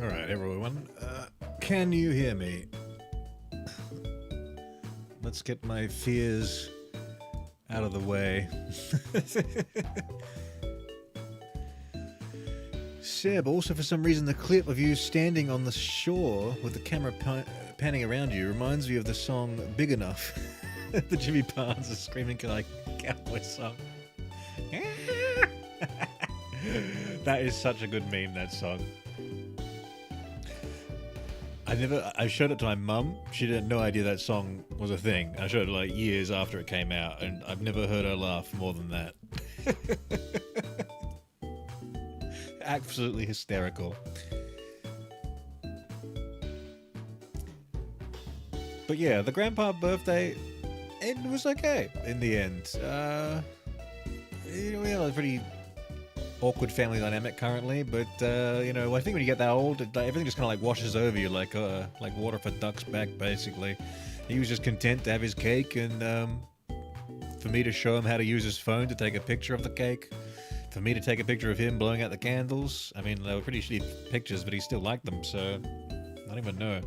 Alright, everyone. Can you hear me? Let's get my fears out of the way. Seb, also for some reason the clip of you standing on the shore with the camera panning around you reminds me of the song Big Enough. The Jimmy Barnes is screaming like cowboy song. That is such a good meme, that song. I showed it to my mum. She had no idea that song was a thing. I showed it like years after it came out, and I've never heard her laugh more than that. Absolutely hysterical. But yeah, the grandpa birthday, it was okay in the end. We have a pretty awkward family dynamic currently, but you know, I think when you get that old, everything just kind of like washes over you like water for duck's back, basically. He was just content to have his cake, and for me to show him how to use his phone to take a picture of the cake, for me to take a picture of him blowing out the candles. I mean, they were pretty shitty pictures, but he still liked them, so I don't even know.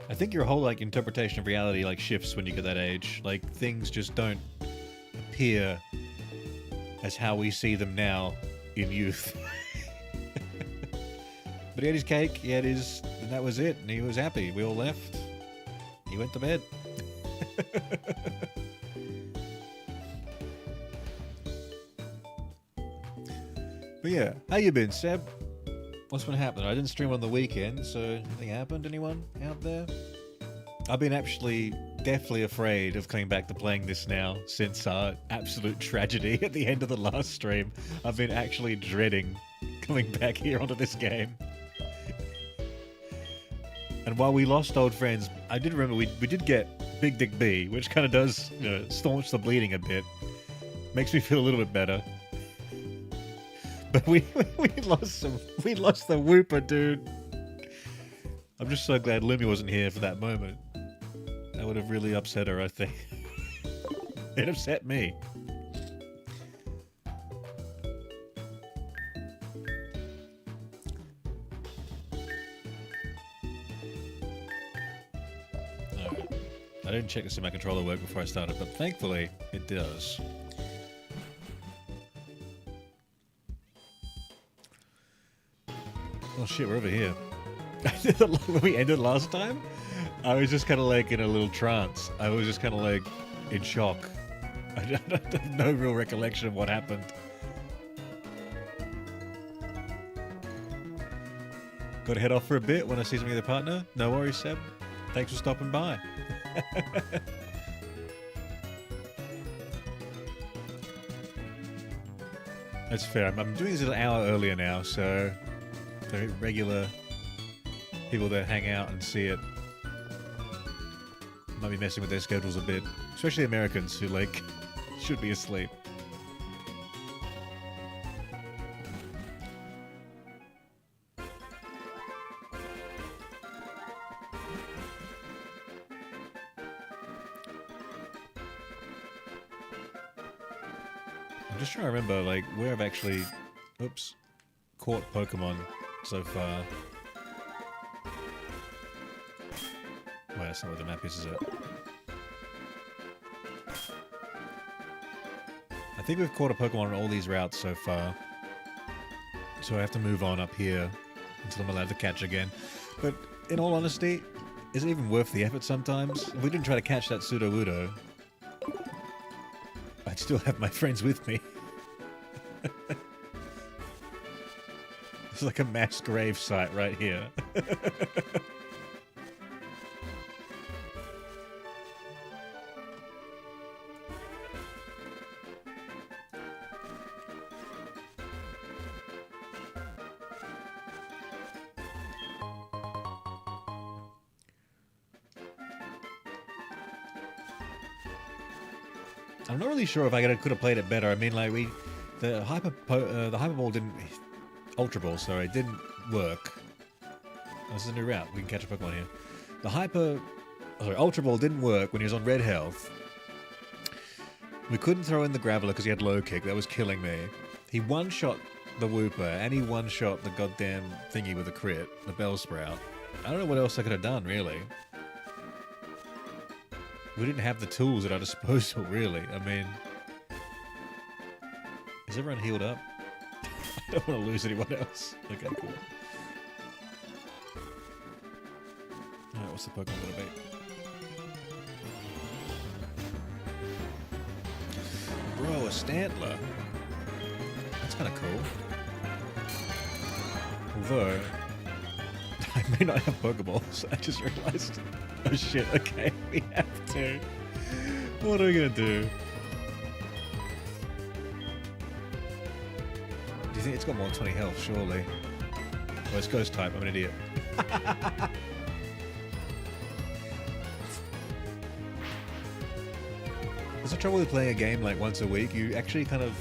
I think your whole like interpretation of reality like shifts when you get that age. Like things just don't appear as how we see them now in youth. But he had his cake, he had his, and that was it, and he was happy. We all left. He went to bed. But yeah, how you been, Seb? What's been happening? I didn't stream on the weekend, so anything happened? Anyone out there? I've been actually deathly afraid of coming back to playing this now since our absolute tragedy at the end of the last stream. I've been actually dreading coming back here onto this game. And while we lost old friends, I did remember we did get Big Dick B, which kind of does, you know, staunch the bleeding a bit. Makes me feel a little bit better. But we lost the Whooper, dude. I'm just so glad Lumi wasn't here for that moment. That would have really upset her, I think. It upset me. Alright. I didn't check to see my controller work before I started, but thankfully it does. Oh shit, we're over here. When we ended last time, I was just kind of like in a little trance. I was just kind of like in shock. I have no real recollection of what happened. Got to head off for a bit when I see something with a partner. No worries, Seb. Thanks for stopping by. That's fair. I'm doing this an hour earlier now, so the regular people that hang out and see it might be messing with their schedules a bit, especially Americans who like should be asleep. I'm just trying to remember like where I've actually caught Pokemon so far. Wait, that's not where the map is it? I think we've caught a Pokemon on all these routes so far. So I have to move on up here until I'm allowed to catch again. But in all honesty, is it even worth the effort sometimes? If we didn't try to catch that Sudowoodo, I'd still have my friends with me. It's like a mass grave site right here. I'm not really sure if I could have played it better. I mean, like the Hyper Ball didn't, Ultra Ball, sorry, didn't work. Oh, this is a new route. We can catch a Pokemon here. The Ultra Ball didn't work when he was on red health. We couldn't throw in the Graveler because he had low kick. That was killing me. He one-shot the Wooper, and he one-shot the goddamn thingy with a crit, the Bellsprout. I don't know what else I could have done, really. We didn't have the tools at our disposal, really. I mean... Is everyone healed up? I don't want to lose anyone else. Okay, cool. Alright, what's the Pokemon gonna be? Bro, a Stantler. That's kind of cool. Although, I may not have Pokeballs. I just realized. Oh shit, okay, we have to. What are we gonna do? Do you think it's got more than 20 health, surely? Well, it's Ghost type, I'm an idiot. There's the trouble with playing a game like once a week. You actually kind of...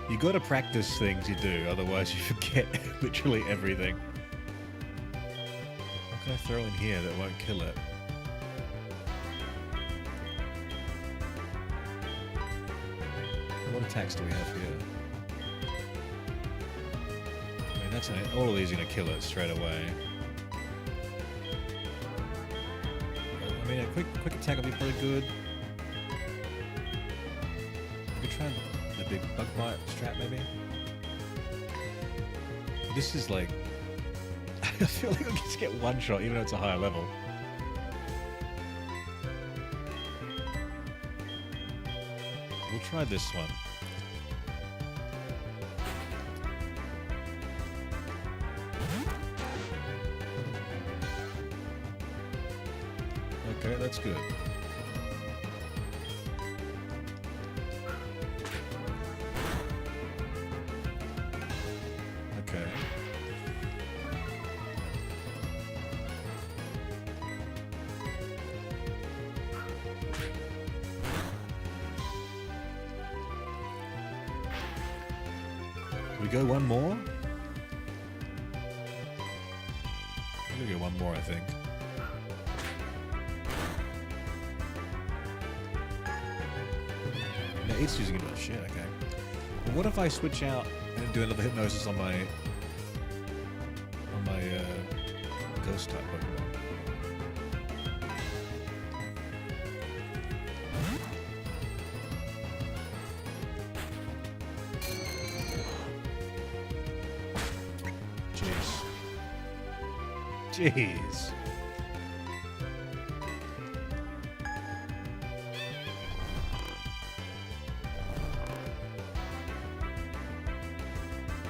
You gotta practice things you do, otherwise you forget literally everything. What can I throw in here that won't kill it? What attacks do we have here? I mean, that's all of these are gonna kill it straight away. I mean, a quick attack would be pretty good. We could try the big bug bite strat, maybe. This is like... I feel like I just get one shot, even though it's a higher level. We'll try this one. Okay, that's good. Okay. We go one more? We're gonna go one more, I think. No, it's using it. Oh shit, okay. Well, what if I switch out and do another hypnosis on my ghost type Pokemon? Jeez.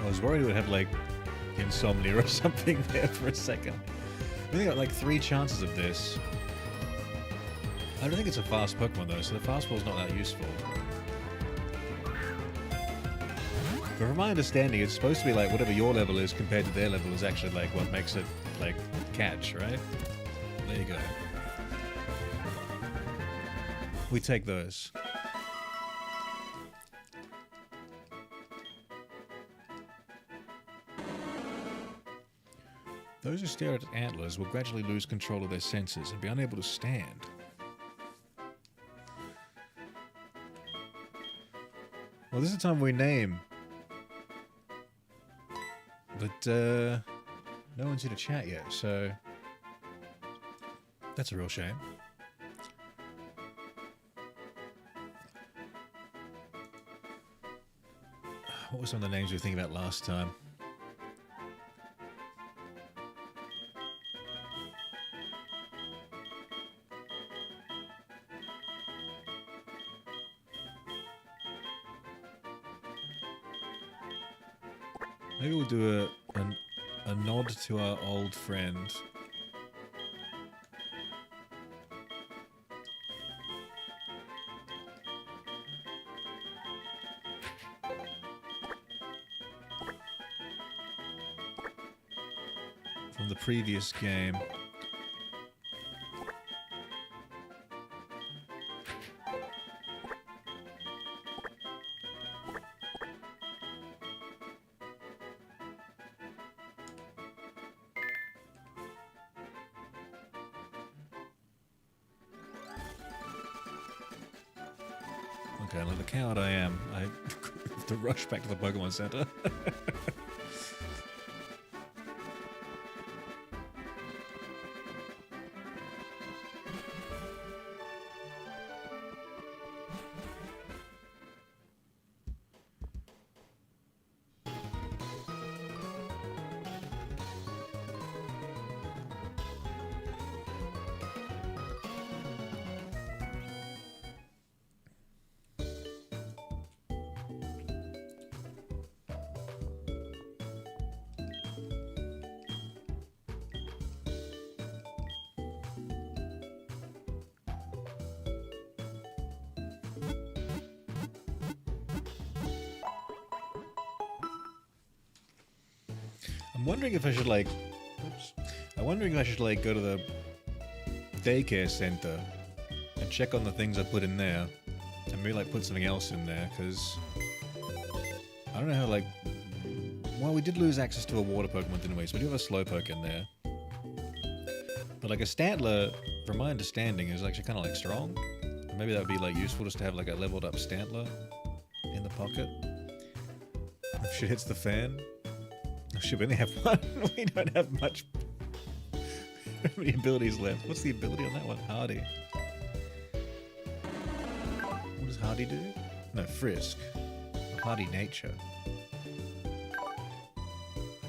I was worried it would have like insomnia or something there for a second. I think I got like 3 chances of this. I don't think it's a fast Pokemon though, so the fastball's not that useful. But from my understanding, it's supposed to be like whatever your level is compared to their level is actually like what makes it like catch, right? There you go. We take those. Those who stare at antlers will gradually lose control of their senses and be unable to stand. Well, this is the time we name. But, no one's here to chat yet, so... That's a real shame. What were some of the names we were thinking about last time? Maybe we'll do a nod to our old friend. From the previous game. Okay, like the coward I am, I to rush back to the Pokemon Center. I'm wondering if I should like... Oops. I'm wondering if I should like go to the daycare center and check on the things I put in there. And maybe like put something else in there, because... I don't know how like... Well, we did lose access to a water Pokemon, didn't we? So we do have a Slowpoke in there. But like a Stantler, from my understanding, is actually kind of like strong. And maybe that would be like useful just to have like a leveled up Stantler in the pocket. If shit hits the fan. Oh shit, we only have one. We don't have much. How many abilities left? What's the ability on that one? Hardy. What does Hardy do? No, Frisk. Hardy nature.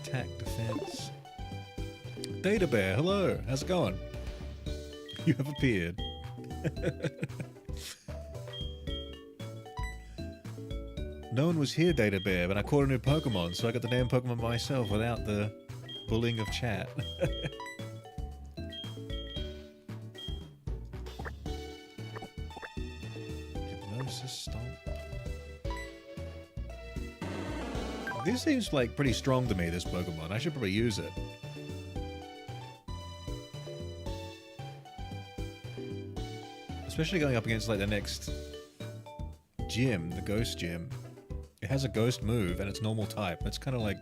Attack, defense. Data Bear, hello. How's it going? You have appeared. No one was here, Data Bear, but I caught a new Pokemon, so I got the damn Pokemon myself without the bullying of chat. Hypnosis Stomp. This seems like pretty strong to me, this Pokemon. I should probably use it. Especially going up against like the next gym, the Ghost Gym. It has a ghost move and it's normal type. It's kind of like,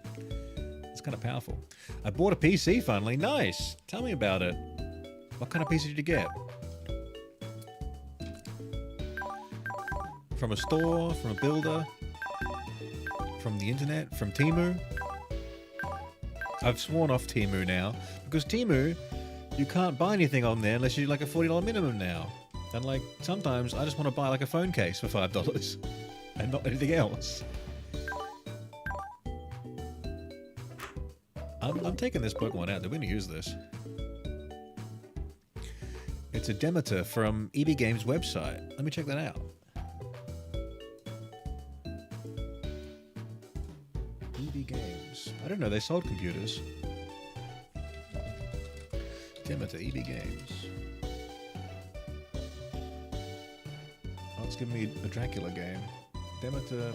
it's kind of powerful. I bought a PC finally. Nice. Tell me about it. What kind of PC did you get? From a store, from a builder, from the internet, from Temu. I've sworn off Temu now because Temu, you can't buy anything on there unless you do like a $40 minimum now. And like sometimes I just want to buy like a phone case for $5 and not anything else. I'm taking this Pokemon out. They're going to use this. It's a Demeter from EB Games website. Let me check that out. EB Games. I don't know. They sold computers. Demeter, EB Games. Oh, it's giving me a Dracula game. Demeter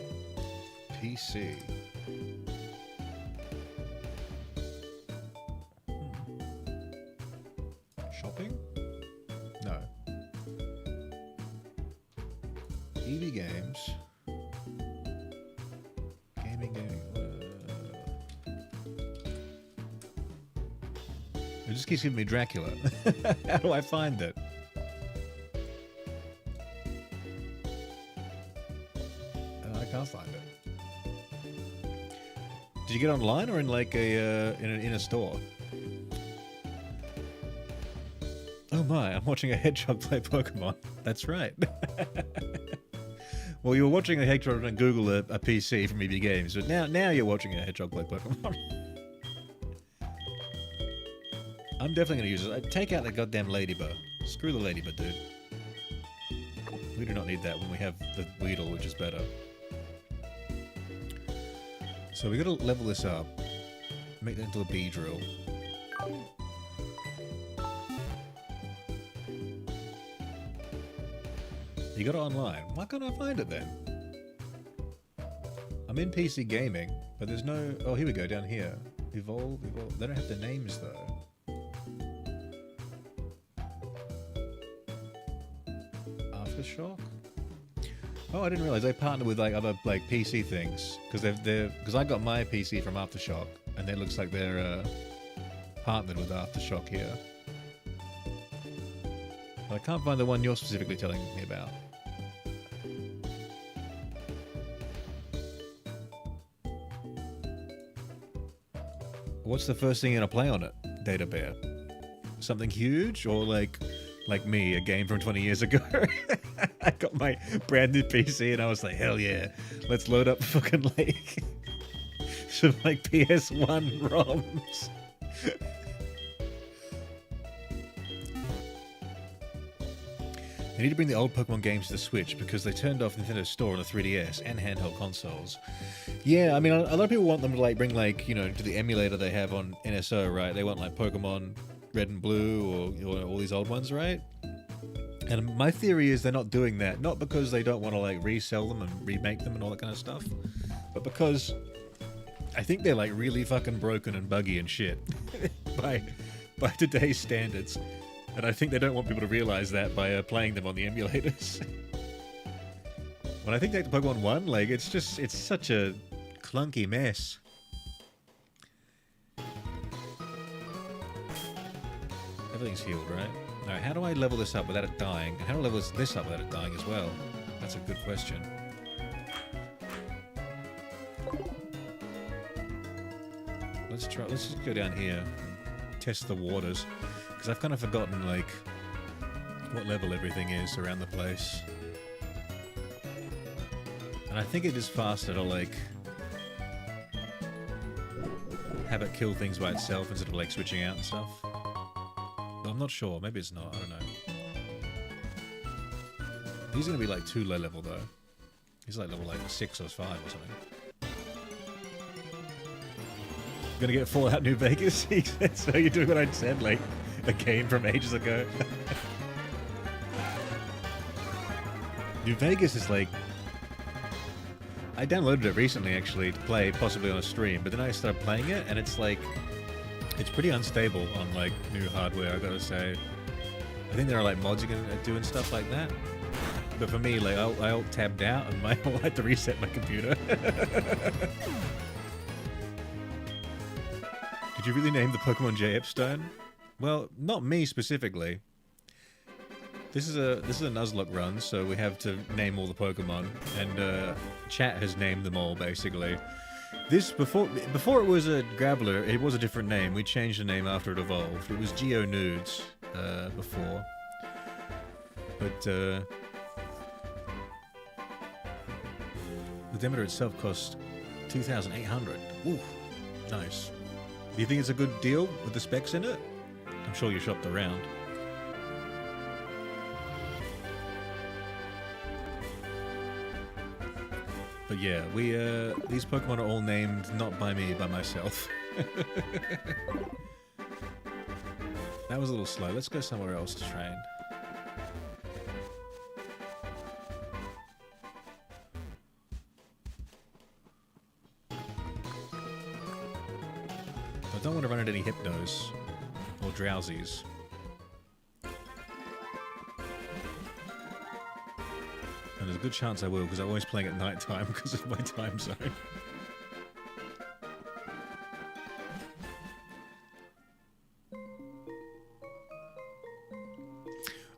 PC. Shopping? No. EV Games. Gaming. It just keeps giving me Dracula. How do I find it? I can't find it. Did you get online or in like a in a store? Oh my, I'm watching a hedgehog play Pokemon. That's right. Well, you were watching a hedgehog and Google a PC from EB Games, but now you're watching a hedgehog play Pokemon. I'm definitely going to use it. Take out the goddamn ladybug. Screw the ladybug, dude. We do not need that when we have the Weedle, which is better. So we got to level this up. Make that into a Beedrill. You got it online. Why can't I find it then? I'm in PC gaming, but there's no... Oh, here we go, down here. Evolve. They don't have the names, though. Aftershock? Oh, I didn't realize they partner with like other like PC things because I got my PC from Aftershock, and it looks like they're partnered with Aftershock here. But I can't find the one you're specifically telling me about. What's the first thing you're gonna play on it, Data Bear? Something huge, or like me, a game from 20 years ago? I got my brand new PC and I was like, hell yeah, let's load up fucking like some like PS1 ROMs. They need to bring the old Pokemon games to the Switch because they turned off Nintendo's store on the 3DS and handheld consoles. Yeah, I mean, a lot of people want them to like bring like, you know, to the emulator they have on NSO, right? They want like Pokemon Red and Blue or all these old ones, right? And my theory is they're not doing that, not because they don't want to like resell them and remake them and all that kind of stuff, but because I think they're like really fucking broken and buggy and shit by today's standards. And I think they don't want people to realize that by playing them on the emulators. When I think back to Pokemon 1, like, it's such a clunky mess. Everything's healed, right? Alright, how do I level this up without it dying? And how do I level this up without it dying as well? That's a good question. Let's just go down here, test the waters. Because I've kind of forgotten, like, what level everything is around the place. And I think it is faster to, like, have it kill things by itself instead of, like, switching out and stuff. But I'm not sure. Maybe it's not. I don't know. He's going to be, like, too low level, though. He's, like, level, like, 6 or 5 or something. Gonna get Fallout New Vegas? He said, so you're doing what I said, like, a game from ages ago. New Vegas is like... I downloaded it recently, actually, to play, possibly on a stream, but then I started playing it, and it's like... It's pretty unstable on, like, new hardware, I gotta say. I think there are, like, mods you can do and stuff like that. But for me, like, I alt-tabbed out, and I had to reset my computer. Did you really name the Pokemon J. Epstone? Well, not me specifically. This is a Nuzlocke run, so we have to name all the Pokemon, and chat has named them all basically. This before it was a Graveler, it was a different name. We changed the name after it evolved. It was Geonudes before, but the Demeter itself cost 2,800. Ooh, nice. Do you think it's a good deal with the specs in it? I'm sure you shopped around. But yeah, these Pokemon are all named not by me, by myself. That was a little slow. Let's go somewhere else to train. I don't want to run into any Hypnos or Drowsies. And there's a good chance I will, because I'm always playing at night time because of my time zone.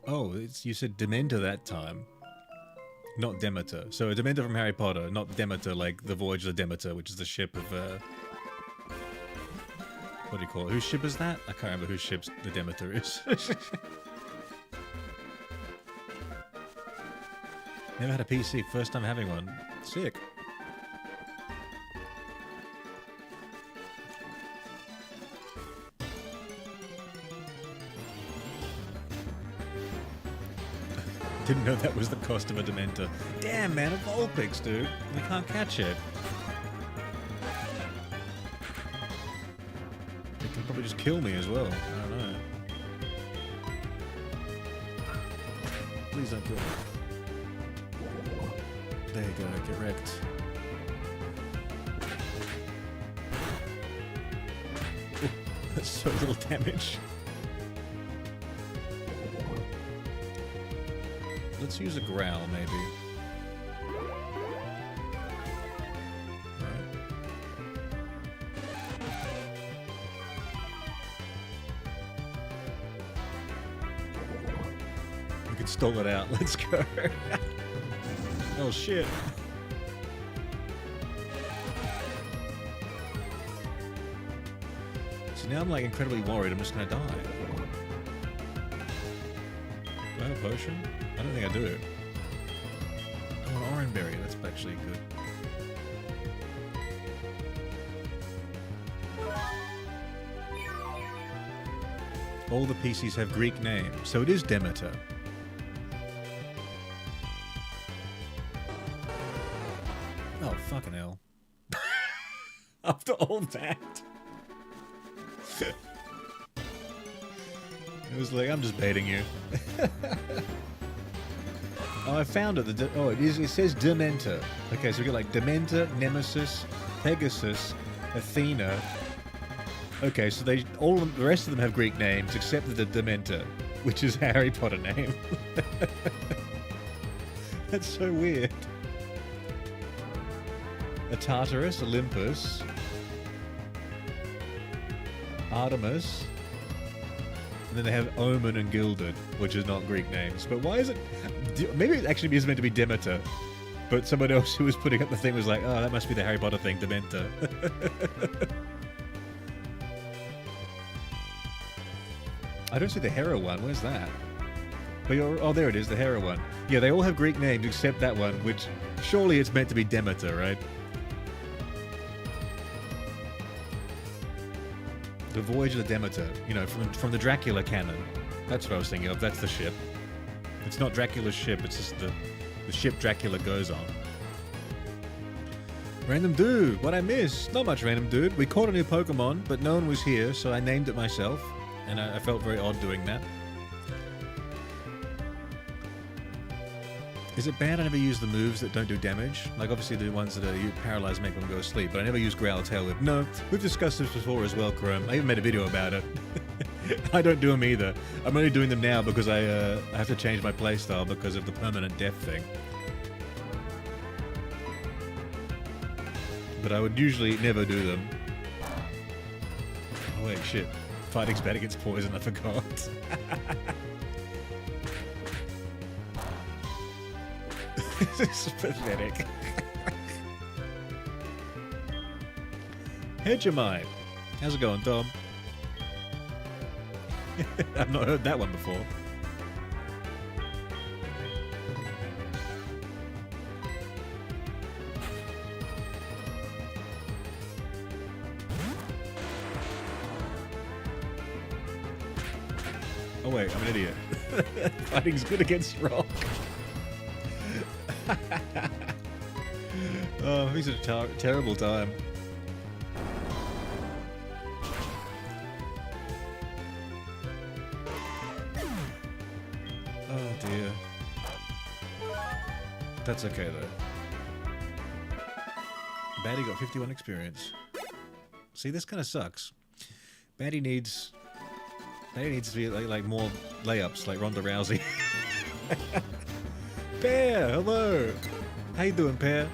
Oh, you said Dementor that time. Not Demeter. So a Dementor from Harry Potter, not Demeter like the Voyage of the Demeter, which is the ship of... what do you call it? Whose ship is that? I can't remember whose ship the Demeter is. Never had a PC, first time having one. Sick. Didn't know that was the cost of a Dementor. Damn, man, a Vulpix, dude. We can't catch it. It can probably just kill me as well. I don't know. Please don't kill me. There you go, get wrecked. Ooh, that's so little damage. Let's use a growl, maybe. We can stall it out. Let's go. Oh shit. So now I'm like incredibly worried I'm just gonna die. Do I have a potion? I don't think I do. Oh, an orange berry. That's actually good. All the PCs have Greek names, so it is Demeter. Oh, fucking hell. After all that. It was like, I'm just baiting you. Oh, I found it. It says Dementor. Okay, so we got like Dementor, Nemesis, Pegasus, Athena. Okay, so the rest of them have Greek names except the Dementor, which is a Harry Potter name. That's so weird. A Tartarus, Olympus, Artemis, and then they have Omen and Gilded, which is not Greek names. But why is it? Maybe it actually is meant to be Demeter, but someone else who was putting up the thing was like, oh, that must be the Harry Potter thing, Dementor. I don't see the Hera one. Where's that? Oh, there it is, the Hera one. Yeah, they all have Greek names except that one, which surely it's meant to be Demeter, right? The Voyage of the Demeter, you know, from the Dracula canon. That's what I was thinking of. That's the ship. It's not Dracula's ship, it's just the ship Dracula goes on. Random dude, what I missed? Not much, random dude. We caught a new Pokemon, but no one was here, so I named it myself, and I felt very odd doing that. Is it bad I never use the moves that don't do damage? Like, obviously the ones that are paralyzed make them go to sleep, but I never use Growl Tail Whip. No, we've discussed this before as well, Chrome. I even made a video about it. I don't do them either. I'm only doing them now because I have to change my playstyle because of the permanent death thing. But I would usually never do them. Oh wait, shit. Fighting's bad against poison, I forgot. This is pathetic. Hegemite. How's it going, Tom? I've not heard that one before. Oh wait, I'm an idiot. Fighting's good against rock. Oh, he's a terrible time. Oh dear. That's okay though. Batty got 51 experience. See, this kind of sucks. Batty needs to be like more layups, like Ronda Rousey. Pear, hello. How you doing, Pear?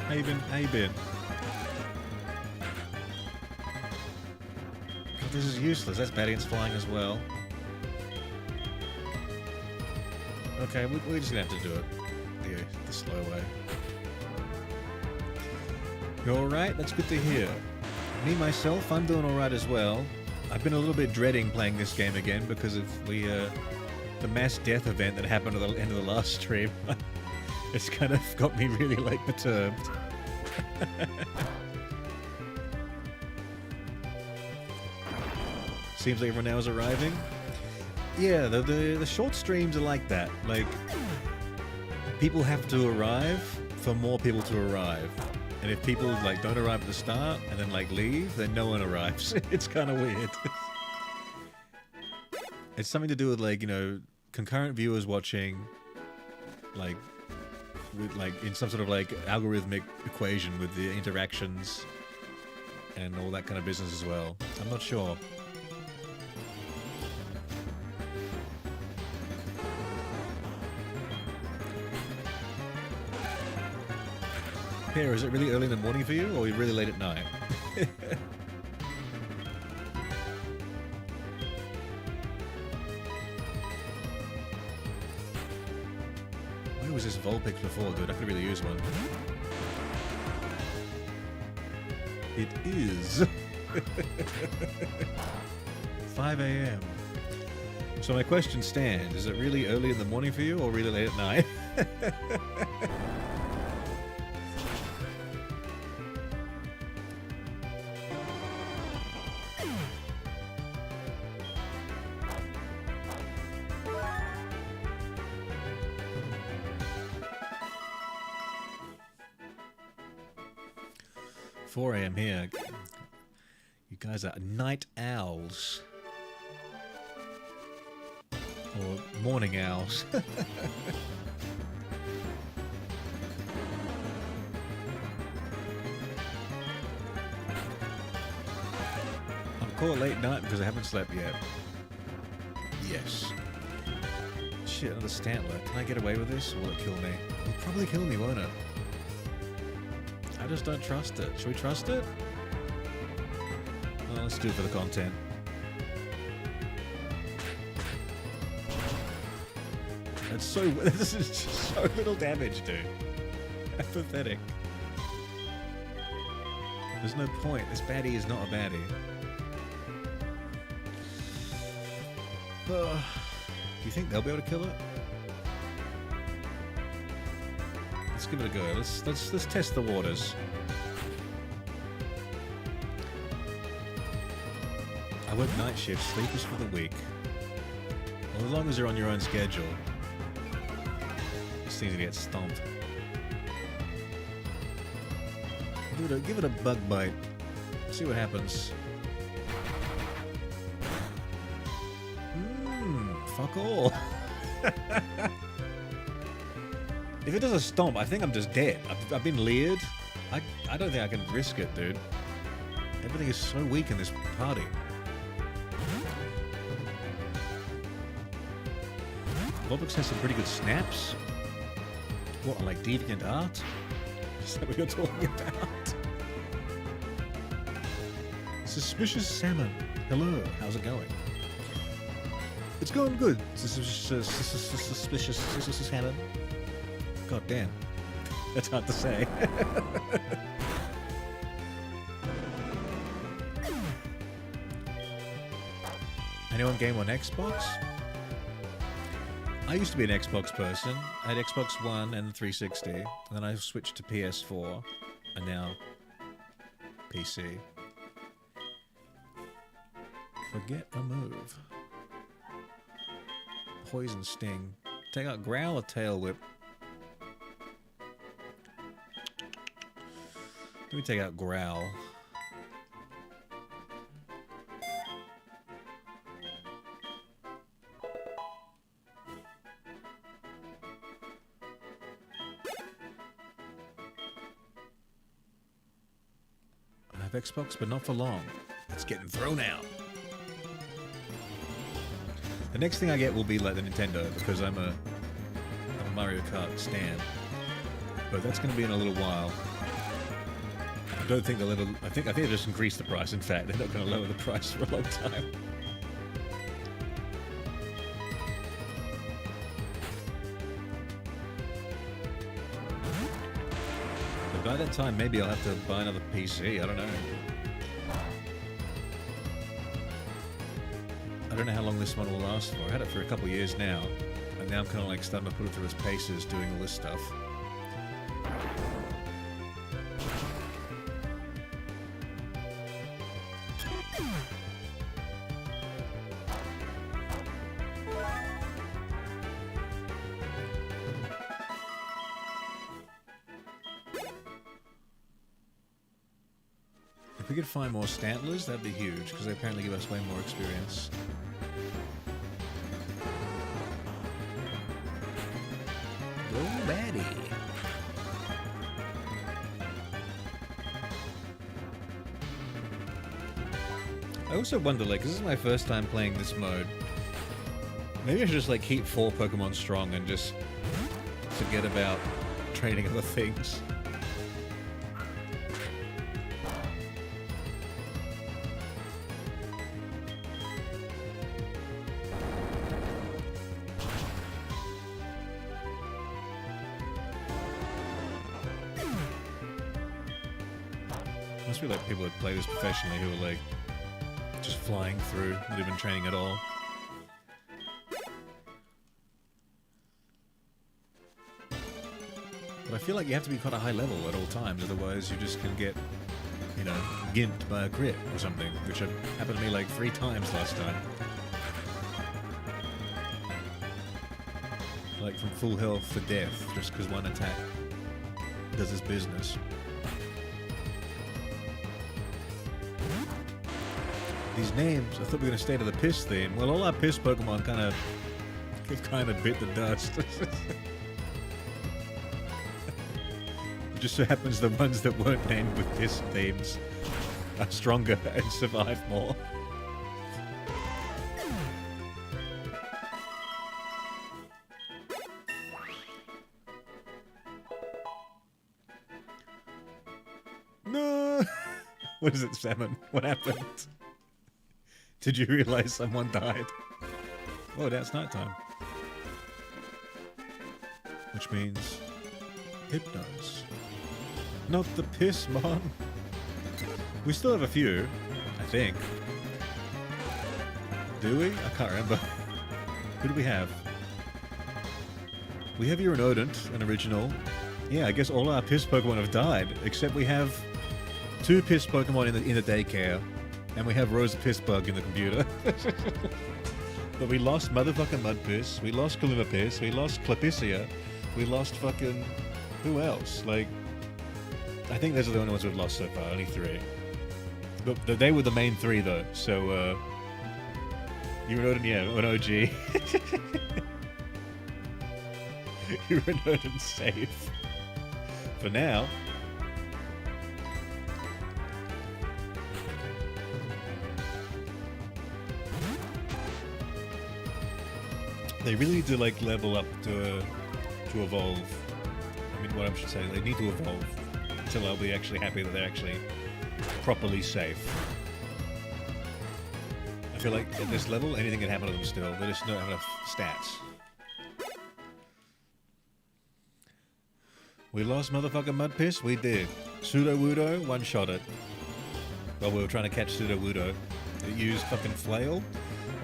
How you been? God, this is useless. That's bad against flying as well. Okay, we're just gonna have to do it the slow way. You alright? That's good to hear. Me, myself, I'm doing alright as well. I've been a little bit dreading playing this game again because of the mass death event that happened at the end of the last stream. It's kind of got me really, like, perturbed. Seems like everyone now is arriving. Yeah, the short streams are like that. Like, people have to arrive for more people to arrive. And if people, like, don't arrive at the start and then, like, leave, then no one arrives. It's kind of weird. It's something to do with, like, you know, concurrent viewers watching, like, with, like, in some sort of, like, algorithmic equation with the interactions and all that kind of business as well. I'm not sure. Pear, is it really early in the morning for you, or are you really late at night? Where was this Vulpix before, dude? I could really use one. It is 5 a.m. So my question stands, is it really early in the morning for you or really late at night? 4 a.m. here. You guys are night owls. Or morning owls. I'm called late night because I haven't slept yet. Yes. Shit, another Stantler. Can I get away with this or will it kill me? It'll probably kill me, won't it? I just don't trust it. Should we trust it? Well, let's do it for the content. That's so... This is just so little damage, dude. How pathetic. There's no point. This baddie is not a baddie. Do you think they'll be able to kill it? Let's give it a go. Let's test the waters. I work night shift. Sleep is for the weak. Well, as long as you're on your own schedule. This thing's gonna get stomped. Give it a bug bite. See what happens. Fuck all. If it does a stomp, I think I'm just dead. I've been leered. I don't think I can risk it, dude. Everything is so weak in this party. Roblox has some pretty good snaps. What, like deviant art? Is that what you're talking about? Suspicious salmon. Hello, how's it going? It's going good. Suspicious salmon. God damn. That's hard to say. Anyone game on Xbox? I used to be an Xbox person. I had Xbox One and 360. And then I switched to PS4. And now PC. Forget a move. Poison Sting. Take out Growl or Tail Whip? Let me take out Growl. I have Xbox, but not for long. It's getting thrown out. The next thing I get will be like the Nintendo, because I'm a Mario Kart stan. But that's going to be in a little while. I don't think they'll ever... I think they'll just increase the price. In fact, they're not going to lower the price for a long time. But by that time, maybe I'll have to buy another PC. I don't know. I don't know how long this one will last for. I had it for a couple of years now, and now I'm kind of like starting to put it through its paces, doing all this stuff. If we could find more Stantlers, that'd be huge, because they apparently give us way more experience. Go baddie. I also wonder, like, 'cause this is my first time playing this mode. Maybe I should just, like, keep 4 Pokemon strong and just forget about training other things. must be like people that play this professionally who are like just flying through, not even training at all. But I feel like you have to be quite a high level at all times, otherwise you just can get, you know, gimped by a crit or something, which happened to me like 3 times last time. Like from full health to death, just because one attack does its business. These names, I thought we were going to stay to the piss theme. Well, all our piss Pokemon kind of bit the dust. It just so happens the ones that weren't named with piss themes are stronger and survive more. No! What is it, Salmon? What happened? Did you realize someone died? Oh, that's nighttime. Which means Hypnos. Not the piss, Mon. We still have a few, I think. Do we? I can't remember. Who do we have? We have Uranodont, an original. Yeah, I guess all our piss Pokemon have died, except we have 2 piss Pokemon in the daycare, and we have Rose Pissbug in the computer. But we lost motherfucking Mudpiss, we lost Kalumapiss, we lost Clapicia, we lost fucking... who else? Like... I think those are the only ones we've lost so far, only 3. But they were the main 3 though, so Uranodon, yeah, an OG. Uranodon's safe. For now. They really need to like level up to evolve. I mean, what I should say, they need to evolve until I'll be actually happy that they're actually properly safe. I feel like at this level, anything can happen to them still. They just don't have enough stats. We lost motherfucking Mudpiss? We did. Sudowoodo one-shot it. While we were trying to catch Sudowoodo. It used fucking Flail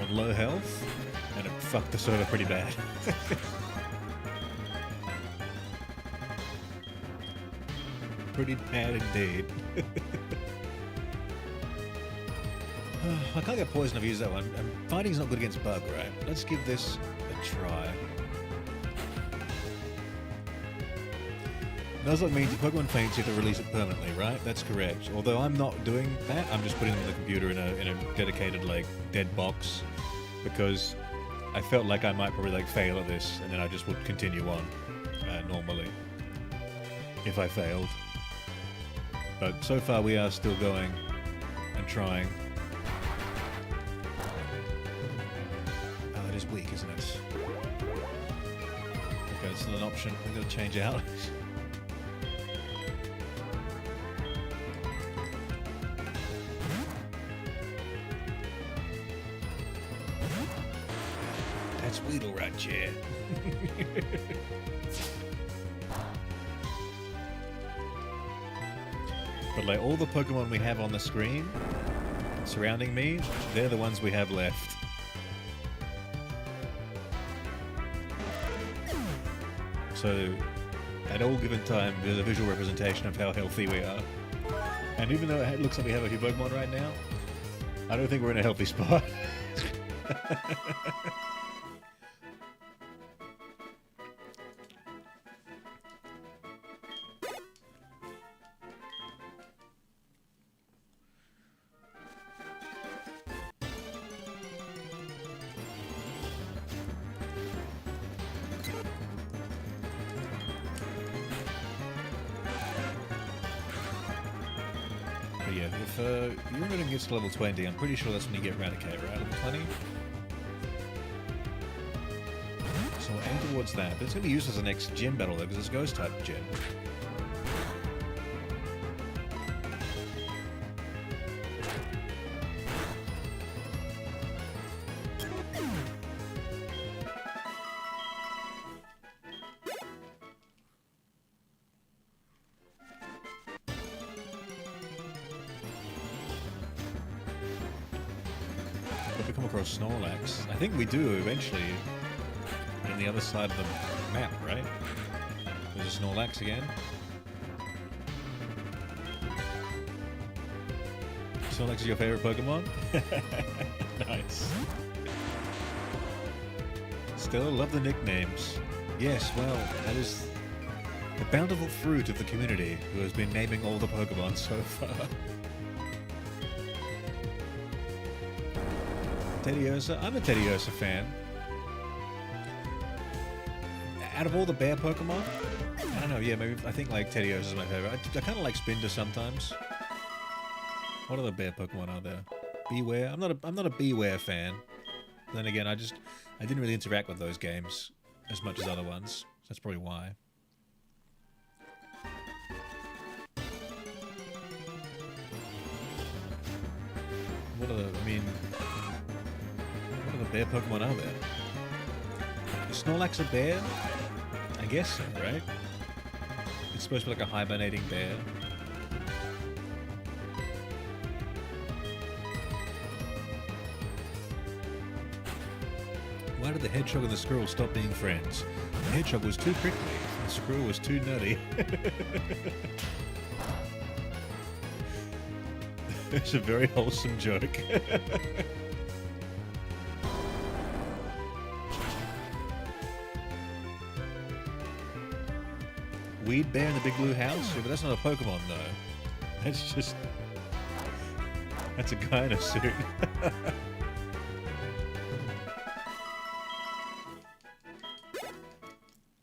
on low health, and it fucked the server pretty bad. Pretty bad indeed. I can't get poison, I've used that one. Fighting's not good against bug, right? Let's give this a try. Nuzlocke means if Pokemon faints, you have to release it permanently, right? That's correct. Although I'm not doing that, I'm just putting them in the computer in a dedicated, like, dead box. Because I felt like I might probably, like, fail at this, and then I just would continue on normally. If I failed. But so far we are still going and trying. Oh, it is weak, isn't it? Okay, it's not an option. We've got to change out. That's Weedle right here. But like all the Pokemon we have on the screen surrounding me, they're the ones we have left. So at all given time, there's a visual representation of how healthy we are. And even though it looks like we have a few Pokemon right now, I don't think we're in a healthy spot. If Uranodon gets to level 20, I'm pretty sure that's when you get Raticate, right? Level 20? So we'll aim towards that. But it's going to be used as the next gym battle, though, because it's Ghost-type gym. we come across Snorlax. I think we do eventually on the other side of the map, right? There's a Snorlax again. Snorlax is your favorite Pokemon? Nice. Still love the nicknames. Yes, well, that is the bountiful fruit of the community who has been naming all the Pokemon so far. Teddiursa? I'm a Teddiursa fan. Out of all the bear Pokemon? I don't know, yeah, maybe I think like Teddiursa is my favorite. I kind of like Spinda sometimes. What other bear Pokemon are there? Beware? I'm not a Beware fan. Then again, I didn't really interact with those games as much as other ones. So that's probably why. What are the bear Pokemon are there? Is Snorlax a bear? I guess so, right? It's supposed to be like a hibernating bear. Why did the hedgehog and the squirrel stop being friends? The hedgehog was too prickly, the squirrel was too nutty. It's a very wholesome joke. Weed bear in the big blue house? Yeah, but that's not a Pokemon though. That's just... that's a guy in a suit.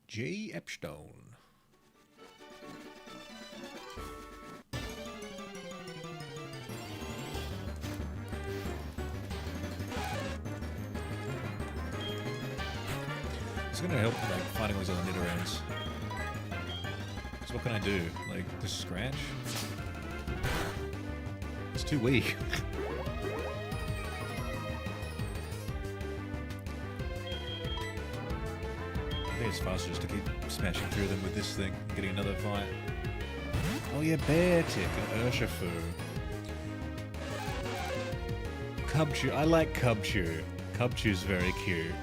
J. Epstone. It's gonna help like finding those other Nidorans. So what can I do? Like just scratch? It's too weak. It's faster just to keep smashing through them with this thing, getting another fight. Oh yeah, Beartic and Urshifu. Cubchoo, I like Cubchoo. Cubchoo's very cute.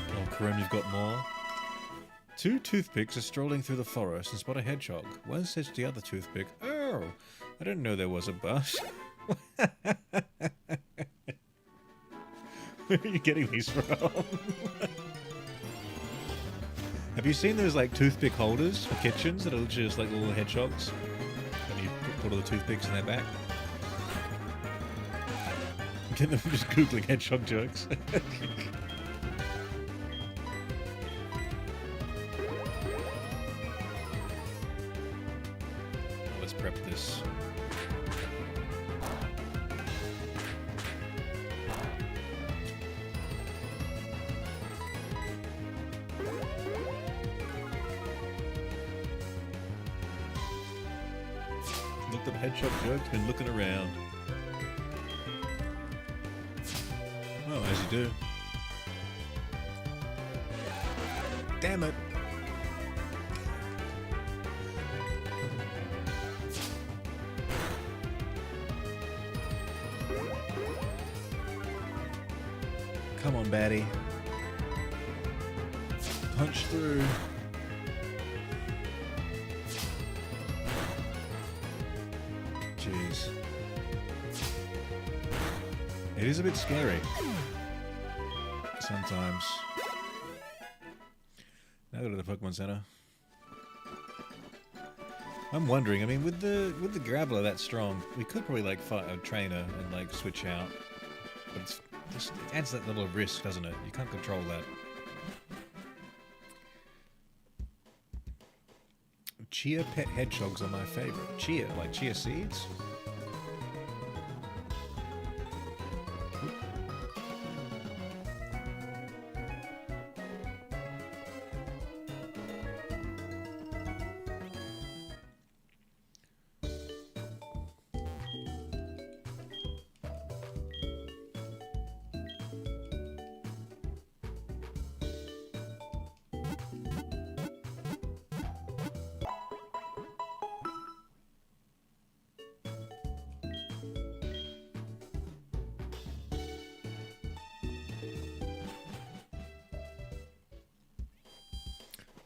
Oh, Chrome, you've got more. Two toothpicks are strolling through the forest and spot a hedgehog. One says to the other toothpick, "Oh, I didn't know there was a bus." Where are you getting these from? Have you seen those like toothpick holders for kitchens that are just like little hedgehogs? And you put all the toothpicks in their back? Get them just googling hedgehog jokes. Prep this. Looked up hedgehog jokes, been looking around. Oh, as you do. Damn it. Come on, baddie. Punch through. Jeez. It is a bit scary. Sometimes. Now go to the Pokemon Center. I'm wondering, I mean, with the Graveler that strong, we could probably like fight a trainer and like switch out. But it's just, it adds that little risk, doesn't it? You can't control that. Chia pet hedgehogs are my favorite. Chia, like chia seeds?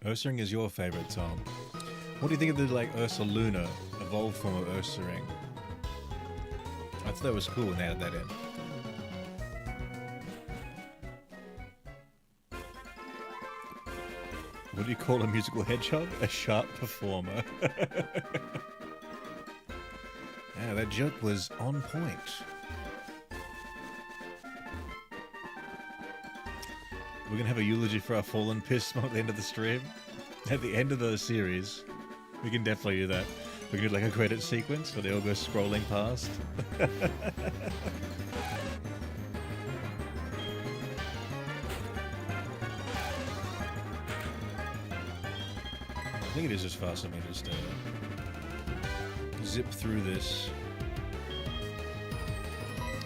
Ursaring is your favorite, Tom. What do you think of the, like, Ursaluna, evolved form of Ursaring? I thought that was cool when they added that in. What do you call a musical hedgehog? A sharp performer. Yeah, that joke was on point. We're gonna have a eulogy for our fallen piss at the end of the stream. At the end of the series. We can definitely do that. We can do like a credit sequence where they all go scrolling past. I think it is just faster for me to just zip through this.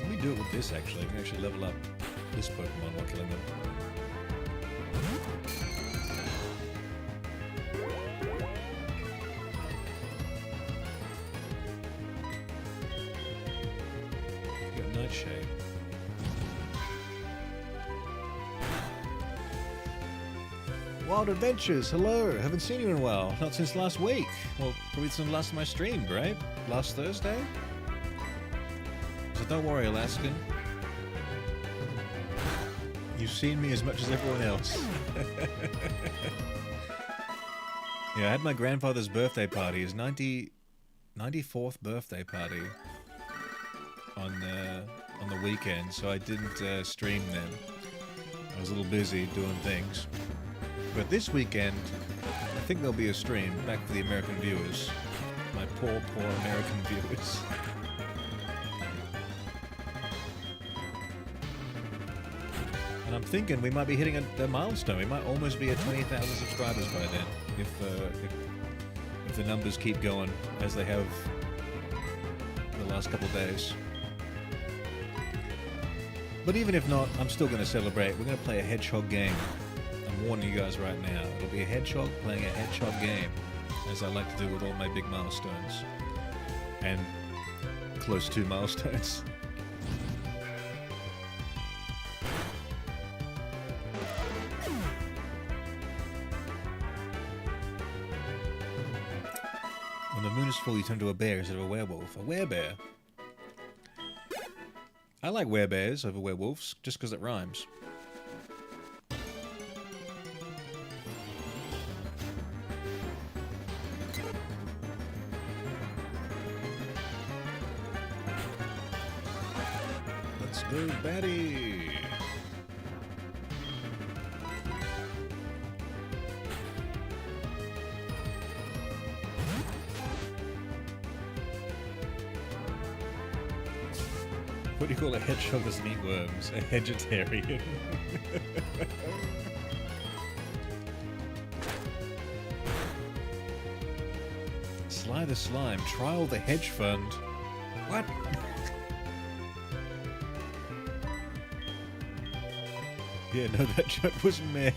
Let me do it with this actually. We can actually level up this Pokemon while killing them. Got Nightshade. Wild Adventures, hello! Haven't seen you in a while. Not since last week. Well, probably since the last time I streamed, right? Last Thursday? So don't worry, Alaskan. You've seen me as much as everyone else. Yeah, I had my grandfather's birthday party, his 94th birthday party on the weekend, so I didn't stream then. I was a little busy doing things. But this weekend, I think there'll be a stream back for the American viewers. My poor American viewers. And I'm thinking we might be hitting a milestone. We might almost be at 20,000 subscribers by then, if the numbers keep going as they have the last couple of days. But even if not, I'm still going to celebrate. We're going to play a hedgehog game. I'm warning you guys right now. It'll be a hedgehog playing a hedgehog game, as I like to do with all my big milestones. And close to milestones. When the moon is full, you turn into a bear instead of a werewolf. A werebear. I like werebears over werewolves, just because it rhymes. Let's go, Batty! What do you call a hedgehog that doesn't eat worms? A hedgetarian. Sly the Slime, trial the hedge fund. What? Yeah, no, that joke was meh.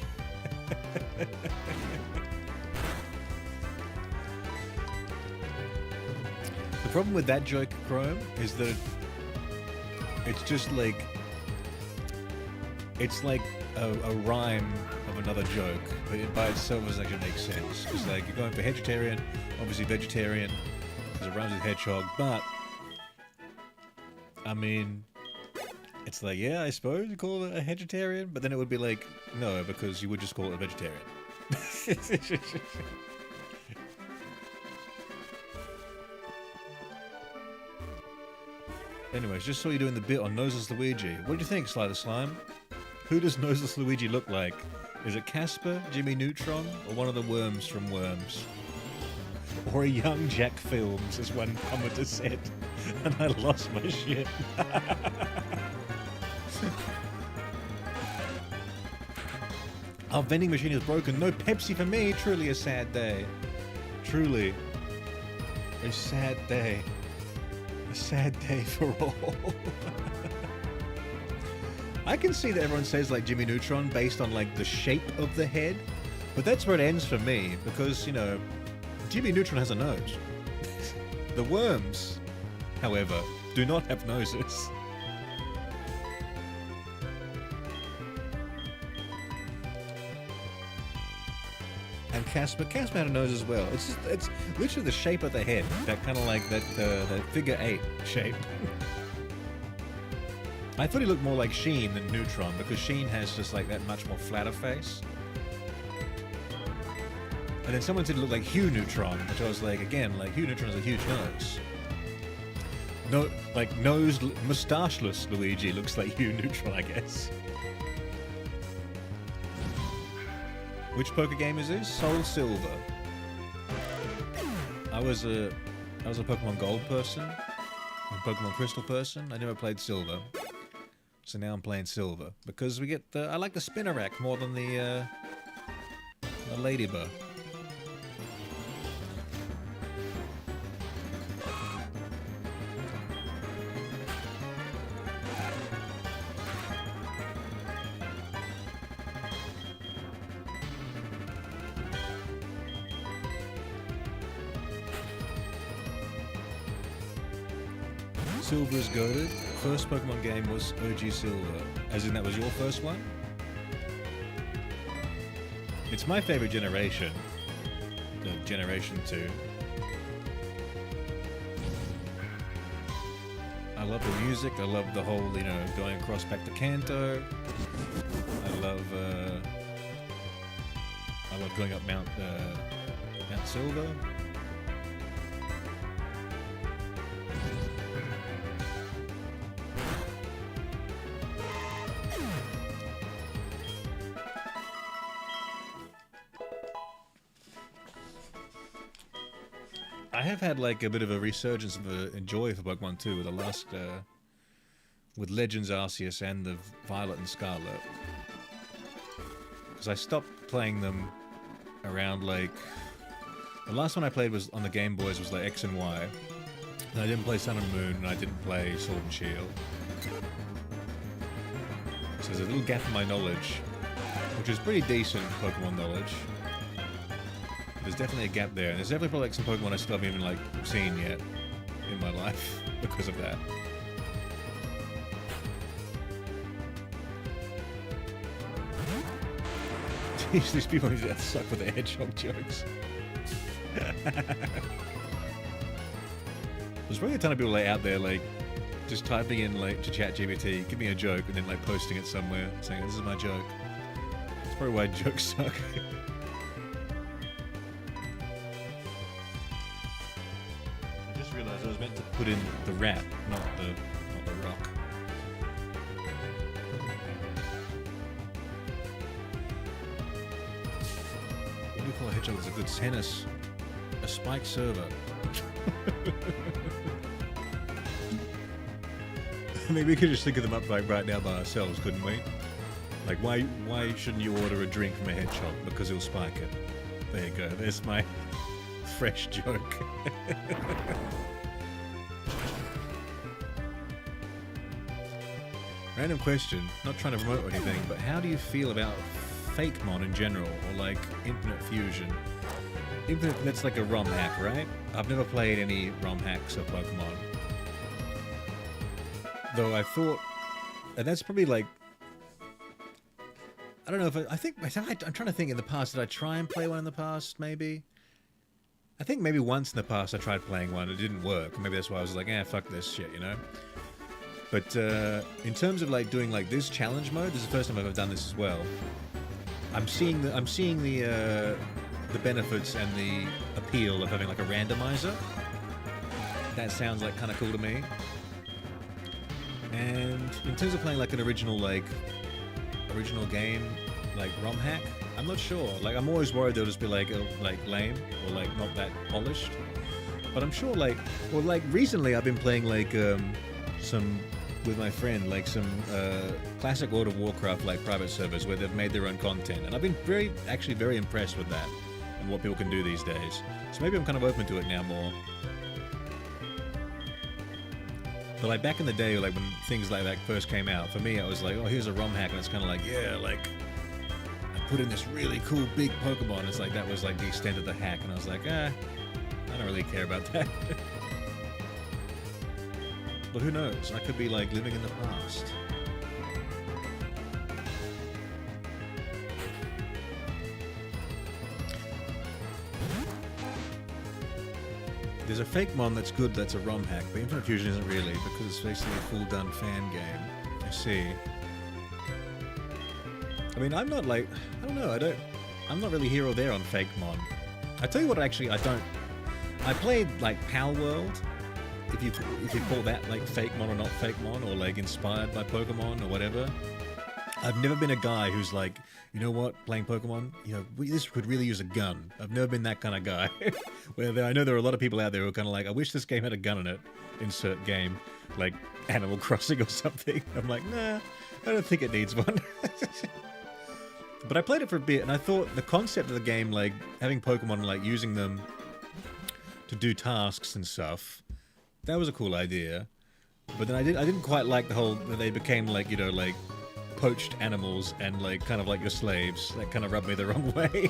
The problem with that joke, Chrome, is that it's just like, it's like a rhyme of another joke, but it by itself doesn't actually make sense. Because like, you're going for vegetarian, obviously vegetarian, because it rhymes with hedgehog, but, I mean, it's like, yeah, I suppose you call it a vegetarian, but then it would be like, no, because you would just call it a vegetarian. Anyways, just saw you doing the bit on Noseless Luigi. What do you think, Sly the Slime? Who does Noseless Luigi look like? Is it Casper, Jimmy Neutron, or one of the worms from Worms? Or a young Jack Films, as one commenter said. And I lost my shit. Our vending machine is broken. No Pepsi for me. Truly a sad day. Truly. A sad day. A sad day for all. I can see that everyone says like Jimmy Neutron based on like the shape of the head, but that's where it ends for me because, you know, Jimmy Neutron has a nose. The worms, however, do not have noses. And Casper had a nose as well. It's literally the shape of the head, that kind of like that figure 8 shape. I thought he looked more like Sheen than Neutron, because Sheen has just like that much more flatter face. And then someone said it looked like Hugh Neutron, which I was like, again, like Hugh Neutron has a huge nose. No, like mustacheless Luigi looks like Hugh Neutron, I guess. Which poker game is this? Soul Silver. I was a Pokemon Gold person, a Pokemon Crystal person. I never played Silver, so now I'm playing Silver because we get the. I like the Spinnerack more than the Ladybug. Silver is goated. First Pokemon game was OG Silver. As in that was your first one? It's my favorite generation. The Generation 2. I love the music. I love the whole, you know, going across back to Kanto. I love going up Mount Silver. I have had like a bit of a resurgence of enjoy for Pokemon 2 with the last, with Legends Arceus and the Violet and Scarlet. Because I stopped playing them around like, the last one I played was on the Game Boys was like X and Y. And I didn't play Sun and Moon, and I didn't play Sword and Shield. So there's a little gap in my knowledge, which is pretty decent Pokemon knowledge. There's definitely a gap there, and there's definitely probably like some Pokemon I still haven't even like seen yet in my life because of that. Jeez, these people need to suck with their Hedgehog jokes. There's probably a ton of people like out there like just typing in like to ChatGPT, give me a joke, and then like posting it somewhere saying this is my joke. That's probably why jokes suck. I was meant to put in the rat, not the rock. What do you call a hedgehog that's a good tennis? A spike server. I mean, we could just think of them up like right now by ourselves, couldn't we? Like, why shouldn't you order a drink from a hedgehog? Because he'll spike it. There you go. There's my fresh joke. Random question, not trying to promote or anything, but how do you feel about Fakemon in general, or like Infinite Fusion? Infinite, that's like a ROM hack, right? I've never played any ROM hacks of Pokemon. Though I thought, and that's probably like, I don't know if I'm trying to think in the past, did I try and play one in the past, maybe? I think maybe once in the past I tried playing one, it didn't work. Maybe that's why I was like, fuck this shit, you know? But in terms of like doing like this challenge mode, this is the first time I've ever done this as well. I'm seeing the benefits and the appeal of having like a randomizer. That sounds like kind of cool to me. And in terms of playing like an original game, like ROM hack, I'm not sure. Like I'm always worried they'll just be like lame or like not that polished. But I'm sure like, well, like recently I've been playing like some with my friend, like some classic World of Warcraft like private servers where they've made their own content, and I've been actually very impressed with that and what people can do these days. So maybe I'm kind of open to it now more. But like back in the day, like when things like that first came out, for me it was like, oh, here's a ROM hack, and it's kind of like, yeah, like I put in this really cool big Pokemon. It's like that was like the extent of the hack, and I was like, I don't really care about that. But who knows? I could be like living in the past. There's a fake mon that's good, that's a ROM hack, but Infinite Fusion isn't really, because it's basically a full done fan game. I see. I mean, I'm not like, I don't know, I'm not really here or there on fake mon. I tell you what, actually, I played like Pal World, if you call that like fake mon or not fake mon, or like inspired by Pokemon or whatever. I've never been a guy who's like, you know what, playing Pokemon, you know, this could really use a gun. I've never been that kind of guy. I know there are a lot of people out there who are kind of like, I wish this game had a gun in it. Insert game, like Animal Crossing or something. I'm like, nah, I don't think it needs one. But I played it for a bit, and I thought the concept of the game, like having Pokemon, like using them to do tasks and stuff, that was a cool idea. But then I didn't quite like the whole that they became like, you know, like poached animals and like kind of like your slaves. That kind of rubbed me the wrong way.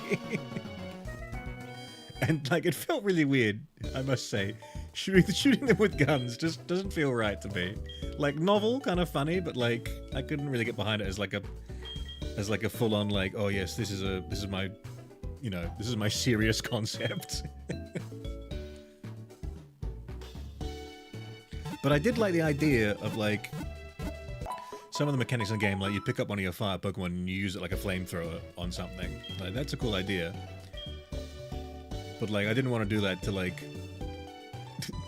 And like it felt really weird, I must say. Shooting them with guns just doesn't feel right to me. Like novel, kind of funny, but like I couldn't really get behind it as like a full-on like, oh yes, this is my, you know, this is my serious concept. But I did like the idea of like some of the mechanics in the game, like you pick up one of your fire Pokemon and you use it like a flamethrower on something. Like that's a cool idea. But like I didn't want to do that to like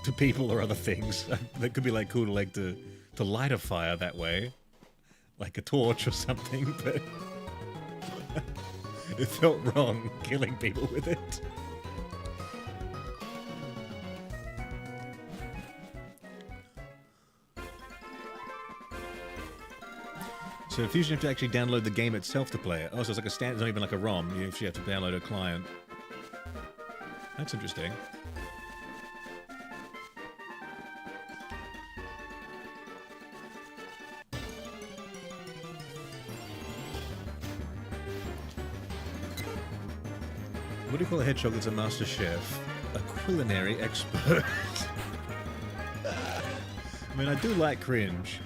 to people or other things. That could be like cool to like to light a fire that way, like a torch or something. But it felt wrong killing people with it. So Fusion, you have to actually download the game itself to play it. Oh, so it's like a stand. It's not even like a ROM. You actually have to download a client. That's interesting. What do you call a hedgehog that's a master chef? A culinary expert. I mean, I do like cringe.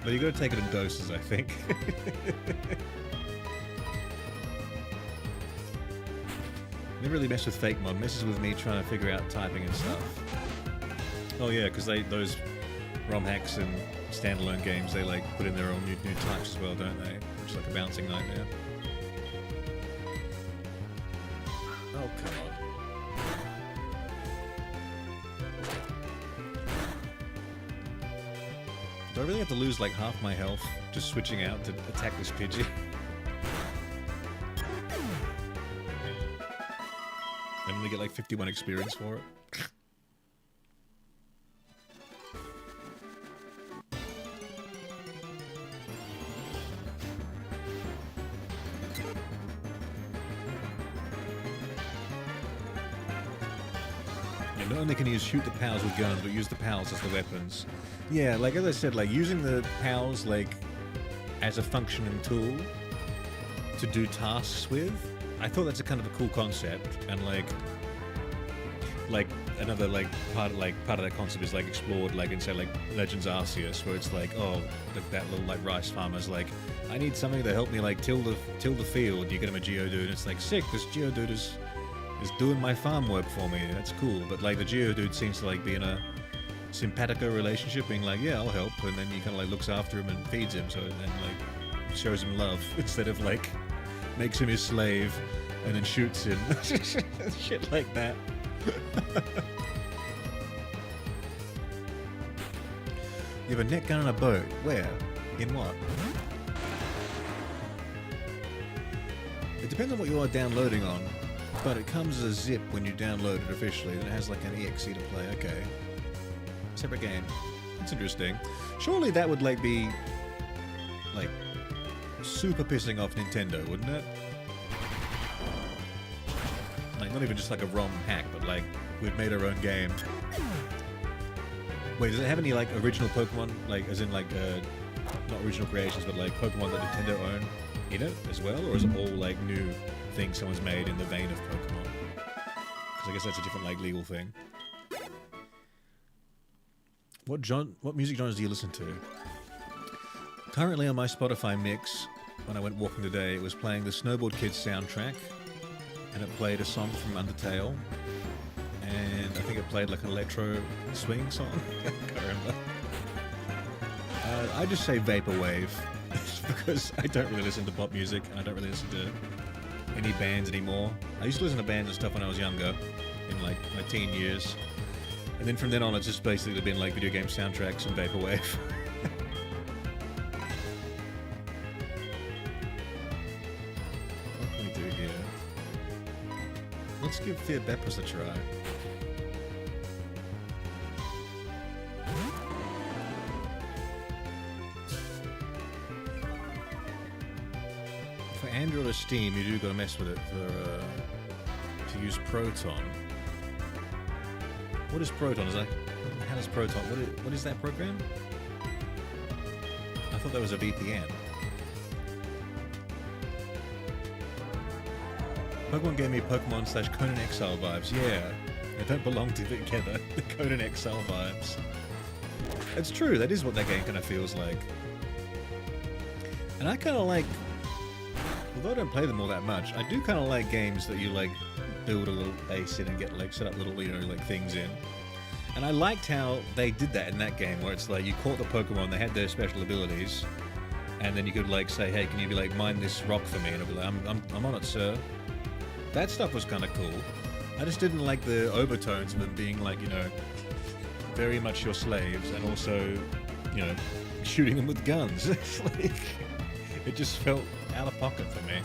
But you gotta take it in doses, I think. Never really mess with fake mod. Messes with me trying to figure out typing and stuff. Oh yeah, because those ROM hacks and standalone games, they like put in their own new types as well, don't they? Which is like a bouncing nightmare. Oh come on. Do I really have to lose like half my health just switching out to attack this Pidgey? And only get like 51 experience for it. Yeah, not only can you shoot the pals with guns, but use the pals as the weapons. Yeah, like as I said, like using the pals like as a functioning tool to do tasks with, I thought that's a kind of a cool concept. And like another like part of that concept is like explored like in say like Legends Arceus, where it's like, oh, that little like rice farmer's like, I need something to help me like till the field. You get him a Geodude and it's like, sick, this Geodude is doing my farm work for me. That's cool. But like the Geodude seems to like be in a simpatico relationship, being like, yeah, I'll help, and then he kind of like looks after him and feeds him, so then like shows him love instead of like makes him his slave and then shoots him. Shit like that. You have a net gun and a boat. Where? In what? It depends on what you are downloading on, but it comes as a zip when you download it officially, and it has like an exe to play. Okay. Separate game. That's interesting. Surely that would like be like super pissing off Nintendo, wouldn't it? Like not even just like a ROM hack, but like we've made our own game. Wait, does it have any like original Pokemon, like as in like not original creations, but like Pokemon that Nintendo own in it as well, or is it all like new things someone's made in the vein of Pokemon? Because I guess that's a different like legal thing. What music genres do you listen to? Currently on my Spotify mix, when I went walking today, it was playing the Snowboard Kids soundtrack, and it played a song from Undertale, and I think it played like an electro swing song. I can't remember. I just say vaporwave because I don't really listen to pop music and I don't really listen to any bands anymore. I used to listen to bands and stuff when I was younger, in like my teen years, and then from then on it's just basically been like video game soundtracks and vaporwave. What can we do here? Let's give Fear Beppers a try. For Android or Steam, you do got to mess with it to use Proton. What is Proton? Is that, how does Proton? What is that program? I thought that was a VPN. Pokemon gave me Pokemon / Conan Exile vibes. Yeah, they don't belong together. The Conan Exile vibes. It's true. That is what that game kind of feels like. And I kind of like, although I don't play them all that much, I do kind of like games that you like build a little base in and get like set up little, you know, like things in. And I liked how they did that in that game, where it's like you caught the Pokemon, they had their special abilities, and then you could like say, hey, can you be like mine this rock for me? And it'll be like, I'm on it, sir. That stuff was kind of cool. I just didn't like the overtones of them being like, you know, very much your slaves, and also, you know, shooting them with guns. It's like, it just felt out of pocket for me.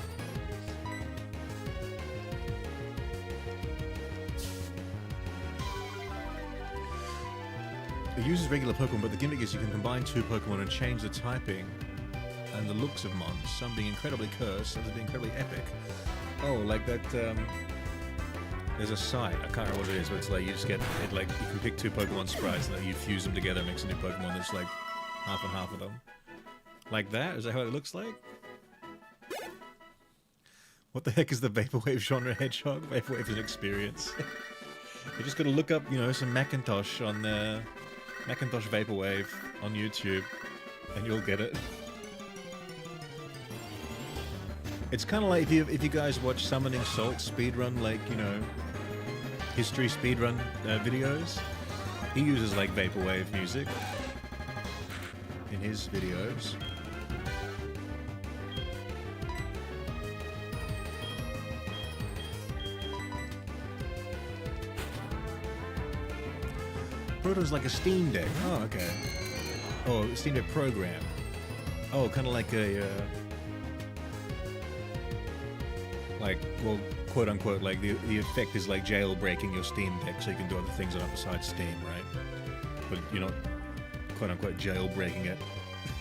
It uses regular Pokemon, but the gimmick is you can combine two Pokemon and change the typing and the looks of mons, some being incredibly cursed, others being incredibly epic. Oh, like that, there's a site, I can't remember what it is, but it's like you just get, it like, you can pick two Pokemon sprites and then you fuse them together and makes a new Pokemon that's like half and half of them. Like that? Is that how it looks like? What the heck is the Vaporwave genre, Hedgehog? Vaporwave is an experience. You just gotta look up, you know, some Macintosh on Macintosh Vaporwave on YouTube, and you'll get it. It's kind of like if you guys watch Summoning Salt speedrun, like, you know, history speedrun videos, he uses like Vaporwave music in his videos. Proton's like a Steam Deck. Oh, okay. Oh, Steam Deck program. Oh, kind of like a, like, well, quote unquote, like the effect is like jailbreaking your Steam Deck so you can do other things on it besides Steam, right? But you're not, quote unquote, jailbreaking it.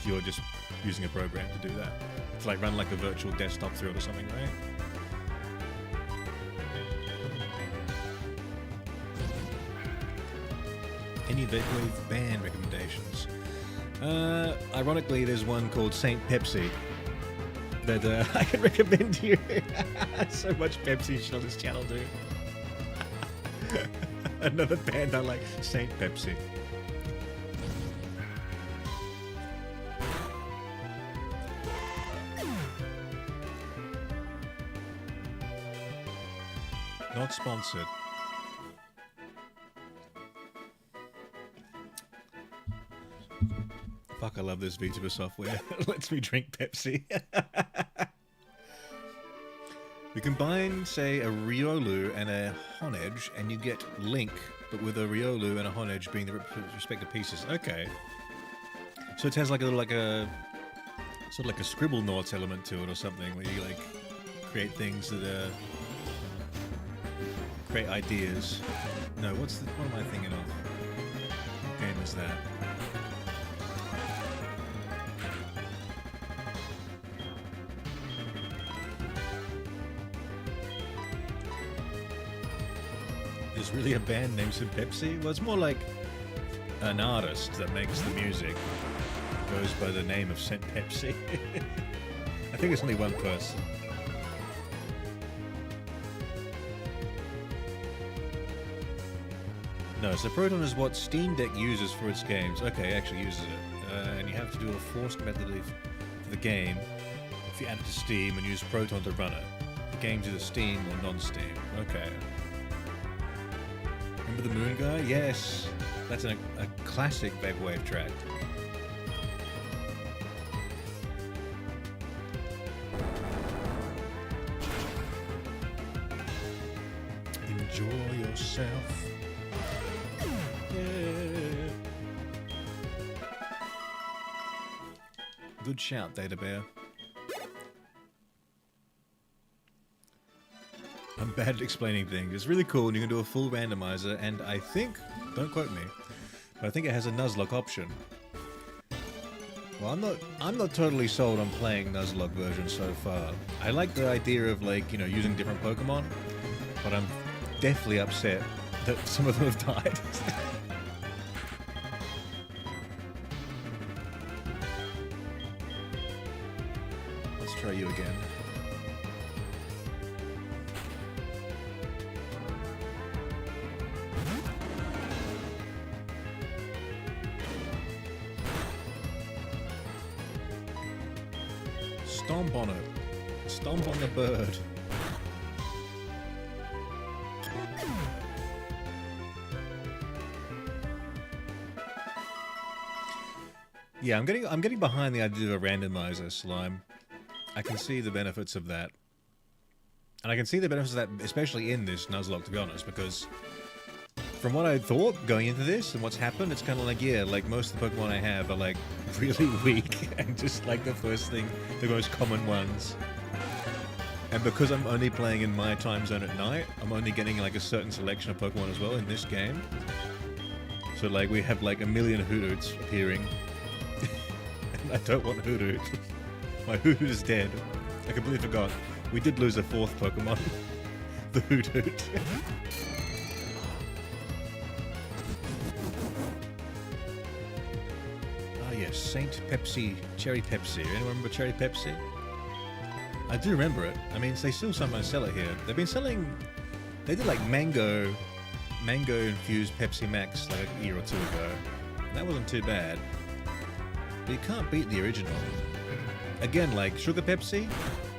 You're just using a program to do that. It's like run like a virtual desktop through it or something, right? Any Vaporwave band recommendations? Ironically, there's one called Saint Pepsi that I can recommend to you. So much Pepsi shit on this channel, dude. Another band I like, Saint Pepsi. Not sponsored. Fuck, I love this VTuber software. It lets me drink Pepsi. You combine, say, a Riolu and a Honedge, and you get Link, but with a Riolu and a Honedge being the respective pieces. Okay. So it has like a little, like a, sort of like a Scribble Knots element to it or something, where you like create things that create ideas. No, what am I thinking of? What game is that? There's really a band named Saint Pepsi? Well, it's more like an artist that makes the music goes by the name of Saint Pepsi. I think it's only one person. No, so Proton is what Steam Deck uses for its games. Okay, it actually uses it. And you have to do a forced method for the game if you add it to Steam and use Proton to run it. The game's either Steam or non-Steam. Okay. Remember the Moon Guy? Yes. That's a classic Vaporwave track. Enjoy yourself. Yeah. Good shout, Data Bear. I'm bad at explaining things. It's really cool, and you can do a full randomizer, and I think, don't quote me, but I think it has a Nuzlocke option. Well, I'm not totally sold on playing Nuzlocke version so far. I like the idea of, like, you know, using different Pokemon, but I'm definitely upset that some of them have died. Let's try you again. Stomp on it. Stomp on the bird. Yeah, I'm getting behind the idea of a randomizer, Slime. I can see the benefits of that. And I can see the benefits of that, especially in this Nuzlocke, to be honest, because from what I thought going into this and what's happened, it's kind of like, yeah, like most of the Pokemon I have are like really weak and just like the most common ones. And because I'm only playing in my time zone at night, I'm only getting like a certain selection of Pokemon as well in this game. So like we have like a million Hoothoots appearing. And I don't want Hoothoot. My Hoothoot is dead. I completely forgot. We did lose a fourth Pokemon. The Hoothoot. Saint Pepsi, Cherry Pepsi. Anyone remember Cherry Pepsi? I do remember it. I mean, they still sometimes sell it here. They've been selling... They did like mango infused Pepsi Max like a year or two ago. That wasn't too bad. But you can't beat the original. Again, like Sugar Pepsi,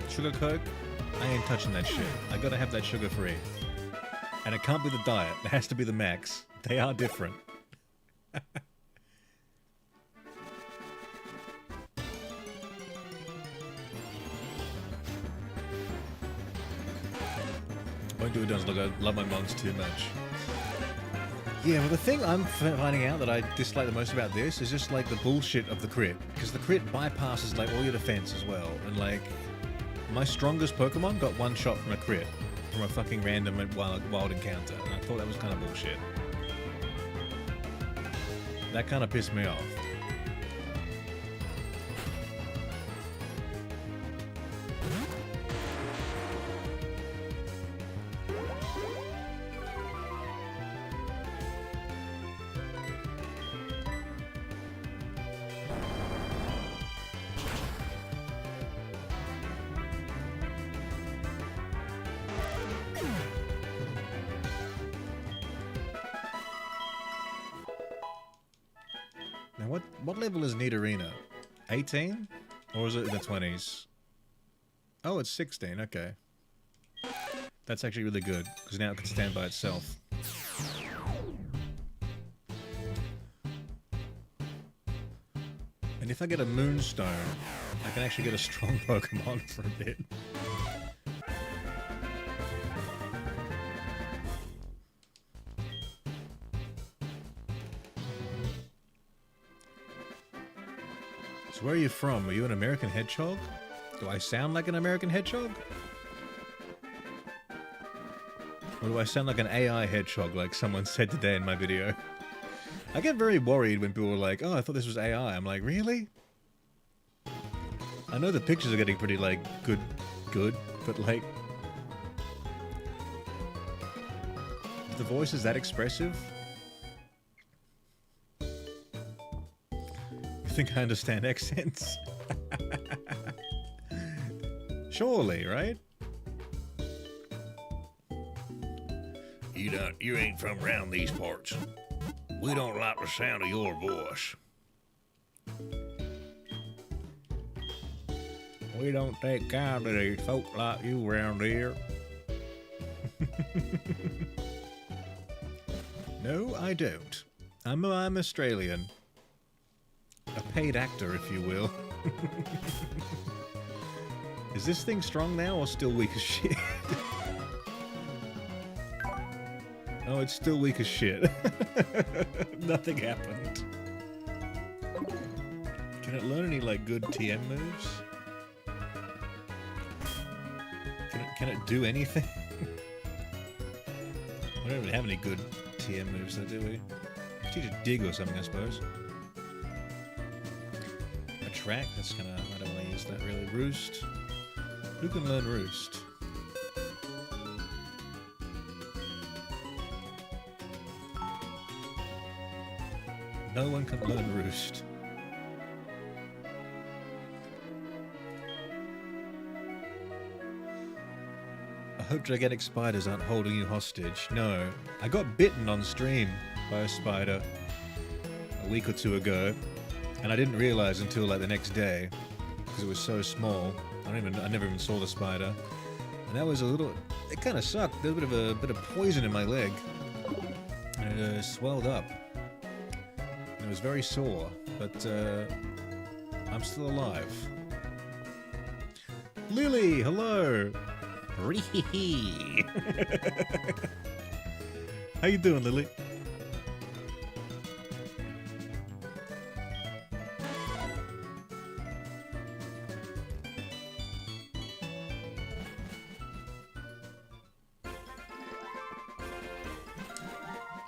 Sugar Coke, I ain't touching that shit. I gotta have that sugar free. And it can't be the diet. It has to be the max. They are different. Won't do it, does look. I love my mons too much. Yeah, well, the thing I'm finding out that I dislike the most about this is just like the bullshit of the crit, because the crit bypasses like all your defense as well, and like my strongest Pokemon got one shot from a crit from a fucking random wild encounter, and I thought that was kind of bullshit. That kind of pissed me off. What level is Nidorina? 18? Or is it in the 20s? Oh, it's 16, okay. That's actually really good, because now it can stand by itself. And if I get a Moonstone, I can actually get a strong Pokemon for a bit. So where are you from? Are you an American hedgehog? Do I sound like an American hedgehog? Or do I sound like an AI hedgehog, like someone said today in my video? I get very worried when people are like, oh, I thought this was AI. I'm like, really? I know the pictures are getting pretty, like, good, but, like... The voice is that expressive? You think I understand accents? Surely, right? You ain't from around these parts. We don't like the sound of your voice. We don't take kind of these folk like you around here. No, I don't. I'm Australian. A paid actor, if you will. Is this thing strong now or still weak as shit? Oh, it's still weak as shit. Nothing happened. Can it learn any, like, good TM moves? Can it do anything? We don't even have any good TM moves, though, do we? Teach a dig or something, I suppose. Track, that's gonna, I don't want to use that really. Roost. Who can learn Roost? No one can learn Roost. I hope gigantic spiders aren't holding you hostage. No. I got bitten on stream by a spider a week or two ago. And I didn't realize until like the next day, because it was so small. I never even saw the spider, and that was a little. It kind of sucked. There was a bit of poison in my leg, and it swelled up. And it was very sore, but I'm still alive. Lily, hello. How you doing, Lily?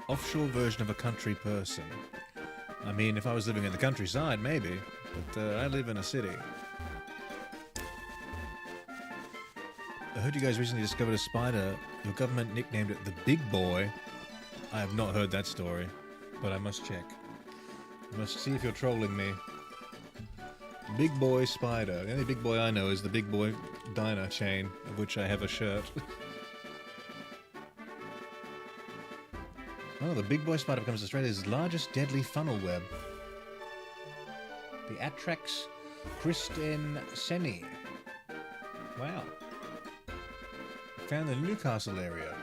Offshore version of a country person. I mean, if I was living in the countryside, maybe. But I live in a city. I heard you guys recently discovered a spider. Your government nicknamed it the Big Boy. I have not heard that story, but I must check. I must see if you're trolling me. Big Boy Spider. The only Big Boy I know is the Big Boy Diner chain, of which I have a shirt. Oh, the Big Boy Spider becomes Australia's largest deadly funnel web. The Atrax Christenseni. Wow. Found in the Newcastle area.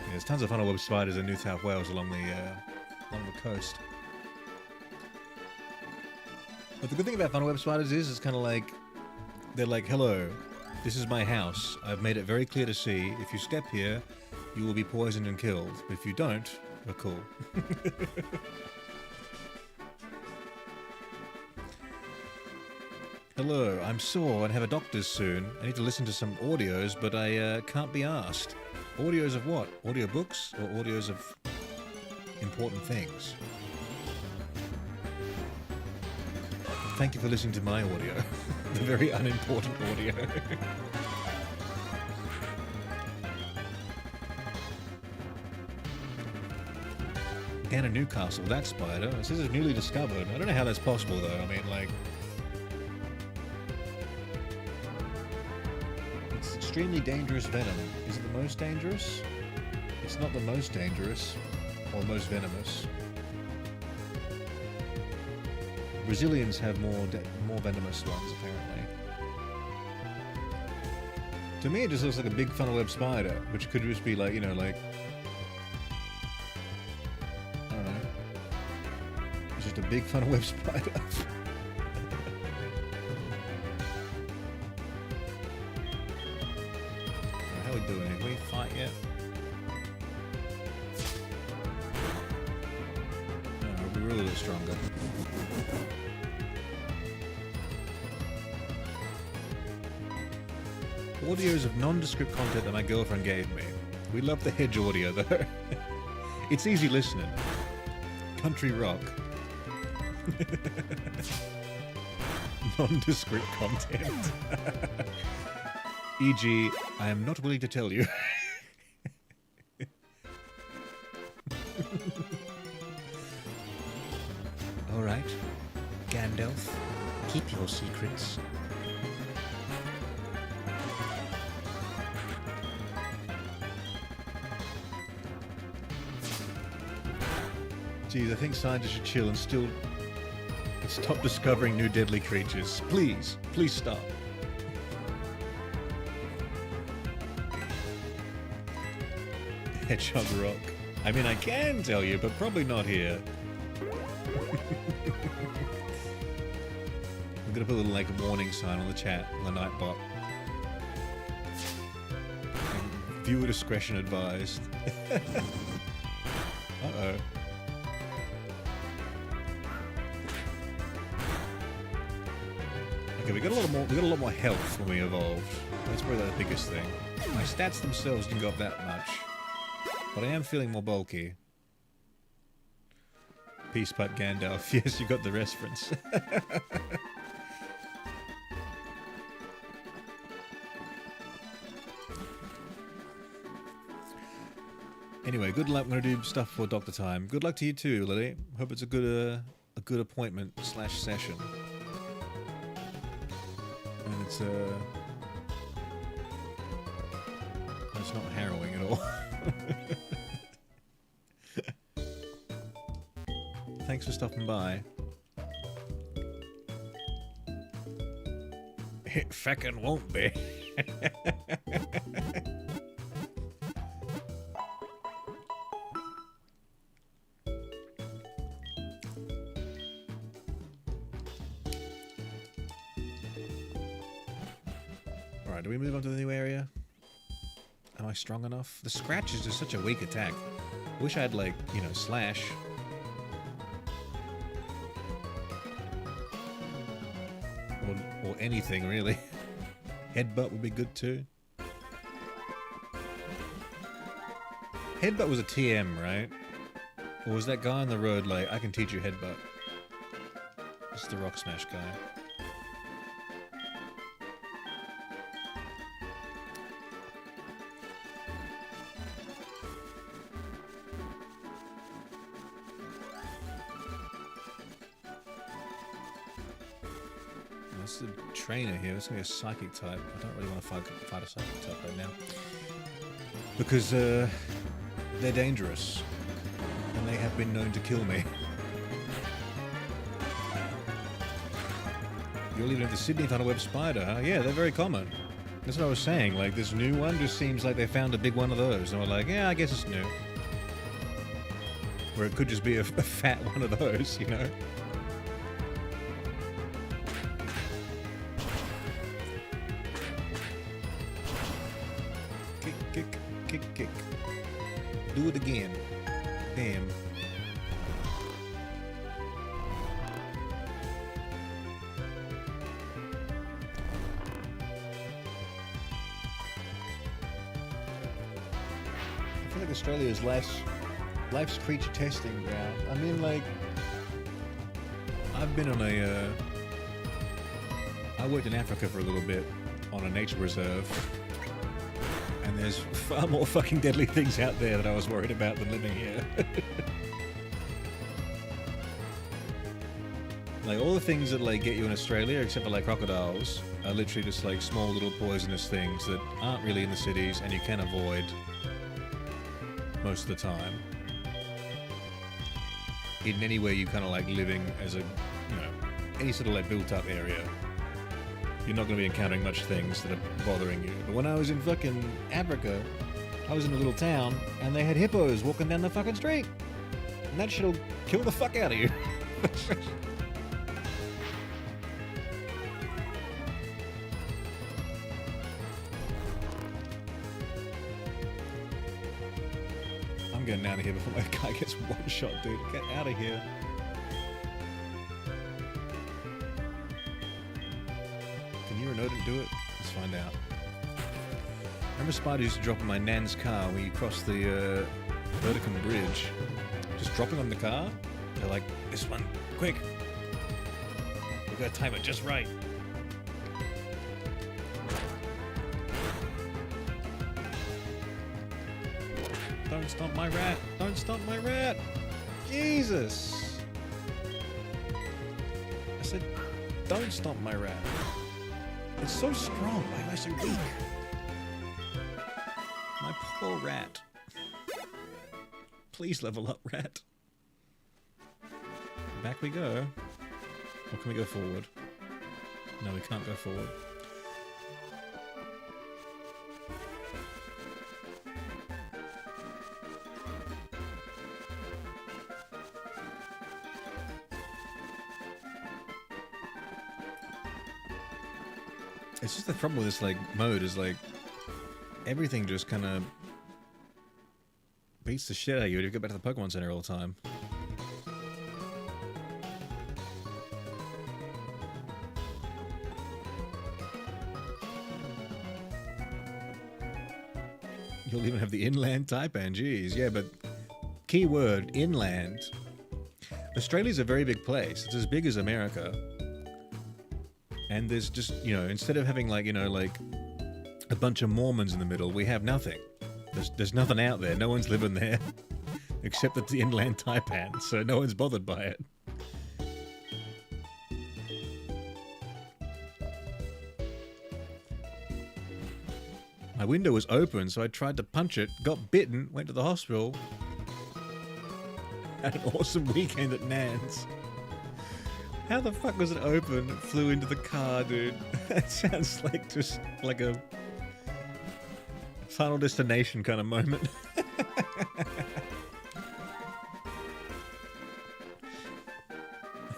Yeah, there's tons of funnel web spiders in New South Wales along the coast. But the good thing about funnel web spiders is it's kind of like, they're like, hello, this is my house. I've made it very clear to see. If you step here, you will be poisoned and killed. But if you don't, we're cool. Hello, I'm sore and have a doctor's soon. I need to listen to some audios, but I can't be asked. Audios of what? Audiobooks or audios of important things? Thank you for listening to my audio. The very unimportant audio. Down in Newcastle, that spider. It says it's newly discovered. I don't know how that's possible, though. I mean, like... It's extremely dangerous venom. Is it the most dangerous? It's not the most dangerous. Or most venomous. Brazilians have more venomous ones, apparently. To me, it just looks like a big funnel web spider, which could just be like, you know, like... I don't know. It's just a big funnel web spider. How are we doing? Have we fight yet? No, we'll be really a little stronger. Audios of nondescript content that my girlfriend gave me. We love the Hedge audio, though. It's easy listening. Country rock. Nondescript content. E.g., I am not willing to tell you. Alright. Gandalf, keep your secrets. Geez, I think scientists should chill and stop discovering new deadly creatures. Please, please stop. Hedgehog rock. I mean, I can tell you, but probably not here. I'm gonna put a little like warning sign on the chat, on the Nightbot. Viewer discretion advised. Uh-oh. Okay, we got a lot more health when we evolved. That's probably the biggest thing. My stats themselves didn't go up that much, but I am feeling more bulky. Peace pipe Gandalf. Yes, you got the reference. Anyway, good luck. I'm gonna do stuff for Doctor Time. Good luck to you too, Lily. Hope it's a good appointment / session. And it's not harrowing at all. Thanks for stopping by. It feckin' won't be. Alright, do we move on to the new area? Am I strong enough? The scratch is just such a weak attack. I wish I had, like, you know, slash. Or anything, really. Headbutt would be good, too. Headbutt was a TM, right? Or was that guy on the road like, I can teach you headbutt? It's the Rock Smash guy. That's the trainer here. It's going to be a psychic type. I don't really want to fight a psychic type right now. Because they're dangerous. And they have been known to kill me. You're leaving the Sydney Thunderweb Spider, huh? Yeah, they're very common. That's what I was saying. Like, this new one just seems like they found a big one of those. And we're like, yeah, I guess it's new. Or it could just be a fat one of those, you know? Kick. Do it again. Damn. I feel like Australia is life's creature testing ground. I mean, like, I've been on I worked in Africa for a little bit on a nature reserve. And there's far more fucking deadly things out there that I was worried about than living here. Like, all the things that, like, get you in Australia, except for, like, crocodiles, are literally just, like, small little poisonous things that aren't really in the cities and you can avoid most of the time. In anywhere you kind of, like, living as a, you know, any sort of, like, built-up area. You're not going to be encountering much things that are bothering you. But when I was in fucking Africa, I was in a little town, and they had hippos walking down the fucking street. And that shit'll kill the fuck out of you. I'm getting out of here before my guy gets one shot, dude. Get out of here. Renault didn't do it? Let's find out. Remember Spider used to drop in my nan's car when you cross the Verticum Bridge? Just dropping on the car? They're like, this one, quick! We've got to time it just right. Don't stomp my rat! Don't stomp my rat! Jesus! I said, don't stomp my rat. It's so strong. Why am I so weak? My poor rat. Please level up, rat. Back we go. Or can we go forward? No, we can't go forward. It's just the problem with this like mode is like everything just kind of beats the shit out of you. You get back to the Pokemon Center all the time. You'll even have the inland Taipan, geez. Yeah, but keyword, inland. Australia's a very big place. It's as big as America. And there's just, you know, instead of having like, you know, like a bunch of Mormons in the middle, we have nothing. There's nothing out there. No one's living there. Except at the inland Taipan, so no one's bothered by it. My window was open, so I tried to punch it, got bitten, went to the hospital. Had an awesome weekend at Nan's. How the fuck was it open? It flew into the car, dude. That sounds like just like a Final Destination kind of moment.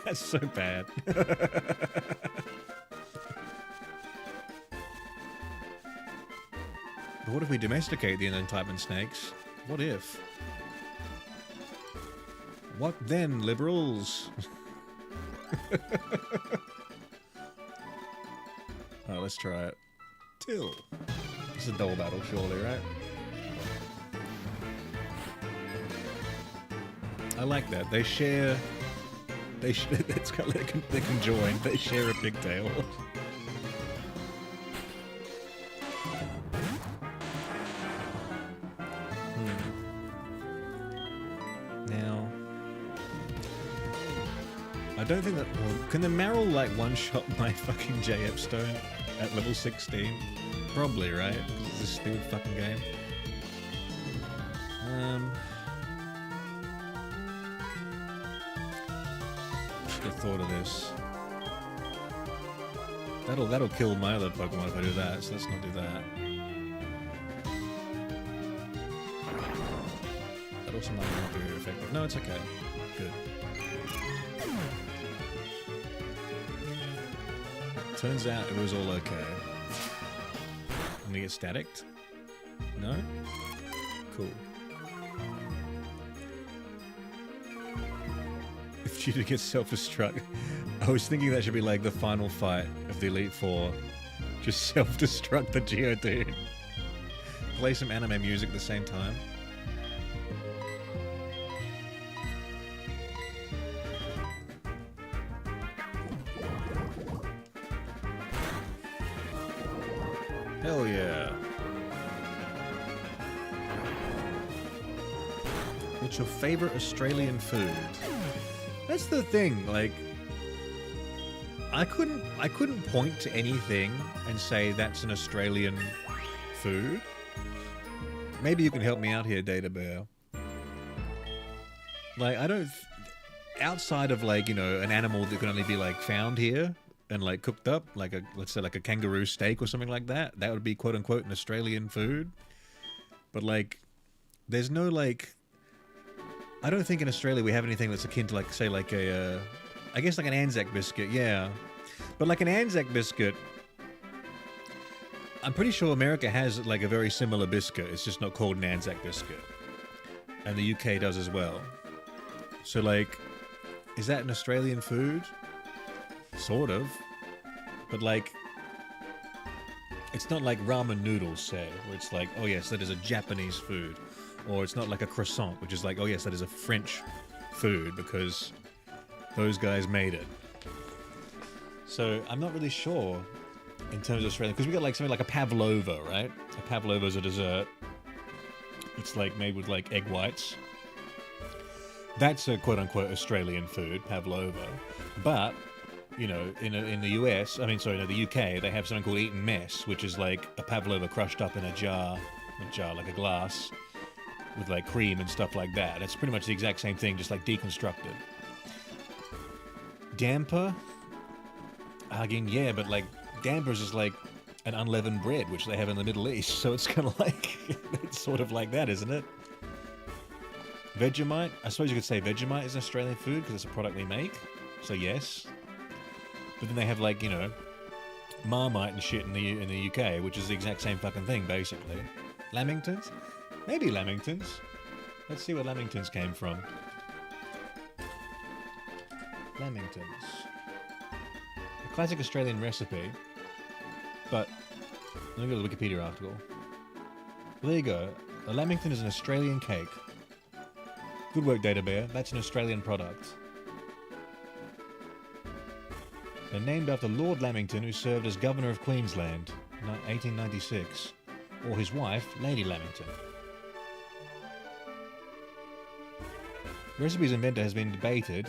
That's so bad. But what if we domesticate the inland Taipan snakes? What if? What then, liberals? Oh, let's try it. Till. It's a double battle, surely, right? I like that. They share... it's kind of like they can join. They share a pigtail. Now... I don't think that... Well, can the Marill, like, one-shot my fucking J. Epstone at level 16? Probably, right? Because it's a stupid fucking game. Should have thought of this. That'll kill my other Pokemon if I do that, so let's not do that. That also might not be very effective. No, it's okay. Good. Turns out it was all okay. I'm gonna get staticked? No? Cool. If Cheetah gets self-destruct, I was thinking that should be like the final fight of the Elite Four. Just self-destruct the Geodude. Play some anime music at the same time. Hell yeah. What's your favorite Australian food? That's the thing, like I couldn't point to anything and say that's an Australian food. Maybe you can help me out here, Data Bear. Like I don't outside of like, you know, an animal that can only be like found here and like cooked up, like a, let's say like a kangaroo steak or something like that, that would be quote unquote an Australian food. But like, there's no like, I don't think in Australia we have anything that's akin to like, say like a, I guess like an Anzac biscuit, yeah. But like an Anzac biscuit, I'm pretty sure America has like a very similar biscuit, it's just not called an Anzac biscuit. And the UK does as well. So like, is that an Australian food? Sort of, but like, it's not like ramen noodles, say, where it's like, oh yes, that is a Japanese food, or it's not like a croissant, which is like, oh yes, that is a French food because those guys made it. So I'm not really sure in terms of Australia, because we got like something like a pavlova, right? A pavlova is a dessert. It's like made with like egg whites. That's a quote-unquote Australian food, pavlova, but you know, in the US, I mean, sorry, no, the UK, they have something called Eton Mess, which is like a pavlova crushed up in a jar like a glass, with like cream and stuff like that. It's pretty much the exact same thing, just like deconstructed. Damper? Again, yeah, but like, dampers is like an unleavened bread, which they have in the Middle East, so it's kind of like, it's sort of like that, isn't it? Vegemite? I suppose you could say Vegemite is an Australian food, because it's a product we make, so yes. But then they have like, you know, Marmite and shit in the UK, which is the exact same fucking thing, basically. Lamingtons? Maybe Lamingtons. Let's see where Lamingtons came from. Lamingtons. A classic Australian recipe, but let me go to the Wikipedia article. Well, there you go. A Lamington is an Australian cake. Good work, Data Bear. That's an Australian product. They're named after Lord Lamington, who served as Governor of Queensland in 1896, or his wife, Lady Lamington. The recipe's inventor has been debated.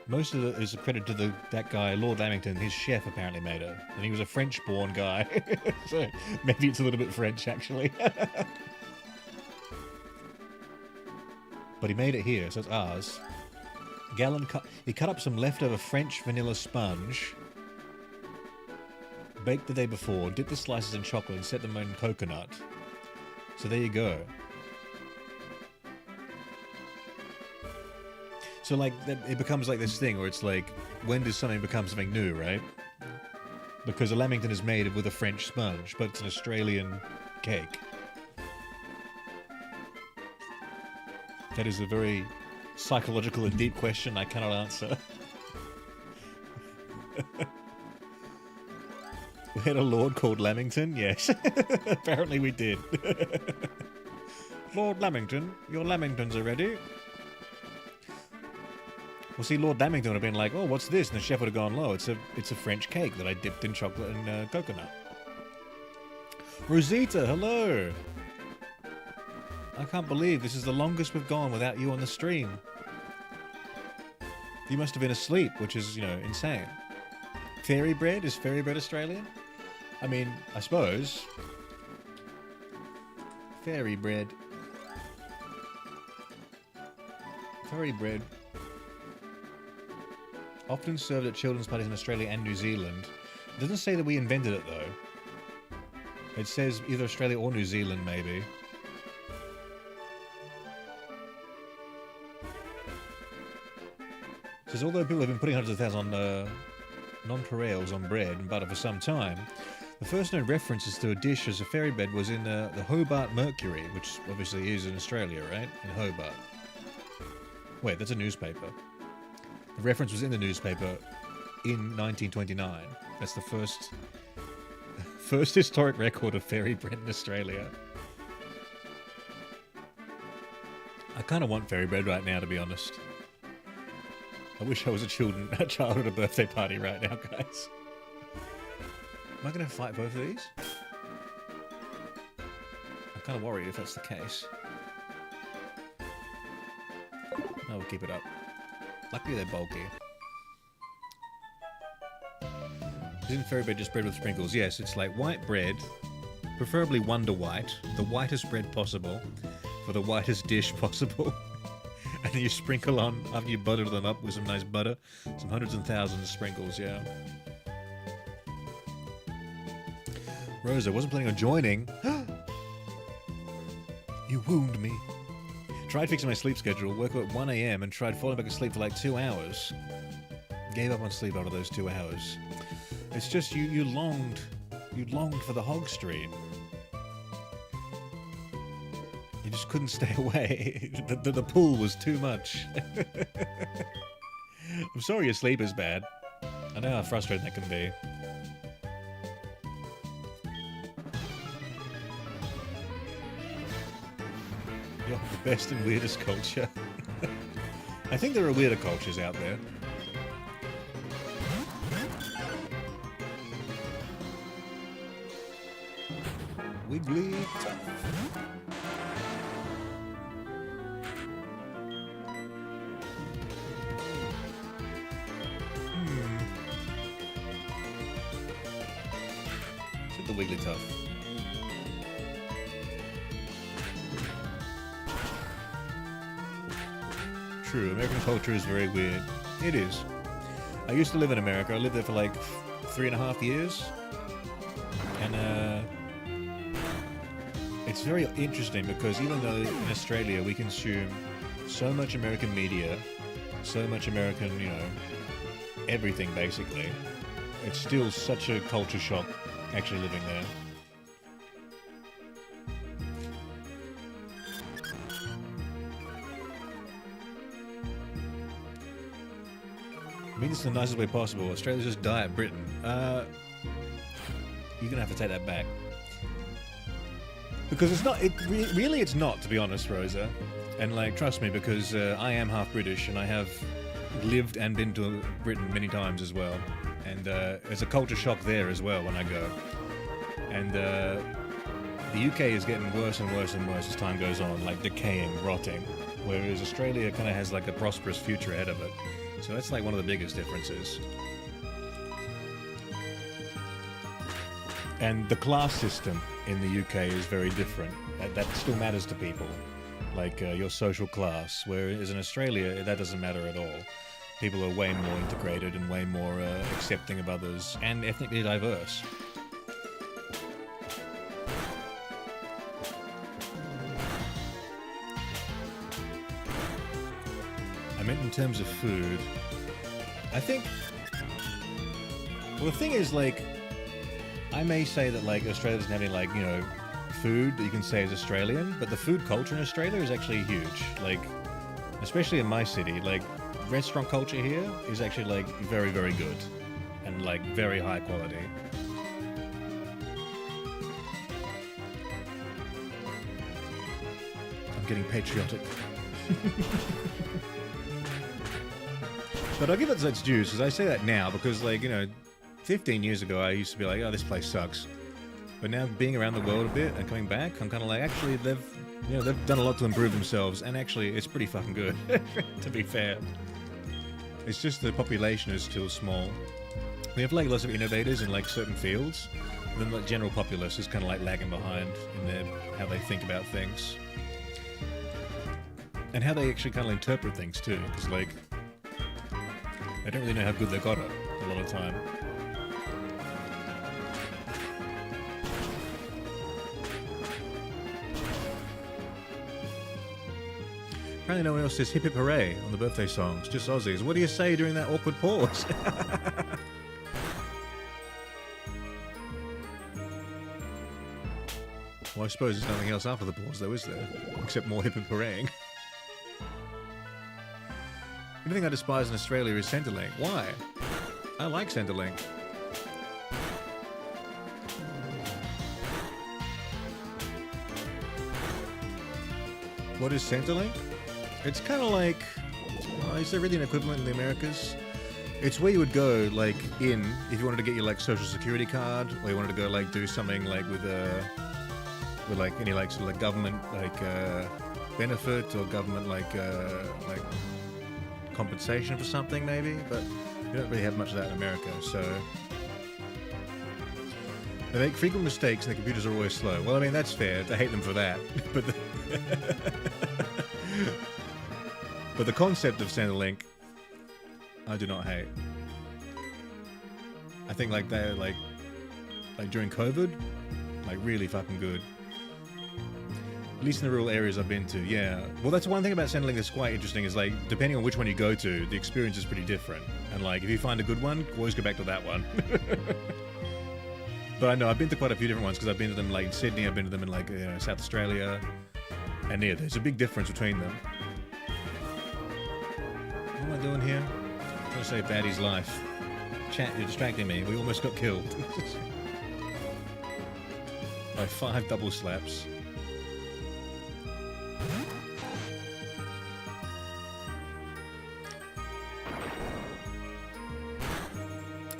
Most of it is credited to that guy, Lord Lamington. His chef apparently made it. And he was a French-born guy. So maybe it's a little bit French, actually. But he made it here, so it's ours. He cut up some leftover French vanilla sponge. Baked the day before, dipped the slices in chocolate and set them in coconut. So there you go. So, like, it becomes like this thing where it's like, when does something become something new, right? Because a Lamington is made with a French sponge, but it's an Australian cake. That is a very psychological and deep question I cannot answer. We had a lord called Lamington? Yes. Apparently we did. Lord Lamington, your Lamingtons are ready. Well, see, Lord Lamington would have been like, oh, what's this? And the chef would have gone, oh, it's a French cake that I dipped in chocolate and coconut. Rosita, hello! I can't believe this is the longest we've gone without you on the stream. You must have been asleep, which is, you know, insane. Fairy bread? Is fairy bread Australian? I mean, I suppose. Fairy bread. Fairy bread. Often served at children's parties in Australia and New Zealand. It doesn't say that we invented it, though. It says either Australia or New Zealand, maybe. It says, although people have been putting hundreds of thousands on nonpareils on bread and butter for some time, the first known references to a dish as a fairy bread was in the Hobart Mercury, which obviously is in Australia, right? In Hobart. Wait, that's a newspaper. The reference was in the newspaper in 1929. That's the first historic record of fairy bread in Australia. I kind of want fairy bread right now, to be honest. I wish I was a child at a birthday party right now, guys. Am I going to fight both of these? I'm kind of worried if that's the case. No, we'll keep it up. Luckily they're bulky. Isn't fairy bread just bread with sprinkles? Yes, it's like white bread, preferably Wonder White, the whitest bread possible, for the whitest dish possible. And then you sprinkle on, after you butter them up with some nice butter, some hundreds and thousands of sprinkles, yeah. Rosa, wasn't planning on joining. You wound me. Tried fixing my sleep schedule, woke up at 1 AM and tried falling back asleep for like 2 hours. Gave up on sleep after those 2 hours. It's just you longed for the hog stream. You just couldn't stay away. The pool was too much. I'm sorry your sleep is bad. I know how frustrating that can be. You're the best and weirdest culture. I think there are weirder cultures out there. Wiggly tough. Is it the Wiggly tough? True, American culture is very weird. It is. I used to live in America. I lived there for like 3.5 years. And it's very interesting because even though in Australia we consume so much American media, so much American, you know, everything basically, it's still such a culture shock actually living there. I mean, this is the nicest way possible. Australia's just diet Britain. You're gonna have to take that back. Because it's not, really it's not, to be honest, Rosa. And like, trust me, because I am half British and I have lived and been to Britain many times as well. And there's a culture shock there as well when I go. And the UK is getting worse and worse and worse as time goes on, like decaying, rotting. Whereas Australia kind of has like a prosperous future ahead of it. So that's like one of the biggest differences. And the class system in the UK is very different. That still matters to people, like your social class, whereas in Australia that doesn't matter at all. People are way more integrated and way more accepting of others and ethnically diverse. I meant in terms of food, I think, well, the thing is, like, I may say that, like, Australia doesn't have any, like, you know, food that you can say is Australian, but the food culture in Australia is actually huge. Like, especially in my city, like, restaurant culture here is actually, like, very, very good and, like, very high quality. I'm getting patriotic. But I'll give it its due, because I say that now because, like, you know, 15 years ago I used to be like, oh, this place sucks. But now being around the world a bit and coming back, I'm kind of like, actually, they've done a lot to improve themselves, and actually, it's pretty fucking good, to be fair. It's just the population is still small. We have, like, lots of innovators in, like, certain fields, and then the general populace is kind of, like, lagging behind in how they think about things. And how they actually kind of interpret things, too, because, like, they don't really know how good they got it a lot of time. Apparently no one else says hip hip hooray on the birthday songs, just Aussies. What do you say during that awkward pause? Well, I suppose there's nothing else after the pause though, is there? Except more hip hip hooraying. The only thing I despise in Australia is Centrelink. Why? I like Centrelink. What is Centrelink? It's kind of like... is there really an equivalent in the Americas? It's where you would go, like, if you wanted to get your, like, social security card, or you wanted to go, like, do something, like, with like, any, like, sort of, like, government, like, benefit, or government, like compensation for something, maybe, but you don't really have much of that in America, so... They make frequent mistakes and the computers are always slow. Well, I mean, that's fair. I hate them for that. But but the concept of Centrelink, I do not hate. I think, like, they're, like during COVID, like, really fucking good. At least in the rural areas I've been to, yeah. Well, that's one thing about Centrelink that's quite interesting, is, like, depending on which one you go to, the experience is pretty different. And, like, if you find a good one, always go back to that one. But I know, I've been to quite a few different ones, because I've been to them, like, in Sydney, I've been to them in, like, you know, South Australia. And yeah, there's a big difference between them. What am I doing here? I'm trying to save Baddie's life. Chat, you're distracting me. We almost got killed. By 5 double slaps.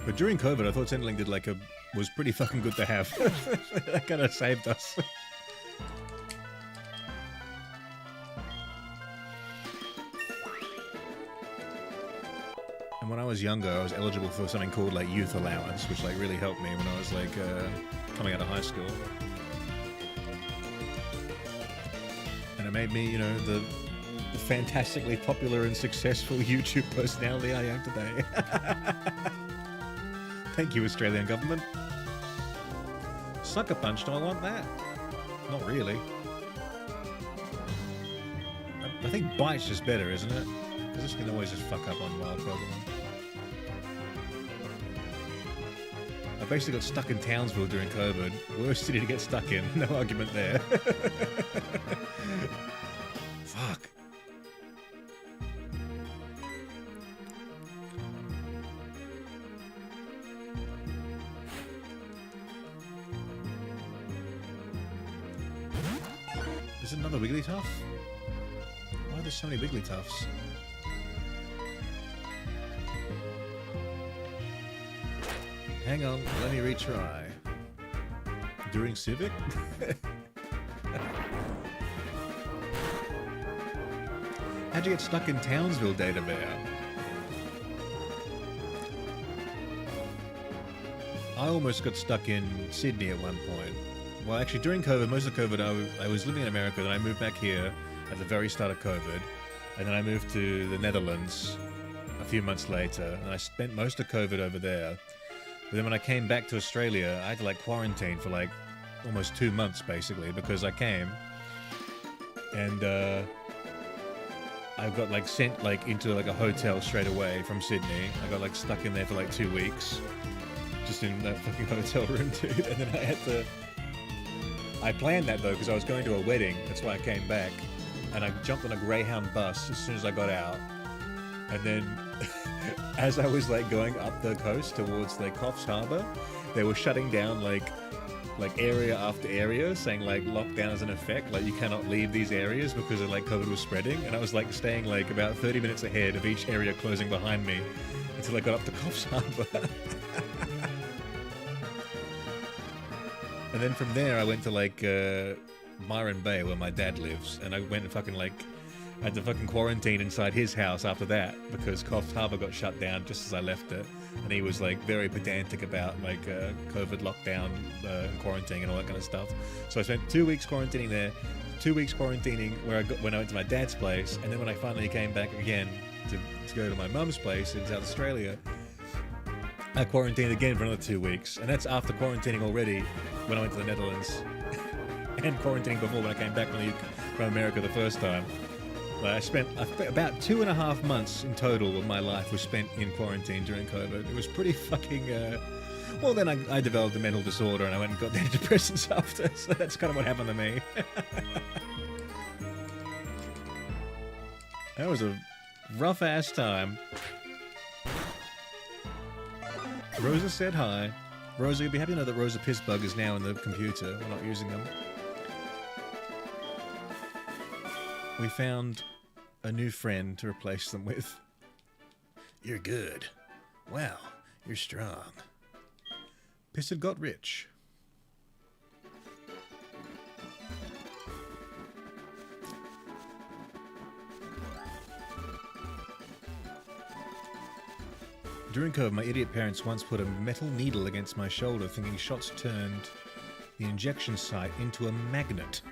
But during COVID, I thought Centrelink did, like, was pretty fucking good to have. That kind of saved us. And when I was younger, I was eligible for something called, like, youth allowance, which, like, really helped me when I was, like, coming out of high school. And it made me, you know, the fantastically popular and successful YouTube personality I am today. Thank you, Australian government. Sucker punch, do I want that? Not really. I think bite's just better, isn't it? Because this can always just fuck up on wild Pokemon. basically got stuck in Townsville during COVID. Worst city to get stuck in. No argument there. Fuck. Is it another Wigglytuff? Why are there so many Wigglytuffs? Hang on, let me retry. During Civic? How'd you get stuck in Townsville, Data Bear? I almost got stuck in Sydney at one point. Well, actually, during COVID, most of COVID, I was living in America, then I moved back here at the very start of COVID, and then I moved to the Netherlands a few months later, and I spent most of COVID over there. But then when I came back to Australia, I had to like quarantine for like almost 2 months basically, because I came and I got like sent like into like a hotel straight away from Sydney. I got like stuck in there for like 2 weeks, just in that fucking hotel room, dude. And then I planned that though because I was going to a wedding. That's why I came back, and I jumped on a Greyhound bus as soon as I got out, and then. As I was like going up the coast towards like Coffs Harbour, they were shutting down like area after area, saying like lockdown is in effect, like you cannot leave these areas because of like COVID was spreading. And I was like staying like about 30 minutes ahead of each area closing behind me until I got up to Coffs Harbour. And then from there I went to like Byron Bay where my dad lives, and I went and fucking like I had to fucking quarantine inside his house after that because Coffs Harbour got shut down just as I left it, and he was like very pedantic about like COVID lockdown, quarantining and all that kind of stuff. So I spent 2 weeks quarantining there, 2 weeks quarantining when I went to my dad's place, and then when I finally came back again to go to my mum's place in South Australia, I quarantined again for another 2 weeks, and that's after quarantining already when I went to the Netherlands and quarantining before when I came back from America the first time. I spent about 2.5 months in total of my life was spent in quarantine during COVID. It was pretty fucking... Well, then I developed a mental disorder and I went and got antidepressants after, so that's kind of what happened to me. That was a rough-ass time. Rosa said hi. Rosa, you'll be happy to know that Rosa Pissbug is now in the computer. We're not using them. We found a new friend to replace them with. You're good. Wow, you're strong. Pissed got rich. During COVID, my idiot parents once put a metal needle against my shoulder, thinking shots turned the injection site into a magnet.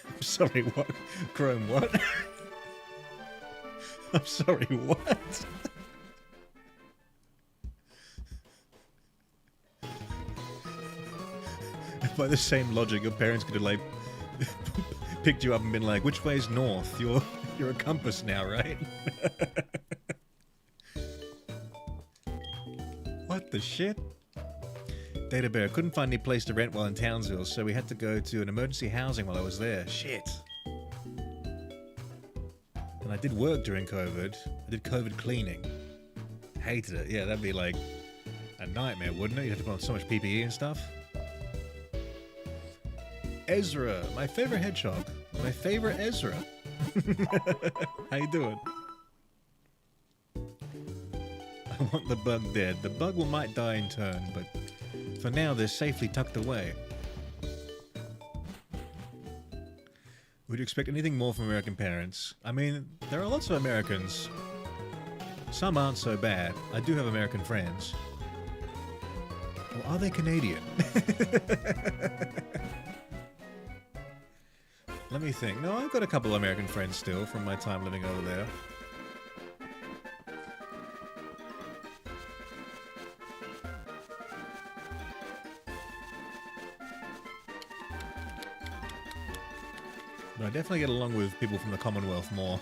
I'm sorry, what? Chrome, what? I'm sorry, what? By the same logic, your parents could have, like, picked you up and been like, which way's north? You're a compass now, right? What the shit? Data Bear, couldn't find any place to rent while in Townsville, so we had to go to an emergency housing while I was there. Shit. And I did work during COVID. I did COVID cleaning. Hated it. Yeah, that'd be like a nightmare, wouldn't it? You'd have to put on so much PPE and stuff. Ezra, my favorite hedgehog. My favorite Ezra. How you doing? I want the bug dead. The bug might die in turn, but for now they're safely tucked away. Would you expect anything more from American parents? I mean, there are lots of Americans. Some aren't so bad. I do have American friends. Or are they Canadian? Let me think. No, I've got a couple of American friends still from my time living over there. But I definitely get along with people from the Commonwealth more.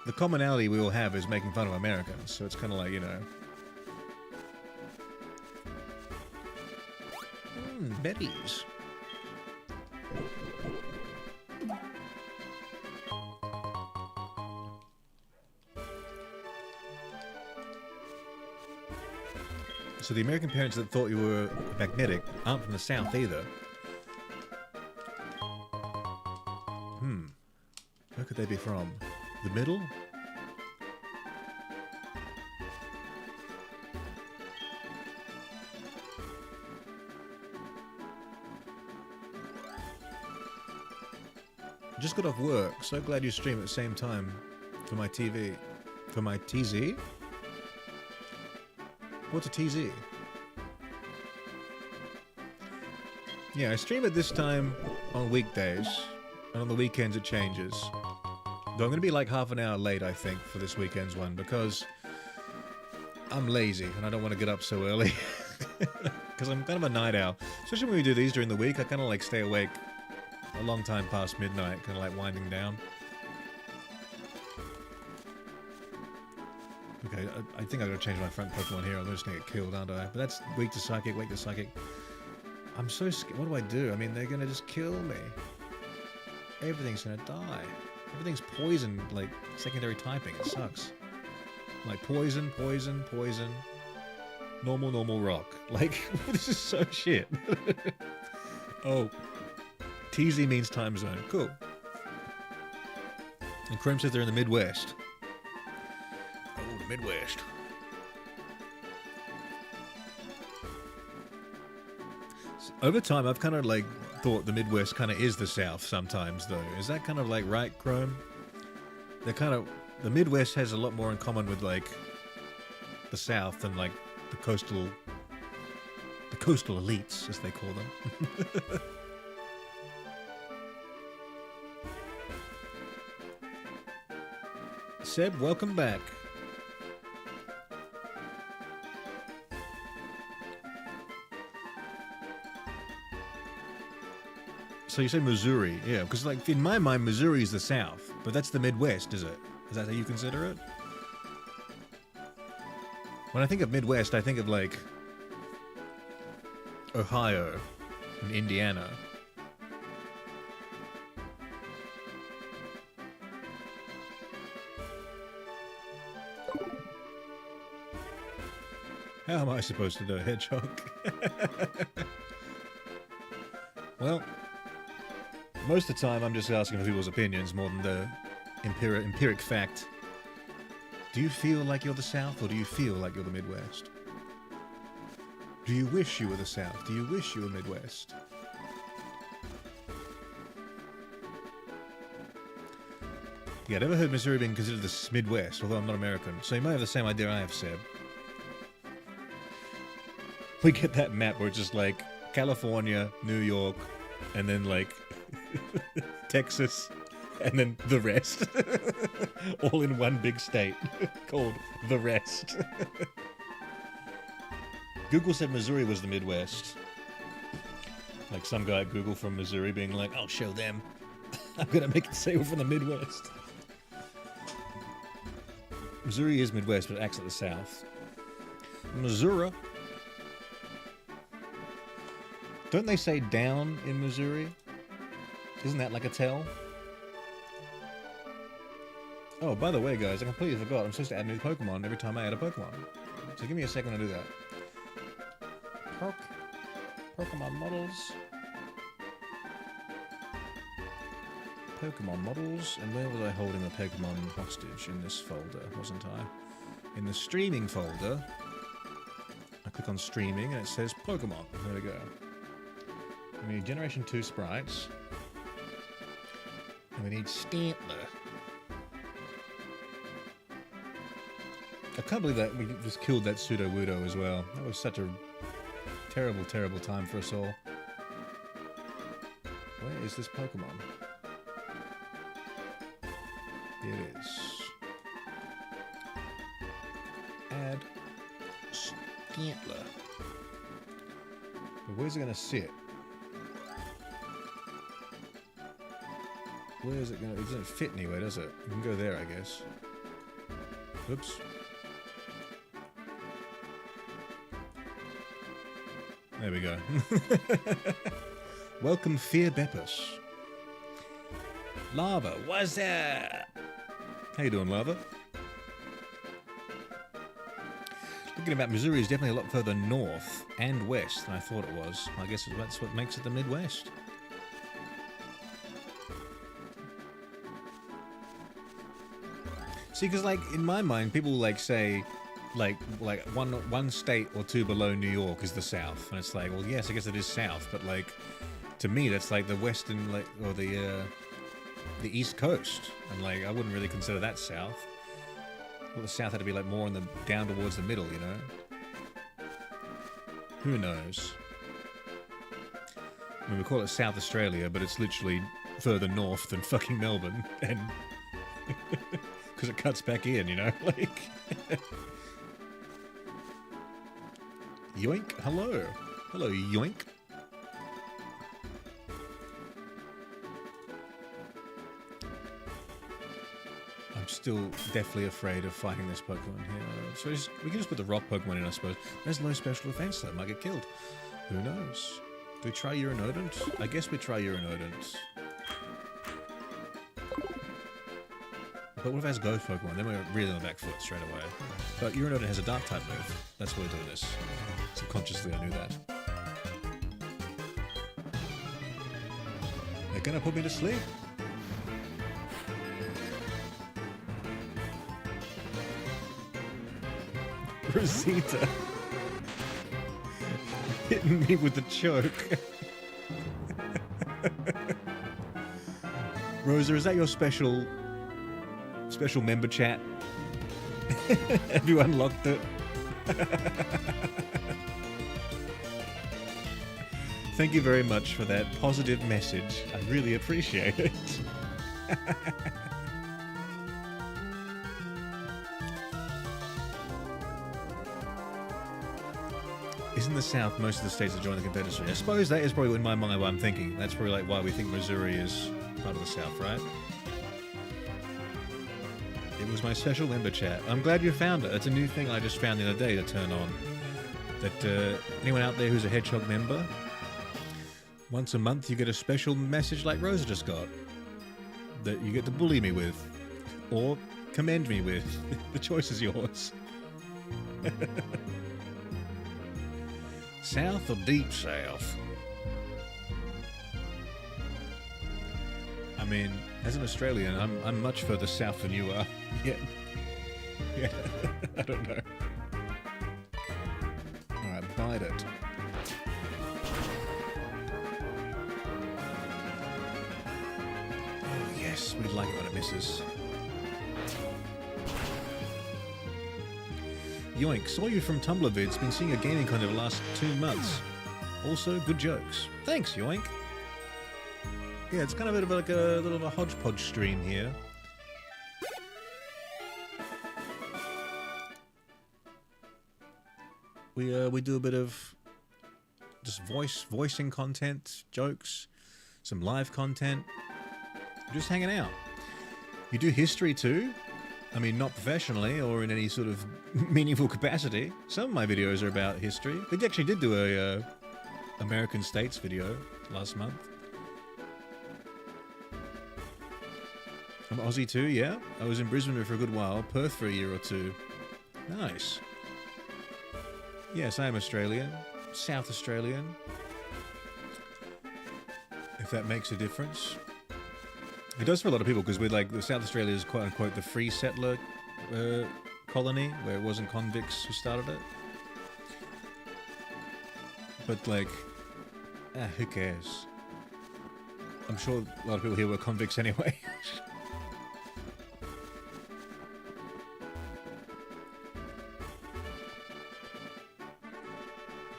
the commonality we all have is making fun of Americans, so it's kind of like, you know. Berries. So the American parents that thought you were magnetic aren't from the South either. Where could they be from? The middle? Just got off work. So glad you stream at the same time for my TV. For my TZ? What's a TZ? Yeah, I stream at this time on weekdays, and on the weekends it changes. Though I'm going to be like half an hour late, I think, for this weekend's one, because I'm lazy and I don't want to get up so early. Because I'm kind of a night owl. Especially when we do these during the week, I kind of like stay awake a long time past midnight, kind of like winding down. Okay, I think I gotta change my front Pokemon here. I'm just gonna get killed, aren't I? But that's weak to Psychic, weak to Psychic. I'm so scared. What do I do? I mean, they're gonna just kill me. Everything's gonna die. Everything's poison, like secondary typing. It sucks. Like poison, poison, poison. Normal, normal, rock. Like, this is so shit. Oh. TZ means time zone. Cool. And Chrome says they're in the Midwest. Oh, the Midwest. So over time, I've kind of like thought the Midwest kind of is the South sometimes, though. Is that kind of like right, Chrome? They're kind of... The Midwest has a lot more in common with like the South than like the coastal elites, as they call them. Seb, welcome back. So you say Missouri, yeah, because like in my mind Missouri is the South, but that's the Midwest, is it? Is that how you consider it? When I think of Midwest, I think of like Ohio and Indiana. How am I supposed to know, Hedgehog? Well, most of the time I'm just asking for people's opinions more than the empiric fact. Do you feel like you're the South, or do you feel like you're the Midwest? Do you wish you were the South? Do you wish you were Midwest? Yeah, I've never heard Missouri being considered the Midwest, although I'm not American, so you might have the same idea I have, Seb. We get that map where it's just like California, New York, and then like Texas, and then the rest. All in one big state called the rest. Google said Missouri was the Midwest. Like some guy at Google from Missouri being like, I'll show them. I'm gonna make it say we're from the Midwest. Missouri is Midwest, but it acts like the South. Missouri. Don't they say down in Missouri? Isn't that like a tell? Oh, by the way, guys, I completely forgot. I'm supposed to add new Pokemon every time I add a Pokemon. So give me a second to do that. Pokemon models. Pokemon models. And where was I holding the Pokemon hostage? In this folder, wasn't I? In the streaming folder. I click on streaming and it says Pokemon. There we go. We need Generation 2 sprites. And we need Stantler. I can't believe that we just killed that Pseudo-Wudo as well. That was such a terrible, terrible time for us all. Where is this Pokemon? Here it is. Add Stantler. But where's it going to sit? Where is it going to... It doesn't fit anywhere, does it? You can go there, I guess. Oops. There we go. Welcome, Fear Beppus. Lava, what's that? How you doing, Lava? Looking about Missouri is definitely a lot further north and west than I thought it was. I guess that's what makes it the Midwest. See, because like in my mind, people like say, like one state or two below New York is the South, and it's like, well, yes, I guess it is South, but like to me, that's like the western, like, or the East Coast, and like I wouldn't really consider that South. Well, the South had to be like more in the down towards the middle, you know. Who knows? I mean, we call it South Australia, but it's literally further north than fucking Melbourne, and because it cuts back in, you know, like. Yoink, hello. Hello, Yoink. I'm still deathly afraid of fighting this Pokemon here. So we can just put the rock Pokemon in, I suppose. There's no special defense, though. Might get killed. Who knows? Do we try Uranodont? I guess we try Uranodont. But what if it has Ghost Pokemon? Then we're really on the back foot straight away. But Uranodont has a Dark-type move. That's why we're doing this. Subconsciously, I knew that. They're gonna put me to sleep. Rosita. Hitting me with the choke. Rosa, is that your special member chat? Have you unlocked it? Thank you very much for that positive message. I really appreciate it. Isn't the South most of the states that join the Confederacy? I suppose that is probably in my mind what I'm thinking. That's probably like why we think Missouri is part of the South, right? It was my special member chat. I'm glad you found it. It's a new thing I just found the other day to turn on. That anyone out there who's a Hedgehog member, once a month you get a special message like Rosa just got. That you get to bully me with. Or commend me with. The choice is yours. South or Deep South? I mean, as an Australian, I'm much further south than you are. Yeah. I don't know. Alright, bite it. Oh yes, we like it when it misses. Yoink, saw you from Tumblr vids, been seeing your gaming content the last 2 months. Also, good jokes. Thanks, Yoink. Yeah, it's kind of a bit of like a little of a hodgepodge stream here. We do a bit of just voicing content, jokes, some live content, just hanging out. You do history too. I mean, not professionally or in any sort of meaningful capacity. Some of my videos are about history. We actually did do a American States video last month. I'm Aussie too, yeah. I was in Brisbane for a good while, Perth for a year or two. Nice. Yes, I am Australian. South Australian. If that makes a difference. It does for a lot of people, because we're like, South Australia is quote unquote the free settler colony, where it wasn't convicts who started it. But like, who cares? I'm sure a lot of people here were convicts anyway.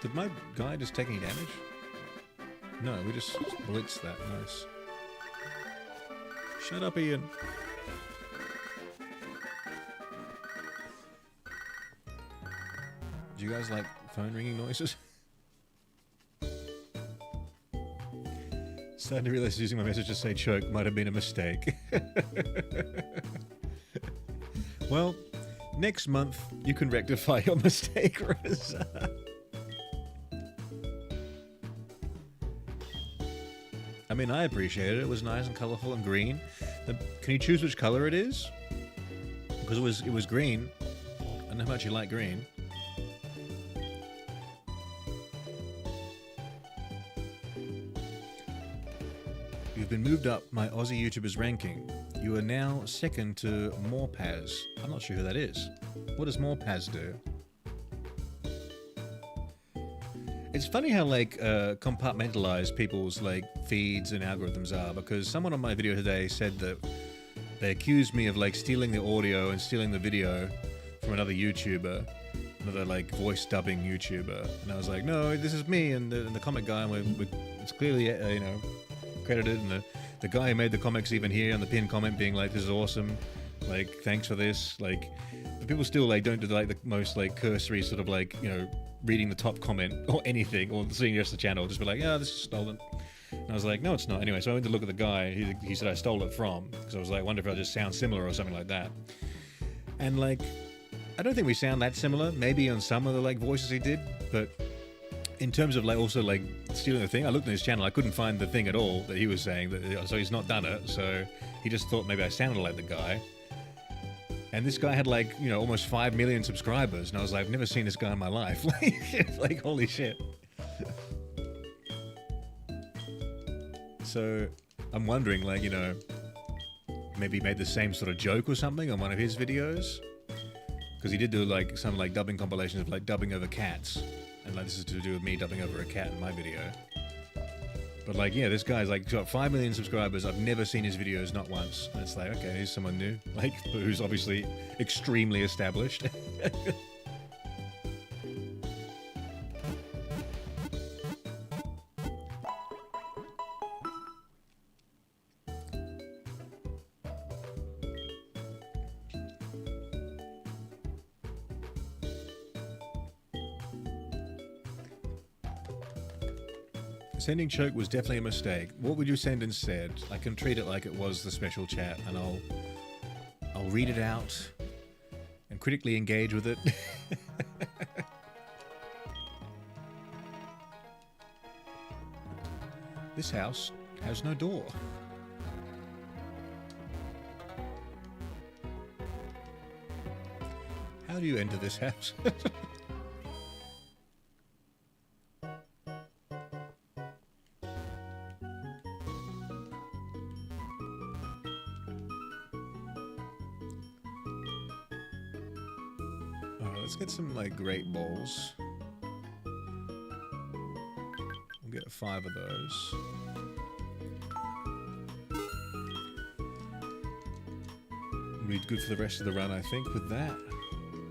Did my guy just take any damage? No, we just blitzed that. Nice. Shut up, Ian. Do you guys like phone ringing noises? Starting to realize using my message to say choke might have been a mistake. Well, Next month, you can rectify your mistake, Rosa. I mean, I appreciate it. It was nice and colorful and green. Can you choose which color it is? Because it was green. I don't know how much you like green. You've been moved up my Aussie YouTubers ranking. You are now second to Morpaz. I'm not sure who that is. What does Morpaz do? It's funny how like compartmentalized people's like feeds and algorithms are, because someone on my video today said that they accused me of like stealing the audio and stealing the video from another YouTuber, another like voice dubbing YouTuber, and I was like, no, this is me and the comic guy, and it's clearly you know, credited, and the guy who made the comics even here on the pinned comment being like, this is awesome, like thanks for this, like, but people still like don't do like the most like cursory sort of like, you know, reading the top comment or anything, or seeing just the channel, just be like, yeah, this is stolen. And I was like, no, it's not. Anyway, so I went to look at the guy he said I stole it from, because I was like, I wonder if I just sound similar or something like that. And like, I don't think we sound that similar, maybe on some of the like voices he did, but in terms of like also like stealing the thing, I looked at his channel, I couldn't find the thing at all that he was saying, that, so he's not done it, so he just thought maybe I sounded like the guy. And this guy had like, you know, almost 5 million subscribers, and I was like, I've never seen this guy in my life. Like, holy shit. So I'm wondering, like, you know, maybe he made the same sort of joke or something on one of his videos, because he did do like some like dubbing compilations of like dubbing over cats, and like this is to do with me dubbing over a cat in my video. But like, yeah, this guy's like got 5 million subscribers. I've never seen his videos, not once. And it's like, okay, here's someone new, like, who's obviously extremely established. Sending choke was definitely a mistake. What would you send instead? I can treat it like it was the special chat, and I'll read it out and critically engage with it. This house has no door. How do you enter this house? Let's get some like great balls. We'll get 5 of those. We'll be good for the rest of the run, I think, with that.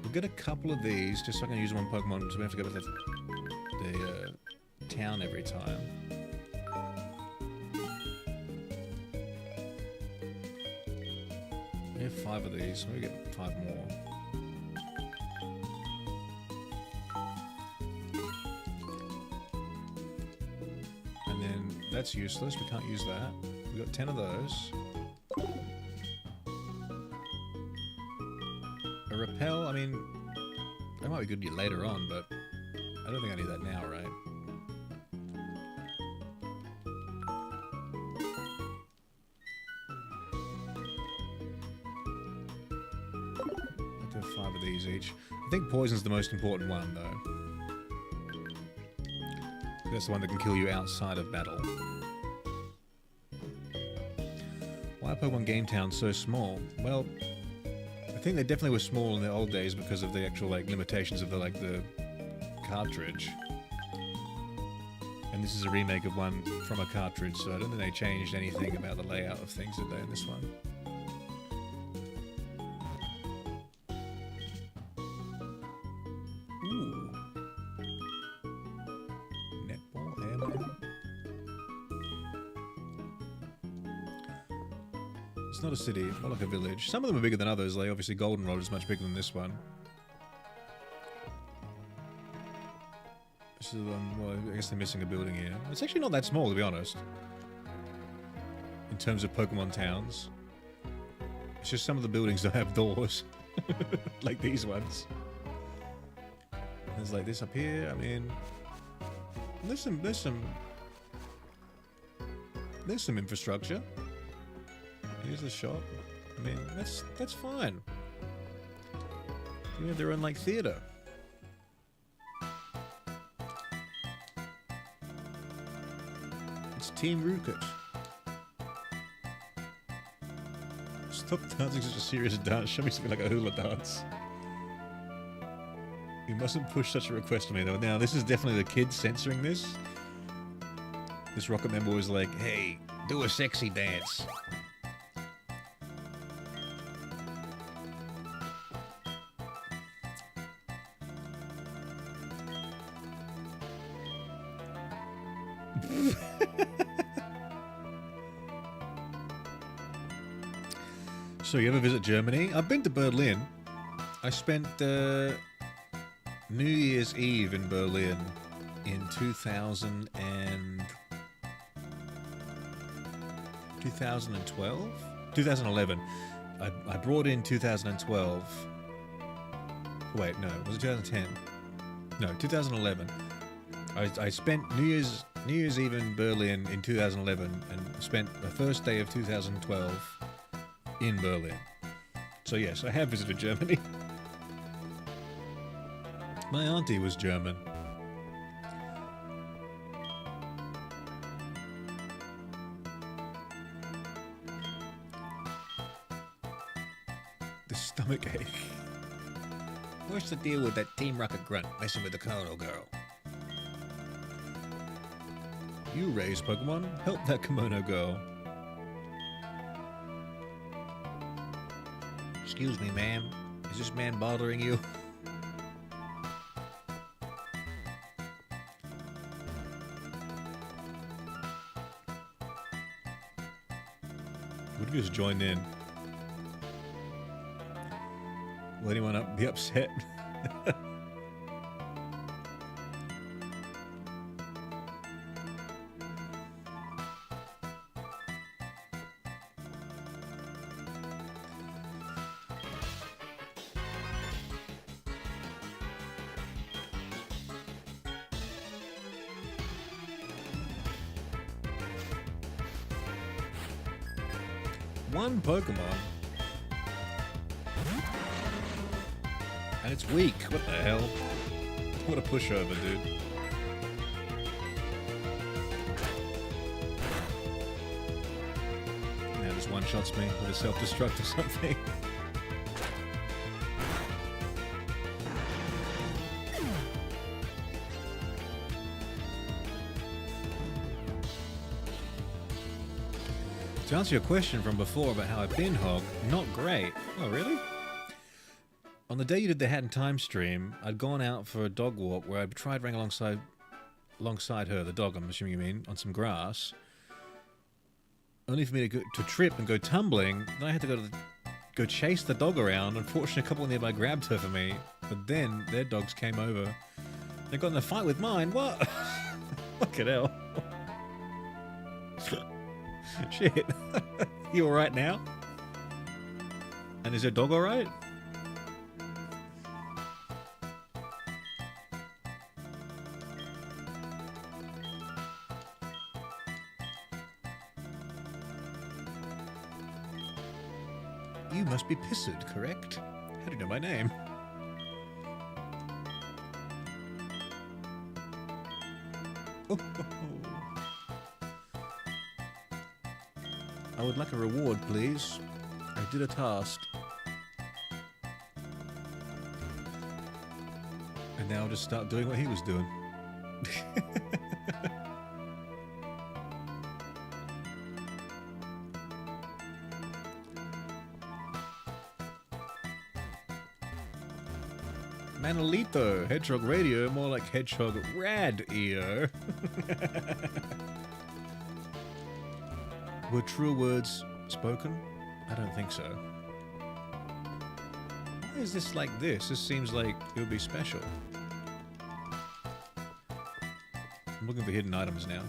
We'll get a couple of these just so I can use them on Pokemon, so we have to go to the town every time. We have 5 of these, so we get 5 more. That's useless, we can't use that. We got 10 of those. A repel, I mean, that might be good later on, but I don't think I need that now, right? I'll have 5 of these each. I think poison's the most important one, though. That's the one that can kill you outside of battle. Why are Pokemon Game Towns so small? Well, I think they definitely were small in the old days because of the actual like limitations of the cartridge. And this is a remake of one from a cartridge, so I don't think they changed anything about the layout of things, did they, in this one? It's not a city, more like a village. Some of them are bigger than others, like obviously Goldenrod is much bigger than this one. This is well, I guess they're missing a building here. It's actually not that small, to be honest. In terms of Pokemon towns. It's just some of the buildings don't have doors. like these ones. There's like this up here. I mean, there's some infrastructure. Here's the shop. I mean, that's fine. You have their own like theater. It's Team Rocket. Stop dancing such a serious dance. Show me something like a hula dance. You mustn't push such a request on me, though. Now, this is definitely the kids censoring this. This Rocket member was like, hey, do a sexy dance. So you ever visit Germany? I've been to Berlin. I spent New Year's Eve in Berlin in 2011. I brought in 2012. Wait, no, was it 2010? No, 2011. I spent New Year's Eve in Berlin in 2011 and spent the first day of 2012 in Berlin. So yes, I have visited Germany. My auntie was German. The stomach ache. What's the deal with that Team Rocket grunt messing with the Kono girl? You raise Pokemon, help that kimono girl. Excuse me, ma'am. Is this man bothering you? Would you just join in? Will anyone be upset? One Pokemon. And it's weak. What the hell? What a pushover, dude. Now this one-shots me with a self-destruct or something. To answer your question from before about how I've been hog, not great. Oh, really? On the day you did the Hat in Time stream, I'd gone out for a dog walk where I tried running alongside her, the dog, I'm assuming you mean, on some grass. Only for me to trip and go tumbling. Then I had to go chase the dog around. Unfortunately, a couple nearby grabbed her for me, but then their dogs came over. They got in a fight with mine. What? Fucking hell. Shit. You alright now? And is your dog alright? You must be Pissed, correct? How do you know my name? Oh, oh, oh. I would like a reward, please. I did a task. And now I'll just start doing what he was doing. Manolito, Hedgehog Radio, more like Hedgehog Radio. Were true words spoken? I don't think so. Why is this like this? This seems like it would be special. I'm looking for hidden items now.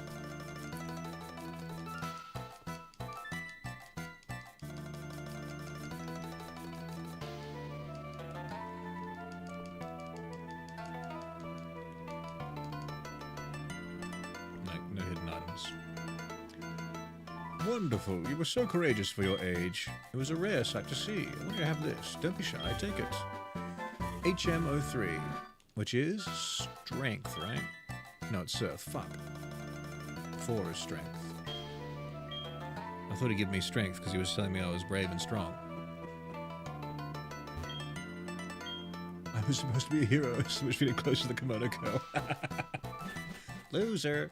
Wonderful. You were so courageous for your age. It was a rare sight to see. Let me have this. Don't be shy. Take it. HM03, which is strength, right? No, it's surf. Fuck. 4 is strength. I thought he'd give me strength because he was telling me I was brave and strong. I was supposed to be a hero, so much feeling close to the kimono girl. Loser.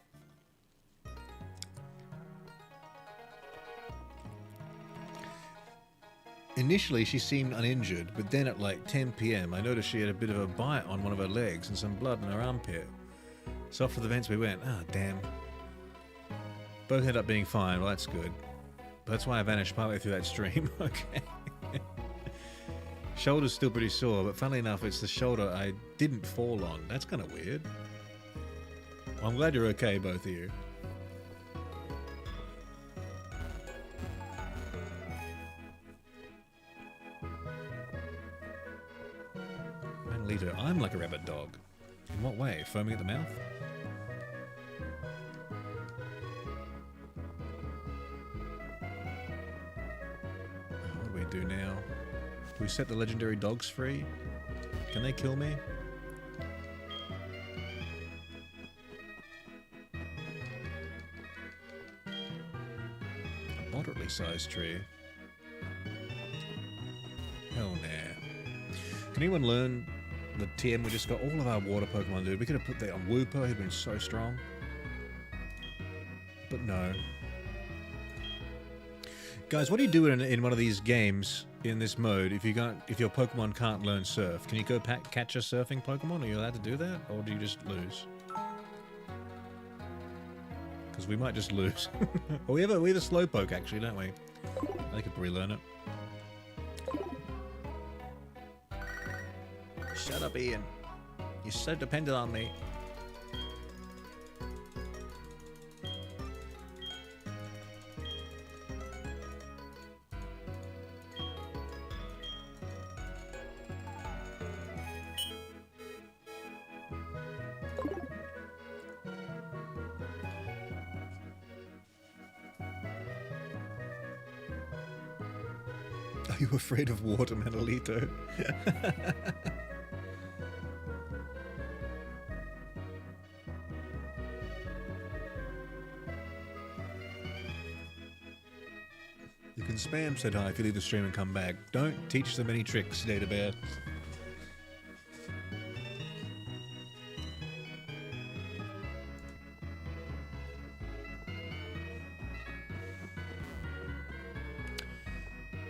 Initially, she seemed uninjured, but then at like 10 PM, I noticed she had a bit of a bite on one of her legs and some blood in her armpit. So off to the vents we went. Ah, damn. Both ended up being fine. Well, that's good. But that's why I vanished partway through that stream. Okay. Shoulder's still pretty sore, but funnily enough, it's the shoulder I didn't fall on. That's kind of weird. Well, I'm glad you're okay, both of you. Manolito, I'm like a rabbit dog. In what way? Foaming at the mouth? What do we do now? Do we set the legendary dogs free? Can they kill me? A moderately sized tree. Hell nah. Can anyone learn the TM we just got? All of our water Pokemon, dude. We could have put that on Wooper, he'd been so strong. But no. Guys, what do you do in one of these games in this mode if your Pokemon can't learn Surf? Can you go catch a surfing Pokemon? Are you allowed to do that, or do you just lose? Because we might just lose. Well, we have a Slowpoke actually, don't we? I could relearn it. Shut up, Ian. You're so dependent on me. Are you afraid of water, Manolito? You can spam said hi if you leave the stream and come back. Don't teach them any tricks, Data Bear.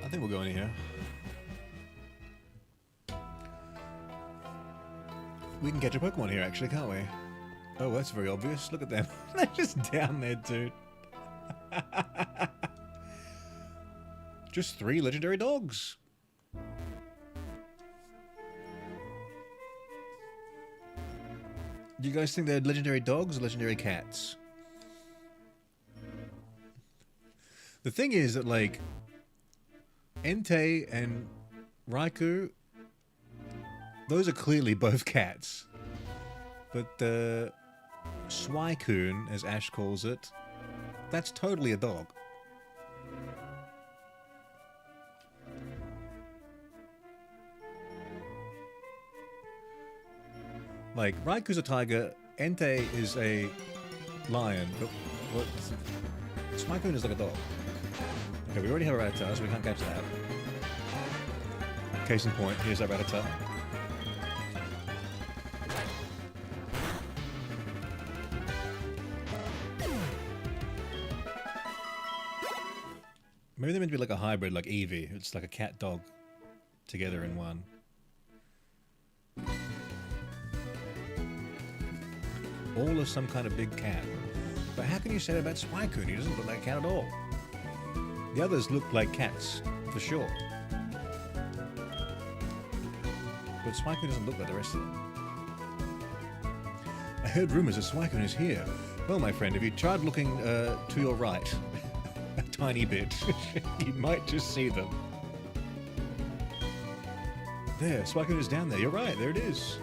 I think we'll go in here. We can catch a Pokemon here, actually, can't we? Oh, that's very obvious. Look at them. They're just down there, dude. Just 3 legendary dogs. Do you guys think they're legendary dogs or legendary cats? The thing is that, like, Entei and Raikou, those are clearly both cats. But Suicune, as Ash calls it, that's totally a dog. Like, Raikou's a tiger, Entei is a lion, but what? Suicune is like a dog. Okay, we already have a Rattata, so we can't catch that. Case in point, here's our Rattata. Maybe they're meant to be like a hybrid, like Eevee. It's like a cat-dog together in one. All are some kind of big cat. But how can you say that about Suicune? He doesn't look like a cat at all. The others look like cats, for sure. But Suicune doesn't look like the rest of them. I heard rumors that Suicune is here. Well, my friend, if you tried looking to your right a tiny bit, you might just see them. There, Suicune is down there. You're right, there it is.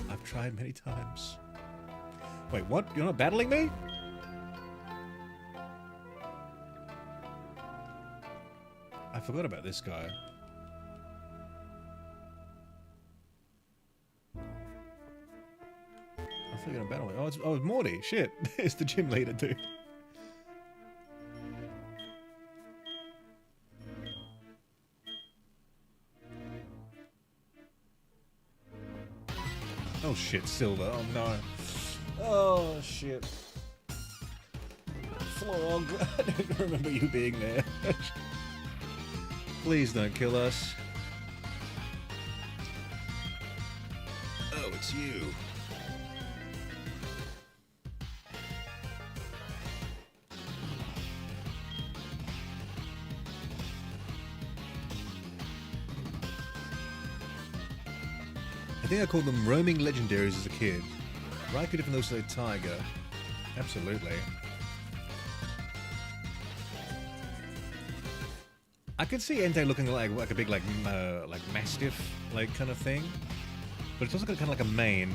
I've tried many times. Wait, what? You're not battling me? I forgot about this guy. I forgot about it. Oh, it's Morty. Shit. It's the gym leader, dude. Oh shit, Silver. Oh no. Oh shit. Flog. I don't remember you being there. Please don't kill us. Oh, it's you. I think I called them roaming legendaries as a kid. Raikou different looks like a tiger. Absolutely. I could see Entei looking like a big like mastiff like kind of thing, but it's also got kind of like a mane.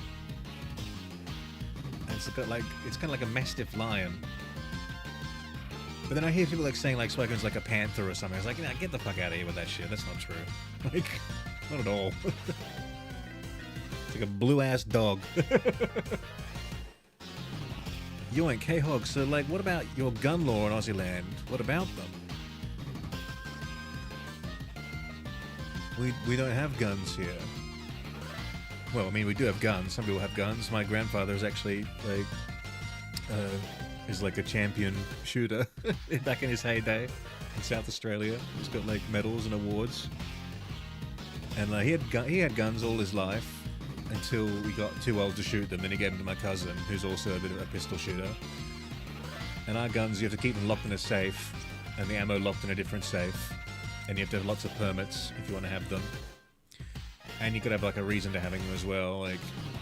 And it's got like kind of like a mastiff lion. But then I hear people like saying like Suicune's like a panther or something. I was like, nah, get the fuck out of here with that shit. That's not true. Like, not at all. It's like a blue-ass dog. Yoink, K-Hog, so like, what about your gun law in Aussie land? What about them? We don't have guns here. Well, I mean, we do have guns. Some people have guns. My grandfather is actually like, is like a champion shooter back in his heyday in South Australia. He's got like medals and awards. And he had guns all his life until we got too old to shoot them. Then he gave them to my cousin, who's also a bit of a pistol shooter. And our guns, you have to keep them locked in a safe, and the ammo locked in a different safe. And you have to have lots of permits if you want to have them. And you could have like a reason to having them as well. Like,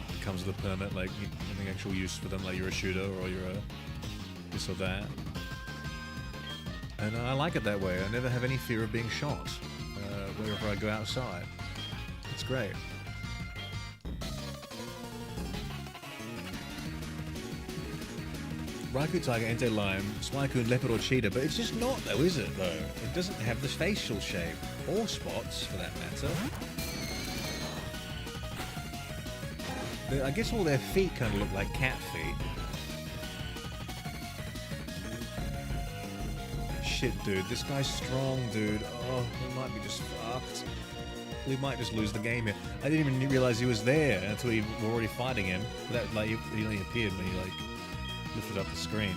it comes with a permit, like having actual use for them, like you're a shooter or you're a this or that. And I like it that way. I never have any fear of being shot wherever I go outside. It's great. Raikou, Tiger, Entei, Lion, Suicune, Leopard or Cheetah, but it's just not though, is it though? It doesn't have the facial shape, or spots for that matter. I guess all their feet kind of look like cat feet. Shit, dude, this guy's strong, dude. Oh, we might be just fucked. We might just lose the game here. I didn't even realize he was there until we were already fighting him. But that, like, he only appeared when he like lifted up the screen.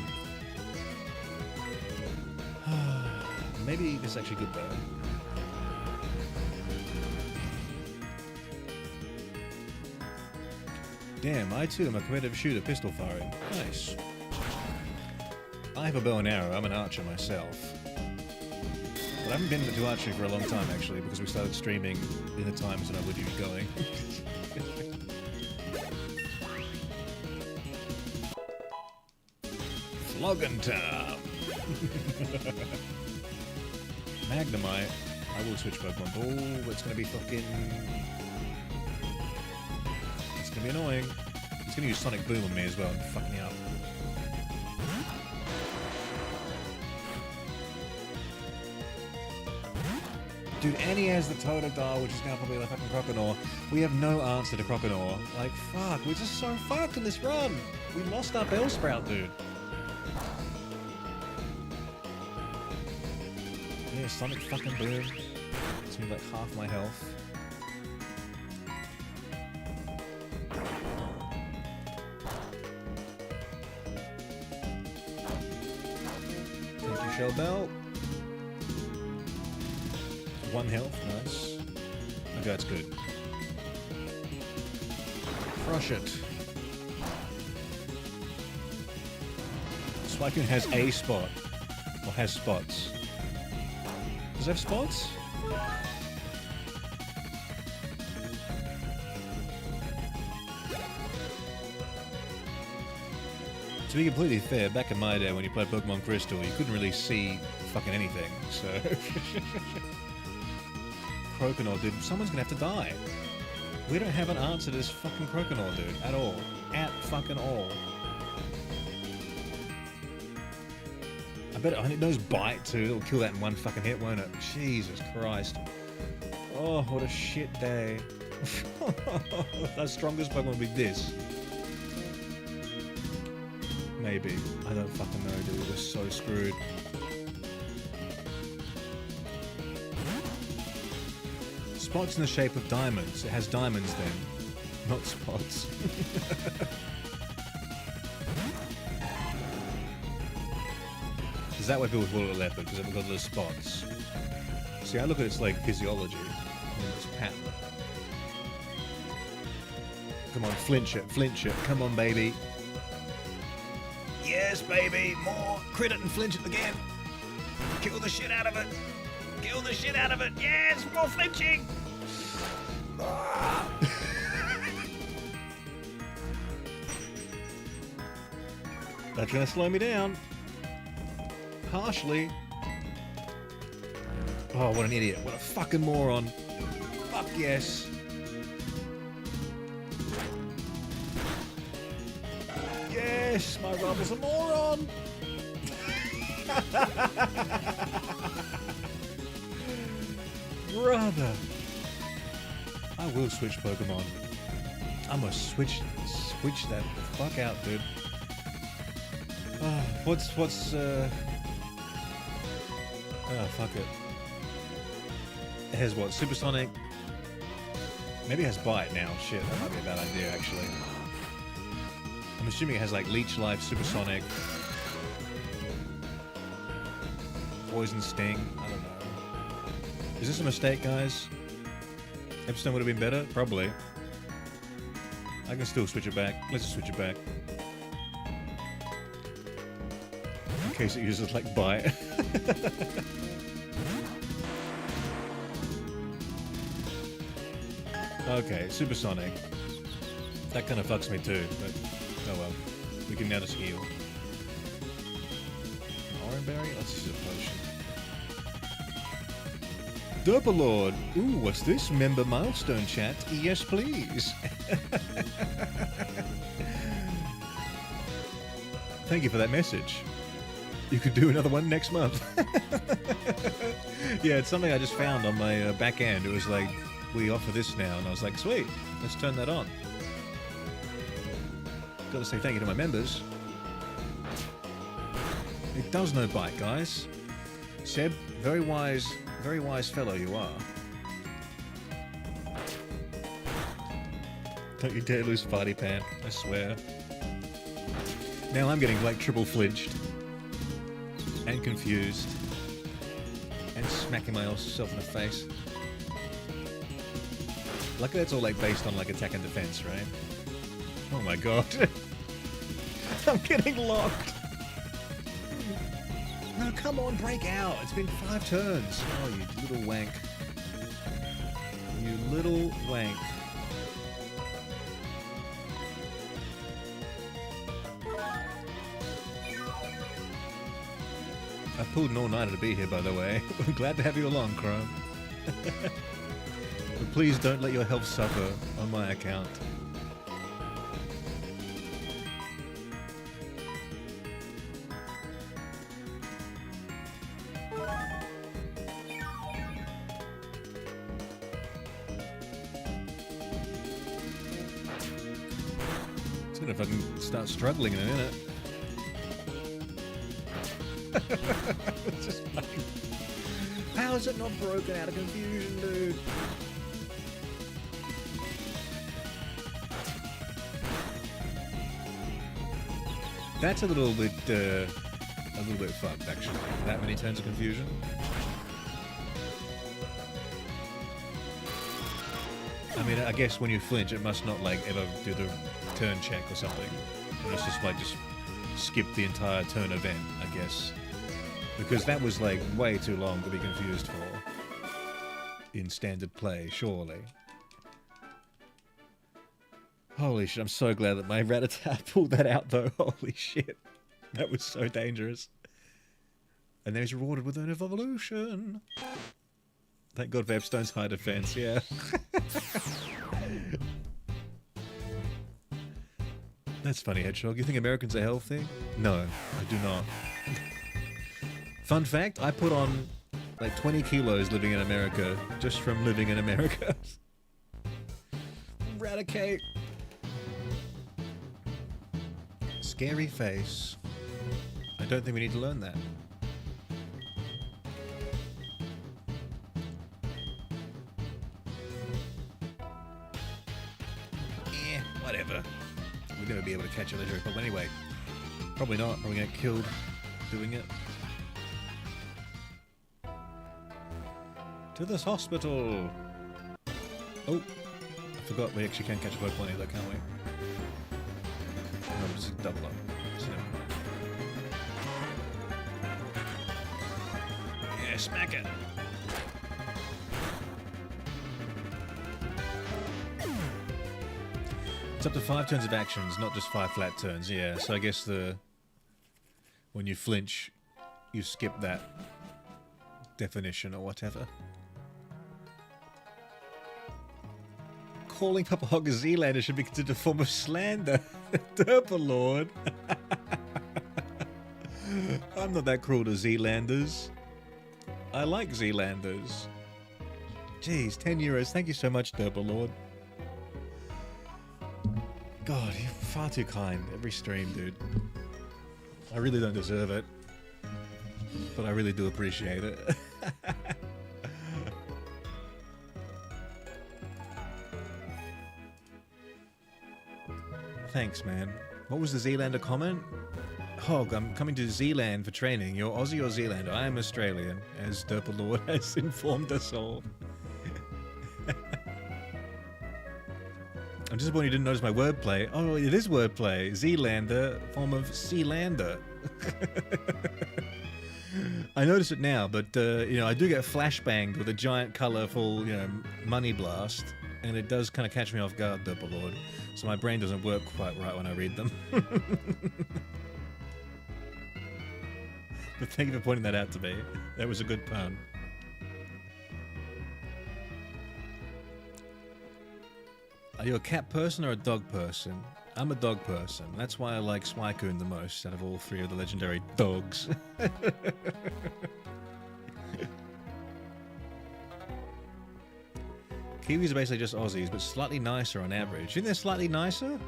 Maybe this is actually good though. Damn, I too am a competitive shooter, pistol firing. Nice. I have a bow and arrow, I'm an archer myself. But I haven't been to archery for a long time actually, because we started streaming in the times when I would usually going. Flogging time! Magnemite. I will switch Pokemon. Oh, it's gonna be fucking... It's gonna be annoying. He's gonna use Sonic Boom on me as well and fuck me up. Dude, and he has the Totodile, which is now probably like fucking Croconaw. We have no answer to Croconaw. Like, fuck, we're just so fucked in this run! We lost our Bellsprout, dude. Yeah, Sonic fucking Boom. It's me like half my health. Thank you, Shell Bell. 1 health, nice. Okay, that's good. Crush it. Suicune has a spot. Or has spots. Does it have spots? To be completely fair, back in my day when you played Pokemon Crystal, you couldn't really see fucking anything, so... Croconaw, dude, someone's gonna have to die. We don't have an answer to this fucking Croconaw, dude, at all. At fucking all. I bet it knows bite too. It'll kill that in one fucking hit, won't it? Jesus Christ. Oh, what a shit day. Our strongest Pokemon will be this. Maybe. I don't fucking know, dude. We're so screwed. Spots in the shape of diamonds. It has diamonds then, not spots. Is that why people call it a leopard? Because it's got those spots. See, I look at its like physiology and its pattern. Come on, flinch it, flinch it. Come on, baby. Yes, baby. More. Crit it and flinch it again. Kill the shit out of it. Kill the shit out of it. Yes, more flinching. That's gonna slow me down. Partially. Oh, what an idiot. What a fucking moron. Fuck yes. Yes, my Rubble's a moron. Brother. I will switch Pokemon. I'm gonna switch that the fuck out, dude. What's oh, fuck it. It has what? Supersonic? Maybe it has Bite now. Shit, that might be a bad idea, actually. I'm assuming it has like Leech Life, Supersonic, Poison Sting. I don't know. Is this a mistake, guys? Epstone would have been better? Probably. I can still switch it back. Let's just switch it back. In case it uses like Bite. Okay, Supersonic. That kind of fucks me too, but oh well. We can now just heal. Oranberry? Let's use a potion. Derpalord! Ooh, what's this? Member milestone chat? Yes, please. Thank you for that message. You could do another one next month. Yeah, it's something I just found on my back end. It was like, we offer this now, and I was like, sweet, let's turn that on. Gotta say thank you to my members. It does no bite, guys. Seb, very wise fellow you are. Don't you dare lose Party Pan, I swear. Now I'm getting like triple flinched. And confused. And smacking myself in the face. Luckily that's all like based on like attack and defense, right? Oh my god. I'm getting locked. No, come on, break out. It's been 5 turns. Oh, you little wank. You little wank. I pulled an all-nighter to be here, by the way. I'm glad to have you along, Chrome. But please don't let your health suffer on my account. It's gonna fucking start struggling in a minute. It's just fucking... How is it not broken out of confusion, dude? That's a little bit fucked, actually. That many turns of confusion. I mean, I guess when you flinch, it must not like ever do the turn check or something. And it's just like just skip the entire turn event, I guess. Because that was like way too long to be confused for in standard play, surely. Holy shit, I'm so glad that my Rattata pulled that out though. Holy shit. That was so dangerous. And then he's rewarded with an evolution. Thank God for Epstone's high defense, yeah. That's funny, Hedgehog. You think Americans are healthy? No, I do not. Fun fact, I put on like 20 kilos living in America just from living in America. Eradicate. Scary face. I don't think we need to learn that. Whatever. We'll never be able to catch a legendary Pokemon anyway. Probably not. Probably gonna get killed doing it. To this hospital! Oh! I forgot we actually can catch a Pokemon either, can't we? No, just double up. So never mind. Yeah, smack it! It's up to 5 turns of actions, not just 5 flat turns, yeah. So I guess when you flinch, you skip that definition or whatever. Calling Papahog a Zealander should be considered a form of slander. Derpalord. I'm not that cruel to Zealanders. I like Zealanders. Jeez, 10 euros. Thank you so much, Derpalord. God, you're far too kind. Every stream, dude. I really don't deserve it. But I really do appreciate it. Thanks, man. What was the Zealander comment? Hog, I'm coming to Zealand for training. You're Aussie or Zealander? I am Australian, as Derpalord has informed us all. I'm disappointed you didn't notice my wordplay. Oh, it is wordplay. Zealander, form of Sealander. I notice it now, but, you know, I do get flashbanged with a giant, colourful, you know, money blast, and it does kind of catch me off guard, Derpalord. So my brain doesn't work quite right when I read them. But thank you for pointing that out to me. That was a good pun. Are you a cat person or a dog person? I'm a dog person. That's why I like Suicune the most out of all 3 of the legendary dogs. Kiwis are basically just Aussies, but slightly nicer on average. You think they're slightly nicer?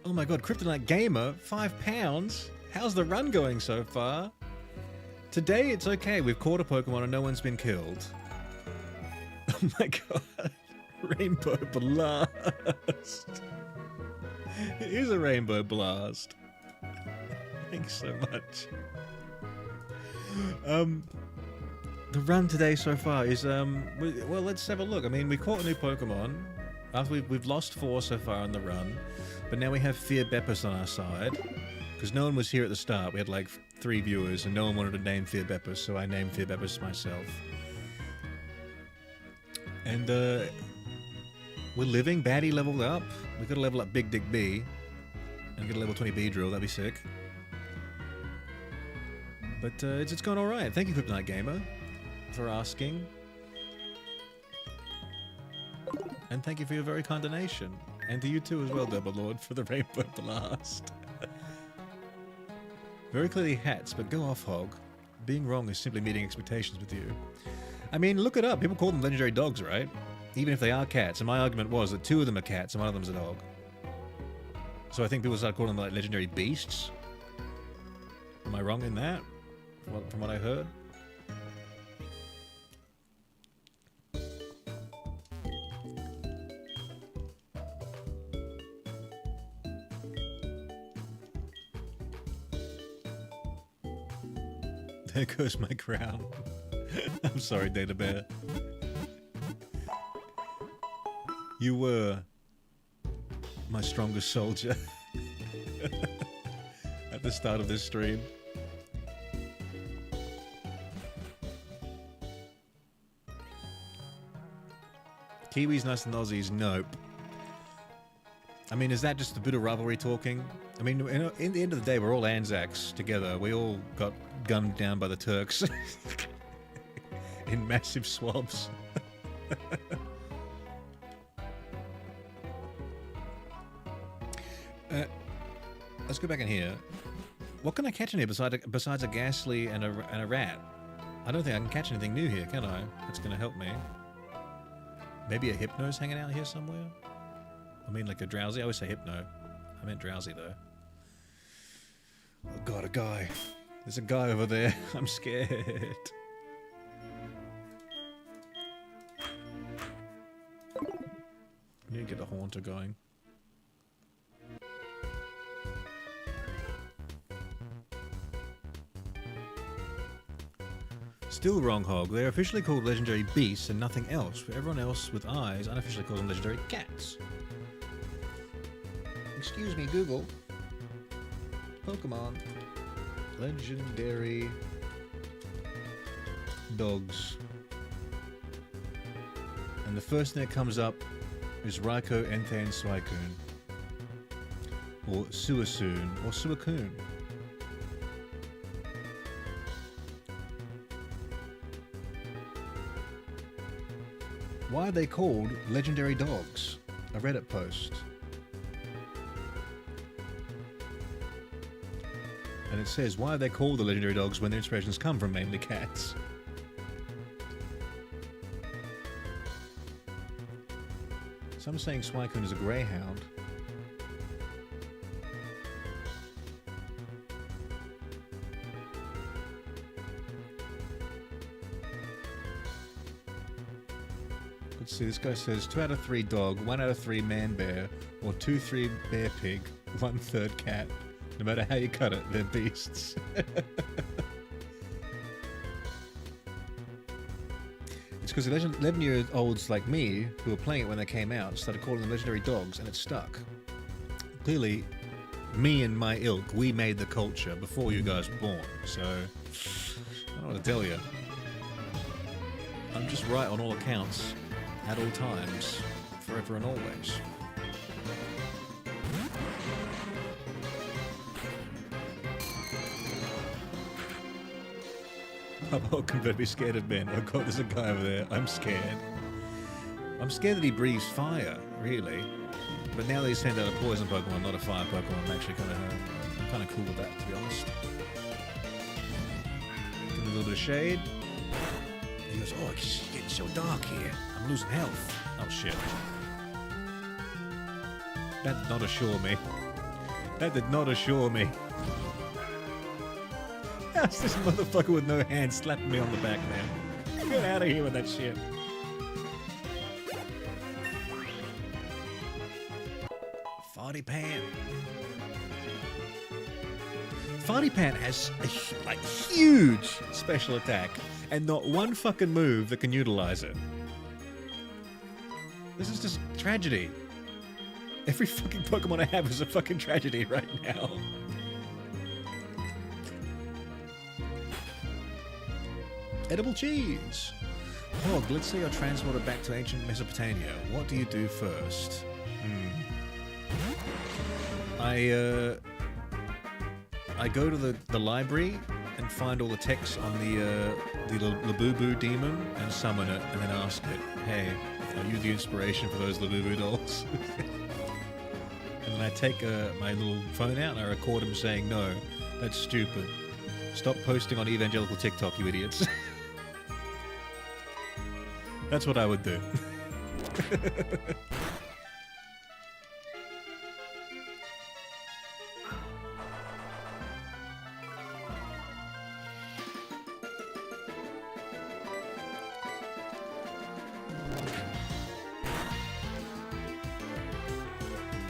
Oh my god, Kryptonite Gamer, £5? How's the run going so far? Today it's okay, we've caught a Pokemon and no one's been killed. Oh my god. Rainbow Blast. It is a Rainbow Blast. Thanks so much. The run today so far is, well, let's have a look. I mean, we caught a new Pokemon. After we've lost 4 so far on the run. But now we have Fear Beppis on our side. Because no one was here at the start. We had like 3 viewers and no one wanted to name Fear Beppis, so I named Fear Beppis myself. And, we're living. Baddie leveled up. We gotta level up Big Dick B. And get a level 20 Beedrill, that'd be sick. But, it's going alright. Thank you, Kryptonite Gamer, for asking. And thank you for your very kind donation. And to you too as well, Derpalord, for the Rainbow Blast. Very clearly hats, but go off, Hog. Being wrong is simply meeting expectations with you. I mean, look it up. People call them legendary dogs, right? Even if they are cats. And my argument was that 2 of them are cats and 1 of them's a dog. So I think people start calling them like legendary beasts. Am I wrong in that? From what I heard? There goes my crown. I'm sorry, Data Bear. You were my strongest soldier at the start of this stream. Kiwis nice and Aussies, nope. I mean, is that just a bit of rivalry talking? I mean, in the end of the day, we're all Anzacs together. We all got gunned down by the Turks in massive swabs. Let's go back in here. What can I catch in here besides a ghastly and a rat? I don't think I can catch anything new here, can I? That's going to help me. Maybe a hypno's hanging out here somewhere? I mean, like a drowsy? I always say hypno. I meant drowsy, though. Oh god, a guy. There's a guy over there. I'm scared. I need to get the haunter going. Still wrong, Hog. They're officially called legendary beasts and nothing else. For everyone else with eyes, unofficially call them legendary cats. Excuse me, Google. Pokémon. Legendary dogs. And the first thing that comes up is Raikou, Entei, and Suicune. Or Suicune, or Suicune. Why are they called legendary dogs? A Reddit post. And it says, why are they called the legendary dogs when their inspirations come from mainly cats? Some saying Suicune is a greyhound. Let's see, this guy says 2 out of 3 dog, 1 out of 3 man bear, or 2-3 bear pig, 1/3 cat. No matter how you cut it, they're beasts. It's because 11-year-olds like me, who were playing it when they came out, started calling them legendary dogs, and it stuck. Clearly, me and my ilk, we made the culture before you guys were born, so I don't know what to tell you. I'm just right on all accounts, at all times, forever and always. I'm all completely scared of men. Oh god, there's a guy over there. I'm scared. I'm scared that he breathes fire, really. But now that he's sent out a poison Pokemon, not a fire Pokemon, I'm actually kind of cool with that, to be honest. Give him a little bit of shade. He goes, oh, it's getting so dark here. I'm losing health. Oh shit. That did not assure me. That did not assure me. How's this motherfucker with no hands slapping me on the back, man? Get out of here with that shit. Farty Pan. Farty Pan has a like huge special attack and not one fucking move that can utilize it. This is just tragedy. Every fucking Pokemon I have is a fucking tragedy right now. Edible cheese. Hog, let's say you're transported back to ancient Mesopotamia. What do you do first? I go to the library and find all the texts on the Labubu demon and summon it, and then ask it, hey, are you the inspiration for those Labubu dolls? And then I take my little phone out and I record him saying, no, that's stupid. Stop posting on evangelical TikTok, you idiots. That's what I would do.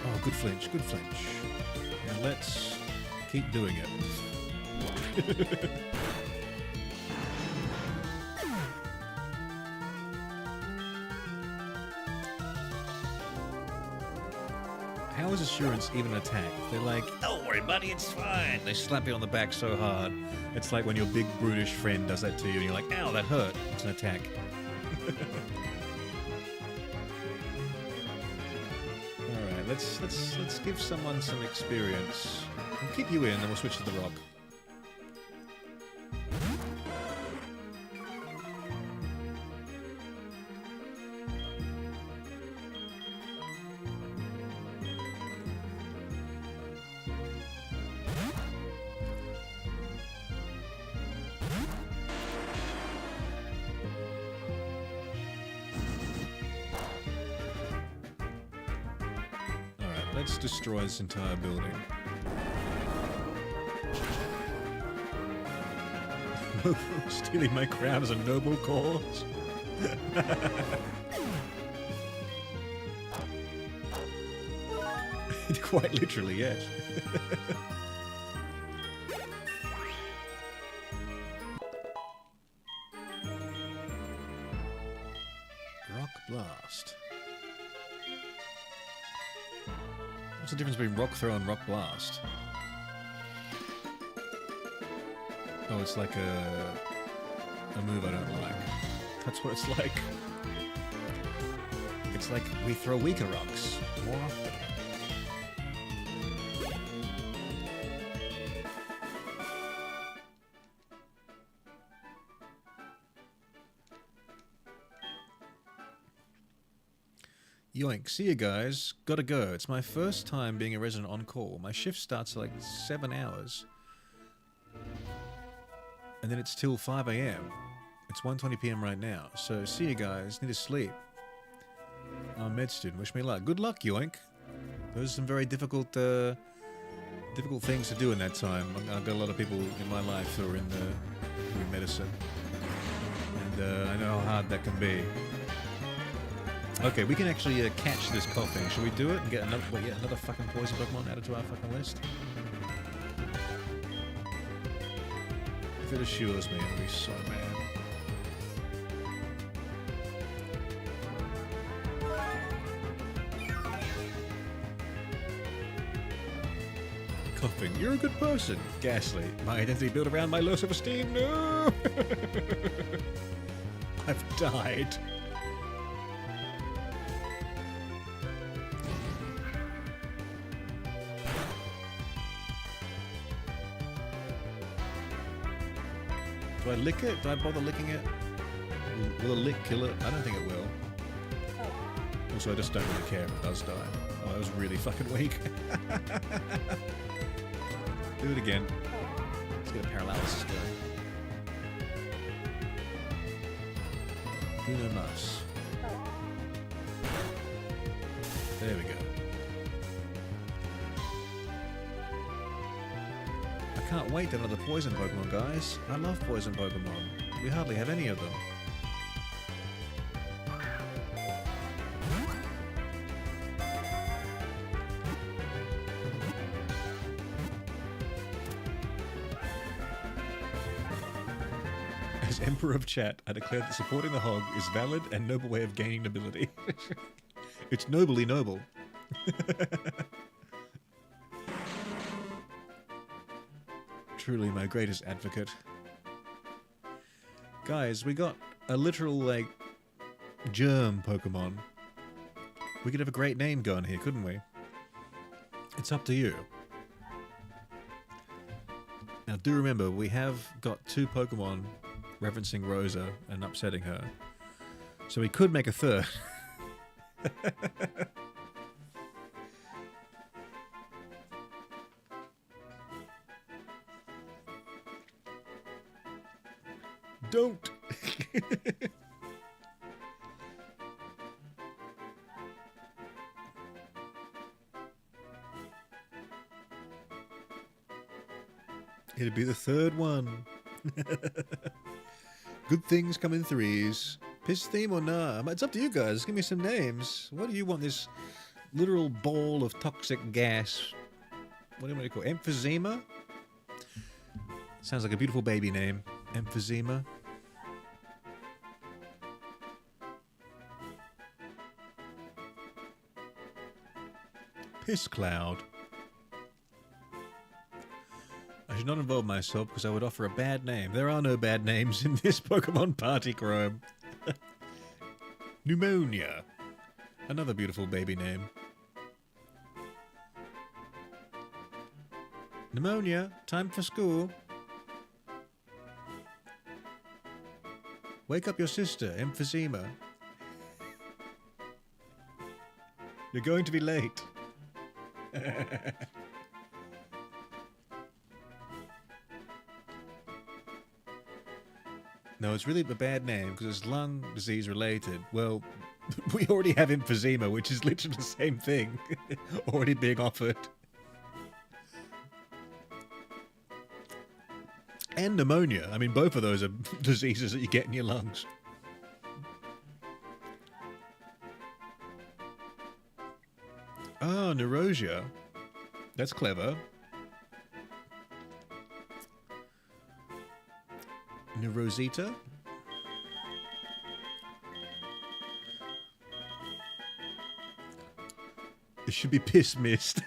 Oh, good flinch, good flinch. Now let's keep doing it. How is Assurance even an attack? They're like, don't worry buddy, it's fine. They slap you on the back so hard. It's like when your big brutish friend does that to you and you're like, ow, that hurt. It's an attack. Alright, let's give someone some experience. We'll keep you in and we'll switch to the rock. Let's destroy this entire building. Stealing my crown is a noble cause. Quite literally, yes. Rock Blast. What's the difference between Rock Throw and Rock Blast? Oh, it's like a move I don't like. That's what it's like. It's like we throw weaker rocks more often. Yoink, see you guys. Gotta go. It's my first time being a resident on call. My shift starts at like 7 hours. And then it's till 5 AM. It's 1:20 PM right now. So see you guys. Need to sleep. I'm a med student. Wish me luck. Good luck, Yoink. Those are some very difficult difficult things to do in that time. I've got a lot of people in my life who are in doing medicine. And I know how hard that can be. Okay, we can actually catch this coughing. Shall we do it and get another, another fucking poison Pokemon added to our fucking list? If it assures me, I'll be so mad. Coughing, you're a good person. Ghastly, my identity built around my low self-esteem. No! I've died. Do I lick it? Do I bother licking it? Will a lick kill it? I don't think it will. Also, I just don't really care if it does die. Oh, that was really fucking weak. Do it again. Let's get a paralysis going. Uno mas. There we go. I can't wait to have another poison Pokemon, guys. I love poison Pokemon. We hardly have any of them. As Emperor of Chat, I declare that supporting the hog is valid and noble way of gaining nobility. It's nobly noble. Truly my greatest advocate. Guys, we got a literal, like, germ Pokemon. We could have a great name going here, couldn't we? It's up to you. Now, do remember, we have got 2 Pokemon referencing Rosa and upsetting her. So we could make a third. Don't! It'd be the third one. Good things come in threes. Piss theme or nah? It's up to you guys. Give me some names. What do you want this literal ball of toxic gas? What do you call it? Emphysema? Sounds like a beautiful baby name. Emphysema. Piss cloud. I should not involve myself because I would offer a bad name. There are no bad names in this Pokemon party, Chrome. Pneumonia. Another beautiful baby name. Pneumonia, time for school. Wake up your sister, Emphysema. You're going to be late. No, it's really a bad name because it's lung disease related. Well, We already have emphysema, which is literally the same thing. Already being offered. And pneumonia. I mean, both of those are diseases that you get in your lungs. Ah, neurosia. That's clever. Neurosita? It should be piss mist.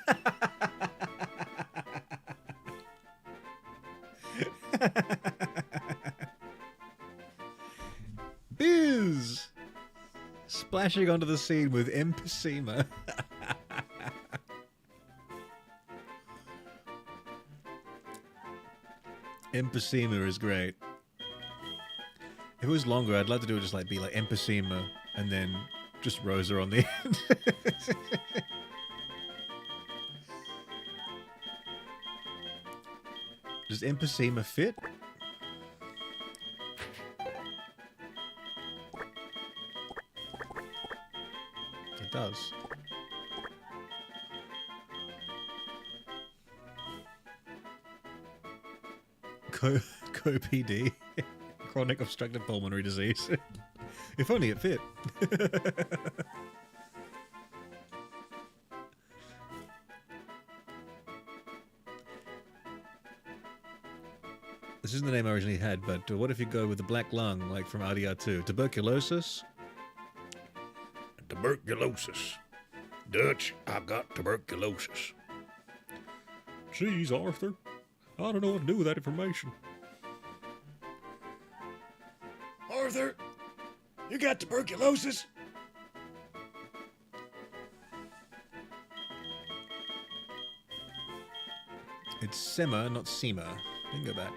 Biz! Splashing onto the scene with emphysema. Emphysema is great. If it was longer, I'd love to do it just like be like emphysema and then just Rosa on the end. Does emphysema fit? It does. COPD. Chronic obstructive pulmonary disease. If only it fit. This isn't the name I originally had, but what if you go with the black lung, like from RDR2? Tuberculosis? Tuberculosis. Dutch, I got tuberculosis. Jeez, Arthur. I don't know what to do with that information. Arthur, you got tuberculosis? It's Sema, not Sema. You can go back.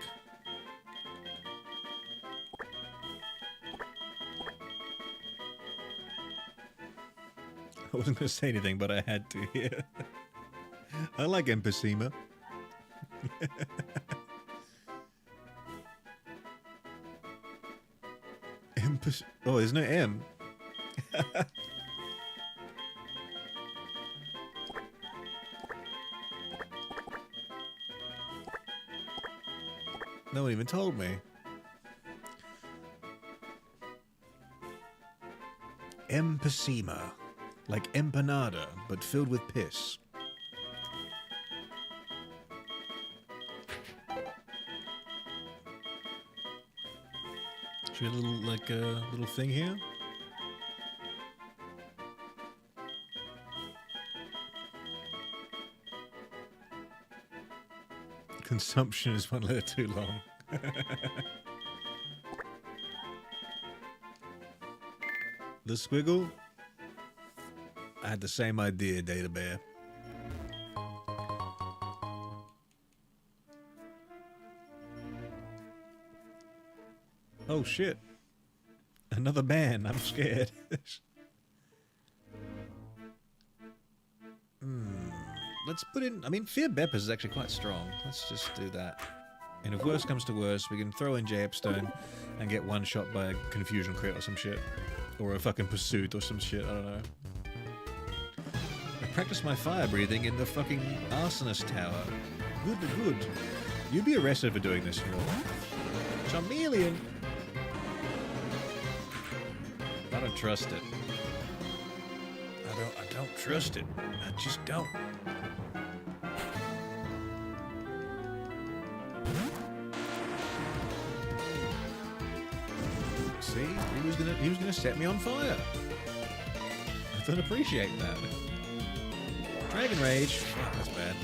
I wasn't going to say anything, but I had to here. I like emphysema. Oh, there's no M. No one even told me. Emphysema. Like empanada, but filled with piss. Should we have a little, like, little thing here? Consumption is one letter too long. The squiggle? I had the same idea, Data Bear. Oh shit. Another man, I'm scared. Let's put in... I mean, Fear Beppers is actually quite strong. Let's just do that. And if worse comes to worse, we can throw in J. Epstone and get one shot by a confusion crit or some shit. Or a fucking pursuit or some shit, I don't know. I practiced my fire breathing in the fucking arsonist tower. Good, good. You'd be arrested for doing this in real life. Charmeleon! I don't trust it. I don't trust it. I just don't. See? He was gonna set me on fire. I don't appreciate that. Dragon Rage. Fuck, that's bad.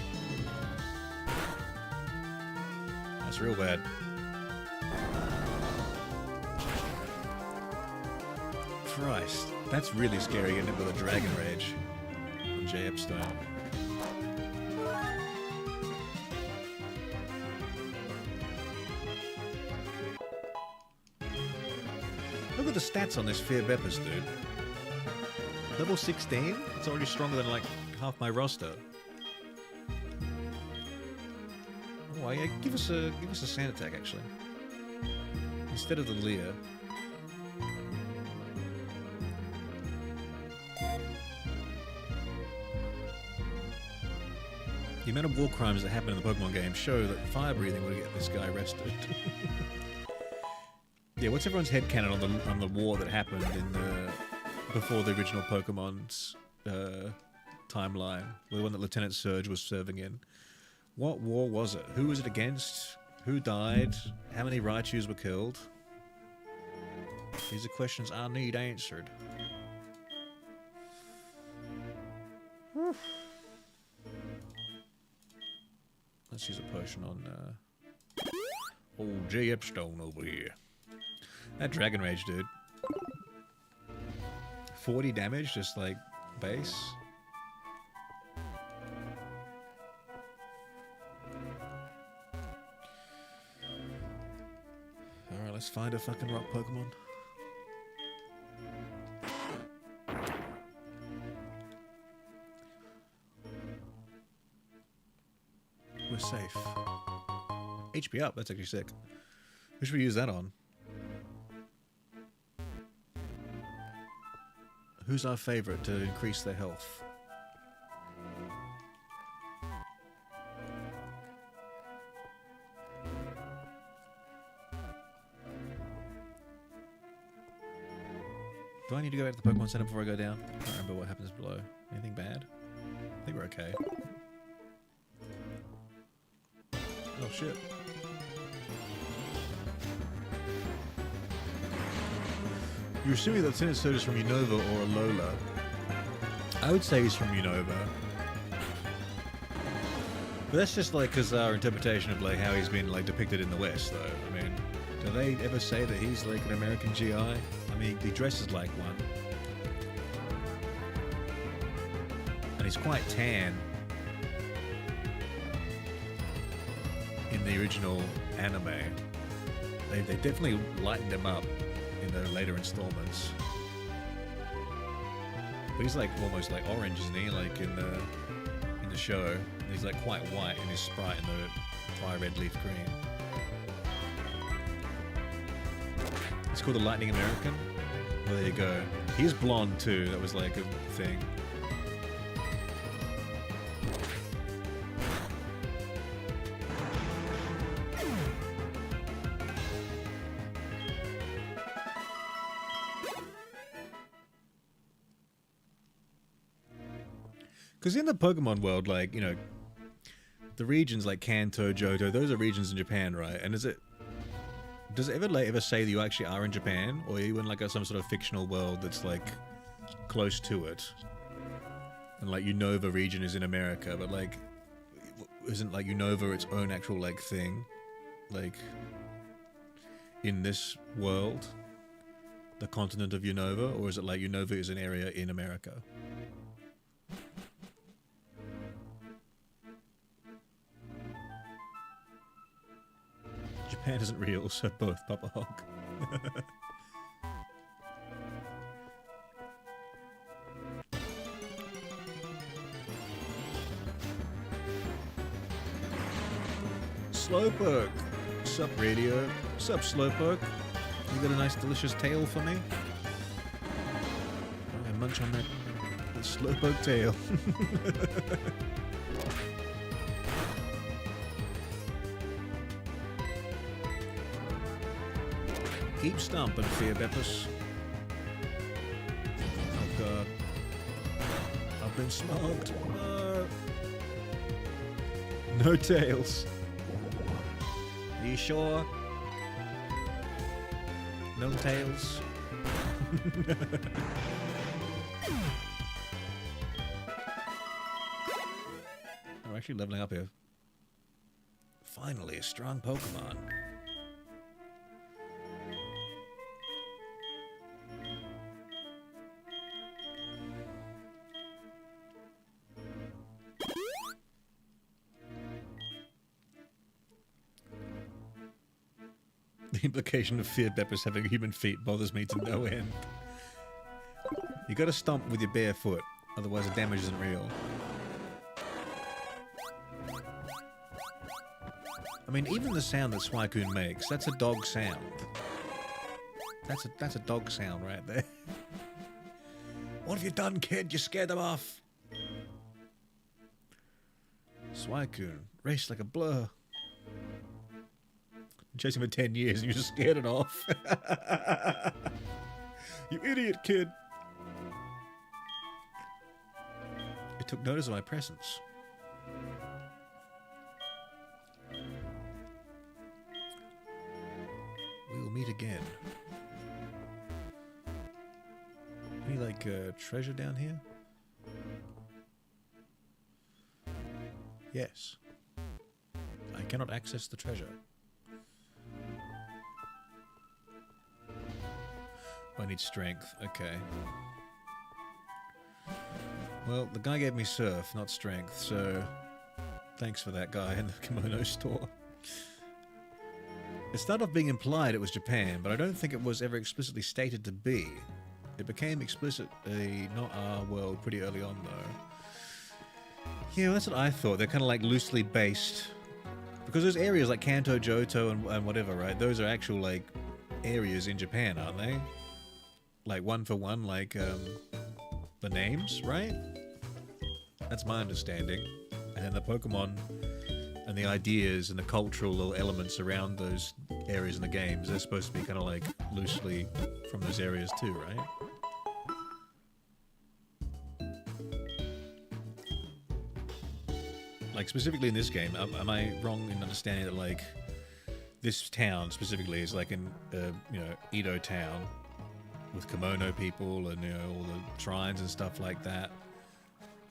That's real bad. Christ. That's really scary, isn't it, with a Dragon Rage on J. Epstone. Look at the stats on this Fear Beppers, dude. Level 16? It's already stronger than, like, half my roster. Oh, yeah, give us a sand attack, actually. Instead of the Leer. The amount of war crimes that happen in the Pokemon game show that fire breathing would get this guy arrested. Yeah, what's everyone's headcanon on the war that happened in the before the original Pokemon's timeline, the one that Lieutenant Surge was serving in? What war was it? Who was it against? Who died? How many Raichus were killed? These are questions I need answered. Let's use a potion on old J. Epstone over here. That Dragon Rage, dude. 40 damage, just like base. Alright, let's find a fucking rock Pokemon. We're safe. HP up, that's actually sick. Who should we use that on? Who's our favorite to increase their health? Do I need to go back to the Pokemon Center before I go down? I can't remember what happens below. Anything bad? I think we're okay. Oh shit. You're assuming that Lieutenant Surge is from Unova or Alola. I would say he's from Unova. But that's just like because our interpretation of like how he's been like depicted in the West, though. I mean, do they ever say that he's like an American GI? I mean, he dresses like one. And he's quite tan. In the original anime. They definitely lightened him up in the later installments. But he's like almost like orange, isn't he? Like in the show. He's like quite white in his sprite in the fire red leaf green. It's called the Lightning American. Well, there you go. He's blonde too. That was like a thing. Because in the Pokemon world, like, you know, the regions like Kanto, Johto, those are regions in Japan, right? And does it ever say that you actually are in Japan? Or are you in like some sort of fictional world that's like close to it? And like Unova region is in America, but like, isn't like Unova its own actual like thing? Like, in this world? The continent of Unova? Or is it like Unova is an area in America? Japan isn't real, so both, Papa Hog. Slowpoke! Sup, radio? Sup, Slowpoke? You got a nice, delicious tail for me? I munch on that Slowpoke tail. Keep stomping, Fearbeppus. Oh god. I've been smoked. No tails. Are you sure? No tails? We're actually leveling up here. Finally, a strong Pokemon. The implication of Fearbeppus having human feet bothers me to no end. You gotta stomp with your bare foot, otherwise the damage isn't real. I mean, even the sound that Suicune makes, that's a dog sound. That's a dog sound right there. What have you done, kid? You scared them off. Suicune, raced like a blur. Chased him for 10 years and you just scared it off. You idiot, kid. It took notice of my presence. We will meet again. Any, like, treasure down here? Yes. I cannot access the treasure. I need strength. Okay. Well, the guy gave me surf, not strength, so thanks for that guy in the kimono store. It started off being implied it was Japan, but I don't think it was ever explicitly stated to be. It became explicitly not our world pretty early on, though. Yeah, well, that's what I thought. They're kind of like loosely based. Because those areas like Kanto, Johto, and whatever, right? Those are actual, like, areas in Japan, aren't they? Like, one for one, like, the names, right? That's my understanding. And then the Pokemon and the ideas and the cultural little elements around those areas in the games, they're supposed to be kind of like loosely from those areas too, right? Like, specifically in this game, am I wrong in understanding that, like, this town specifically is like in, you know, Edo town with kimono people and, you know, all the shrines and stuff like that?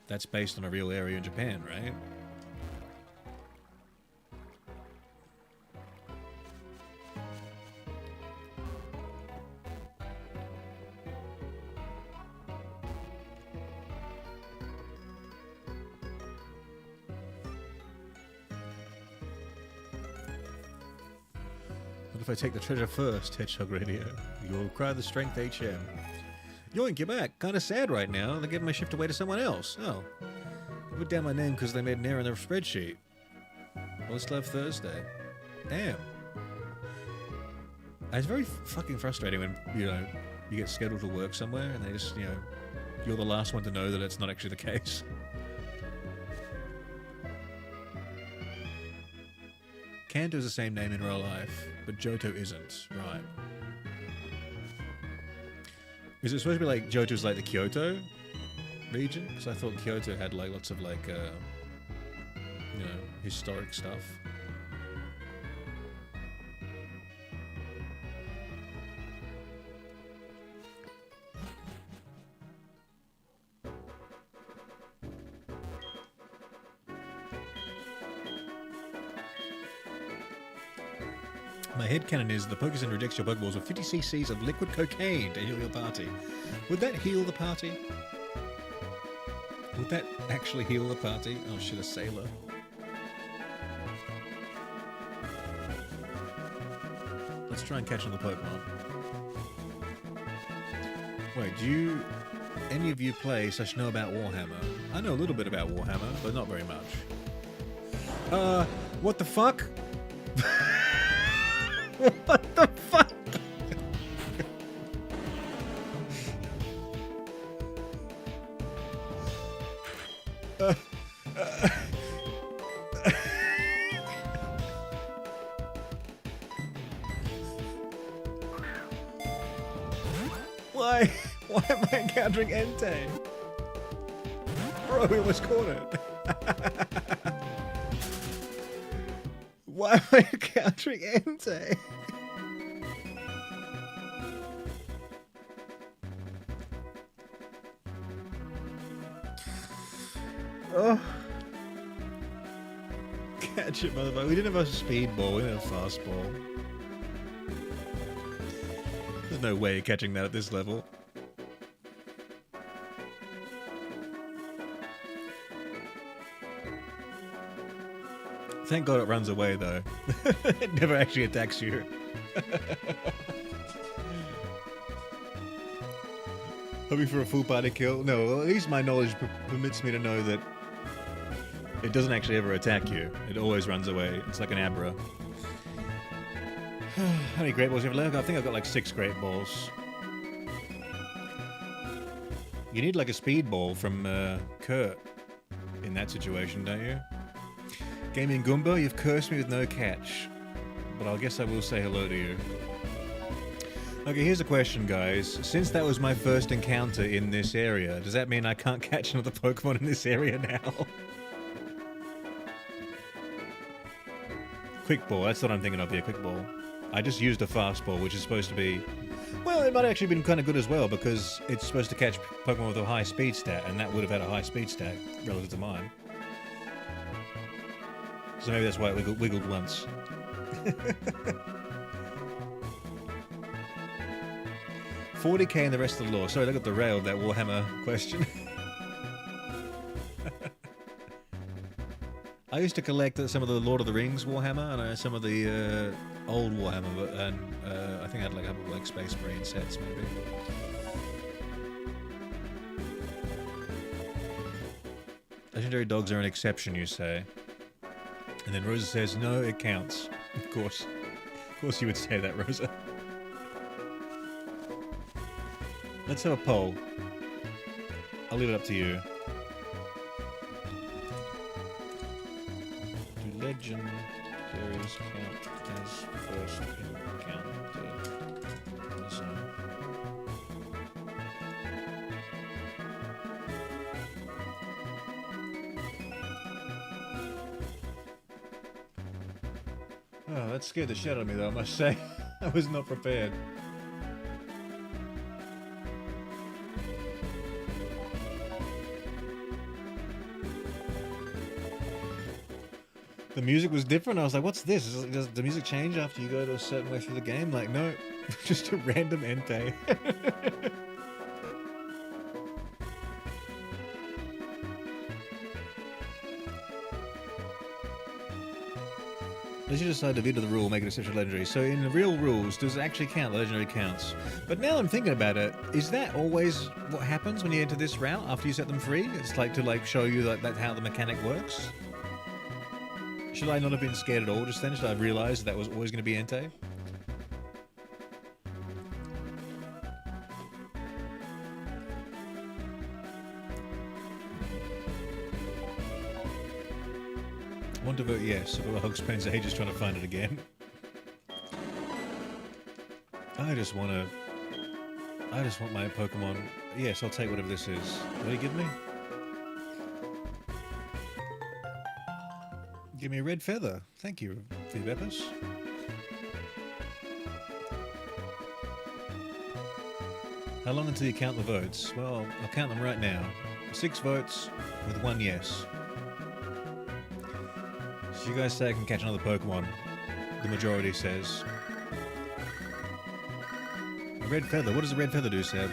That's based on a real area in Japan, right? What if I take the treasure first, Hedgehog Radio? You'll cry the strength HM. Yoink, you're back. Kinda sad right now. They're giving my shift away to someone else. Oh. I put down my name because they made an error in their spreadsheet. Well, it's left Thursday. Damn. It's very fucking frustrating when, you know, you get scheduled to work somewhere and they just, you know, you're the last one to know that it's not actually the case. Kanto's the same name in real life, but Johto isn't. Right. Is it supposed to be like Johto's like the Kyoto region? Because I thought Kyoto had like lots of like, you know, historic stuff. My headcanon is the Pokemon rejects your Pokeballs with 50 cc's of liquid cocaine to heal your party. Would that heal the party? Would that actually heal the party? Oh shit, a sailor. Let's try and catch on the Pokemon. Wait, do any of you play / know about Warhammer? I know a little bit about Warhammer, but not very much. What the fuck? What the fuck? Why? Why am I encountering Entei? Bro, we almost caught it. Why am I encountering Entei? Oh. Catch it, motherfucker. We didn't have a speedball, we didn't have a fastball. There's no way of catching that at this level. Thank God it runs away, though. It never actually attacks you. Hoping for a full party kill? No, well, at least my knowledge permits me to know that it doesn't actually ever attack you. It always runs away. It's like an Abra. How many Great Balls do you have left? I think I've got like 6 Great Balls. You need like a Speed Ball from Kurt in that situation, don't you? Gaming Goomba, you've cursed me with no catch. But I guess I will say hello to you. Okay, here's a question, guys. Since that was my first encounter in this area, does that mean I can't catch another Pokemon in this area now? Quick Ball, that's what I'm thinking of here, Quick Ball. I just used a Fast Ball, which is supposed to be... Well, it might have actually been kind of good as well, because it's supposed to catch Pokemon with a high speed stat, and that would have had a high speed stat relative to mine. So maybe that's why it wiggled once. 40k and the rest of the lore. Sorry, I got derailed that Warhammer question. I used to collect some of the Lord of the Rings Warhammer and some of the old Warhammer, but I think I had like a couple of like Space Marine sets maybe. Legendary dogs are an exception, you say. And then Rosa says, no, it counts. Of course you would say that, Rosa. Let's have a poll. I'll leave it up to you. Do legendaries count as first encounter in the zone? Oh, that scared the shit out of me though, I must say. I was not prepared. The music was different. I was like, what's this? Does the music change after you go to a certain way through the game? Like, no, just a random Entei. Let's just decide to veto the rule, make it exceptional legendary. So in the real rules, does it actually count? The legendary counts. But now I'm thinking about it, is that always what happens when you enter this route after you set them free? It's like to like show you that that's how the mechanic works? Should I not have been scared at all just then? Should I have realised that was always going to be Entei? I want to vote yes, but the hog spends ages trying to find it again. I just want my Pokemon. Yes, I'll take whatever this is. What do you give me? Give me a red feather. Thank you, Phoebepis. How long until you count the votes? Well, I'll count them right now. 6 votes with 1 yes. So you guys say I can catch another Pokemon. The majority says. A red feather. What does a red feather do, Seb?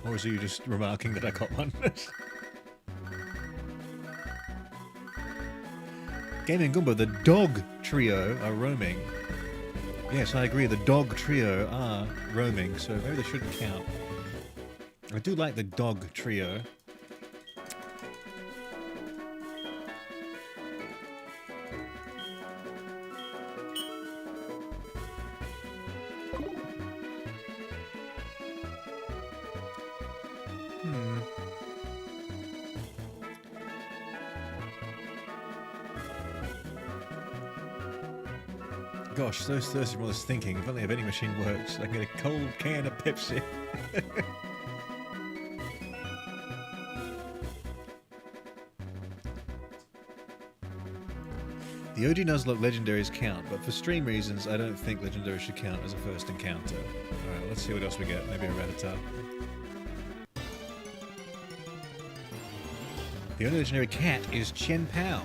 Or is you just remarking that I got one? Gaming Goomba, the dog trio are roaming. Yes, I agree, the dog trio are roaming, so maybe they shouldn't count. I do like the dog trio. Gosh, so thirsty from all this thinking. If only a vending machine works, I can get a cold can of Pepsi. The OG Nuzlocke legendaries count, but for stream reasons, I don't think legendaries should count as a first encounter. Alright, let's see what else we get. Maybe a Rattata. The only legendary cat is Chen Pao,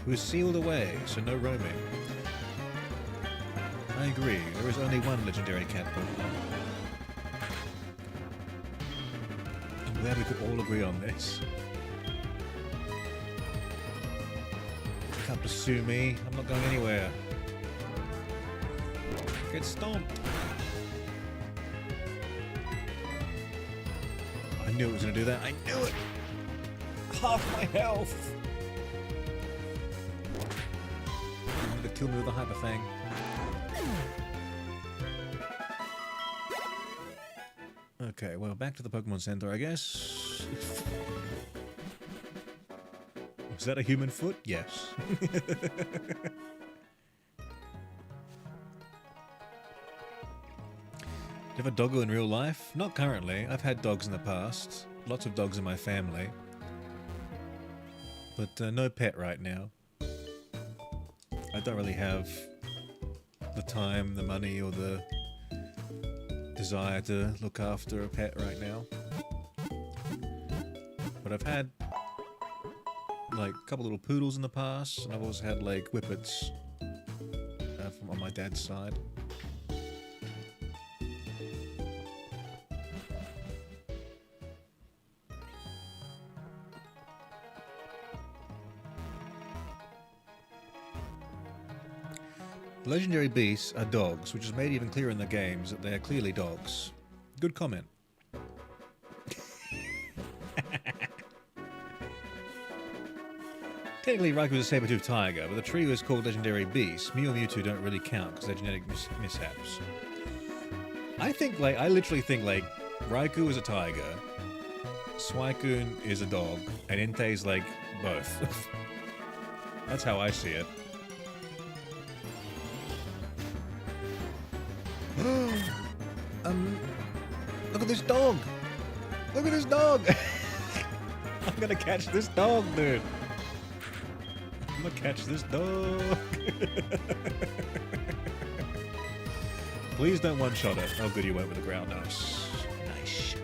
who is sealed away, so no roaming. I agree, there is only one legendary cat Pokemon. I'm glad we could all agree on this. You can't pursue me, I'm not going anywhere. Get stomped! I knew it was going to do that, I knew it! Half my health! You wanted to kill me with a Hyper Fang. Okay, well, back to the Pokemon Center, I guess. Was that a human foot? Yes. Do you have a doggo in real life? Not currently. I've had dogs in the past. Lots of dogs in my family. But no pet right now. I don't really have the time, the money, or the desire to look after a pet right now. But I've had like a couple little poodles in the past, and I've also had like whippets from on my dad's side. Legendary beasts are dogs, which is made even clearer in the games that they are clearly dogs. Good comment. Technically, Raikou is a saber-toothed tiger, but the trio is called legendary beasts. Mew and Mewtwo don't really count because they're genetic mishaps. I literally think, like, Raikou is a tiger, Suicune is a dog, and Entei's, like, both. That's how I see it. Look at this dog! Look at this dog! I'm gonna catch this dog, dude! I'm gonna catch this dog! Please don't one-shot it. Oh good, you went with the ground. Nice. Nice.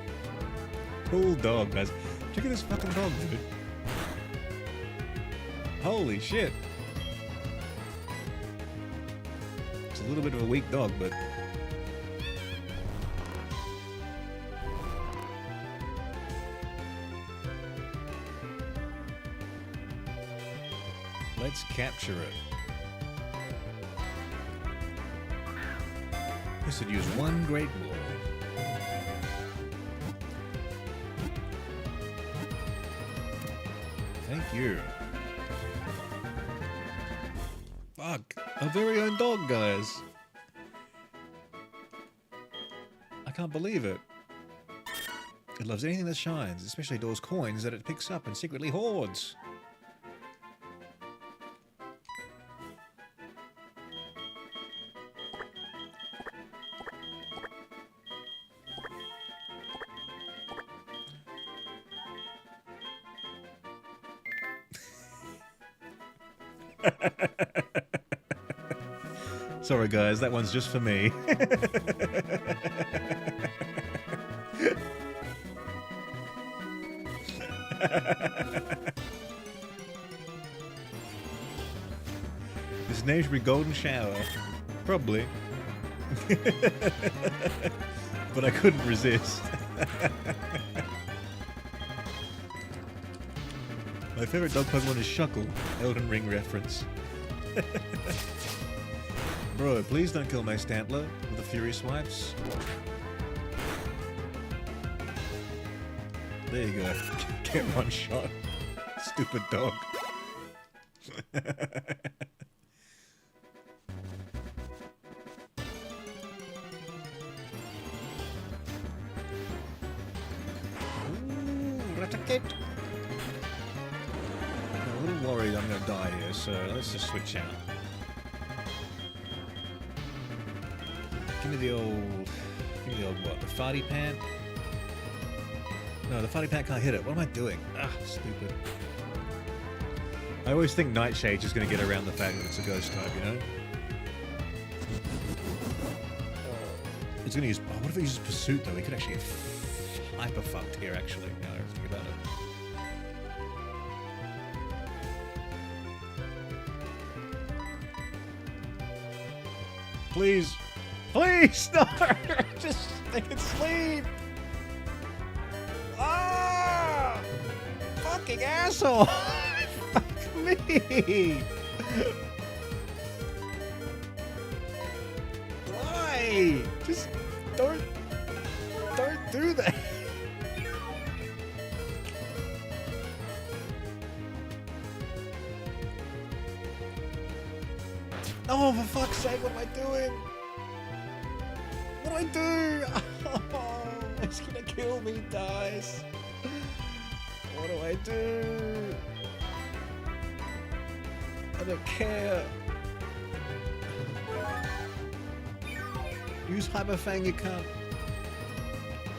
Cool dog, guys. Check out this fucking dog, dude. Holy shit! It's a little bit of a weak dog, but... let's capture it. This would use one great ball. Thank you. Fuck. Our very own dog, guys. I can't believe it. It loves anything that shines, especially those coins that it picks up and secretly hoards. Sorry guys, that one's just for me. His name should be Golden Shower. Probably. But I couldn't resist. My favorite dog Pokemon is Shuckle. Elden Ring reference. Bro, please don't kill my Stantler with the Fury Swipes. There you go. Get one shot. Stupid dog. Ooh, Raticate. I'm a little worried I'm gonna die here, so let's just switch out. Give me the old what? The Farty Pant? No, the Farty Pant can't hit it. What am I doing? Ah, stupid. I always think Nightshade's just gonna get around the fact that it's a ghost type, you know? It's gonna use... oh, what if it uses Pursuit, though? He could actually get hyper fucked here, actually. Now I think about it. Please! Please! No! Just make it sleep! Ah! Fucking asshole! Fuck me! Why? Just don't do that. Oh, for fuck's sake, what am I doing? What do I do? Oh, it's gonna kill me, guys. What do I do? I don't care. Use Hyper Fang, you can't.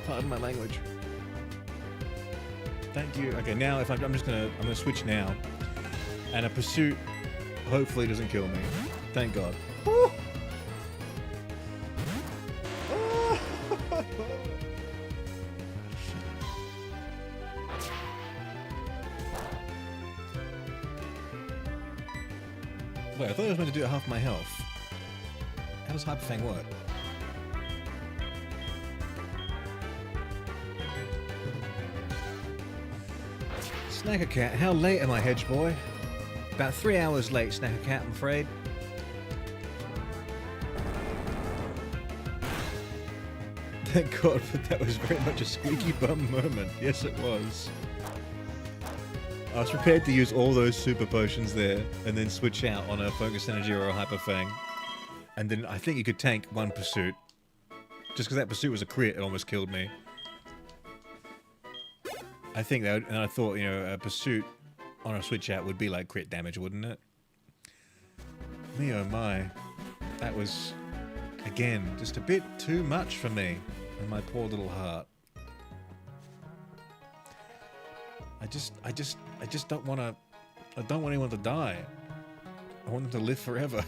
Pardon my language. Thank you. Okay, now if I'm gonna switch now, and a pursuit hopefully doesn't kill me. Thank God. Woo! Wait, I thought I was meant to do it half my health. How does Hyper Fang work? Snacker Cat, how late am I, Hedge Boy? About 3 hours late, Snacker Cat, I'm afraid. Thank God, but that was very much a squeaky bum moment. Yes, it was. I was prepared to use all those super potions there and then switch out on a Focus Energy or a Hyper Fang. And then I think you could tank one pursuit. Just because that pursuit was a crit, it almost killed me. I think that, and I thought, you know, a pursuit on a switch out would be like crit damage, wouldn't it? Me oh my. That was, again, just a bit too much for me and my poor little heart. I just don't want to, I don't want anyone to die. I want them to live forever.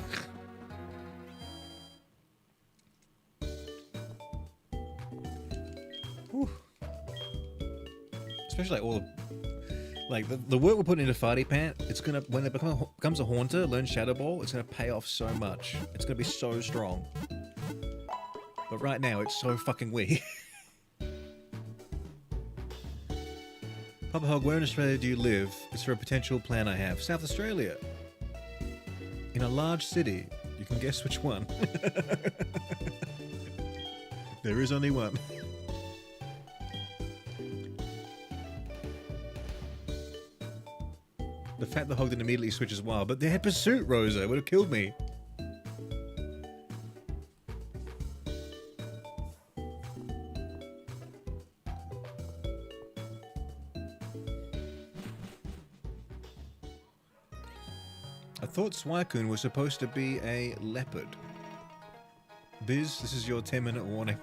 Whew. Especially like all like the work we're putting into Farty Pant, it's gonna, when it becomes a Haunter, learn Shadow Ball, it's gonna pay off so much. It's gonna be so strong. But right now, it's so fucking weak. Papa Hog, where in Australia do you live? It's for a potential plan I have. South Australia. In a large city. You can guess which one. There is only one. The fact the hog didn't immediately switch as well, but they had Pursuit, Rosa. It would have killed me. I thought Swaikun was supposed to be a leopard. Biz, this is your 10-minute warning.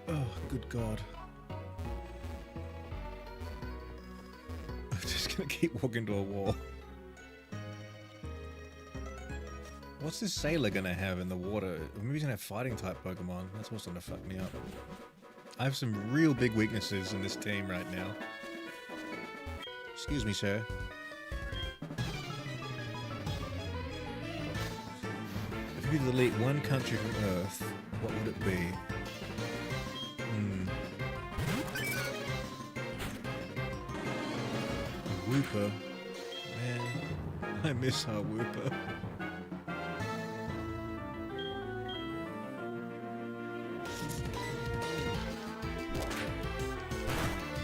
Oh, good God. I'm just gonna keep walking to a wall. What's this sailor gonna have in the water? Maybe he's gonna have fighting type Pokemon. That's what's gonna fuck me up. I have some real big weaknesses in this team right now. Excuse me, sir. If you could delete one country from Earth, what would it be? Wooper. Man, I miss our Wooper.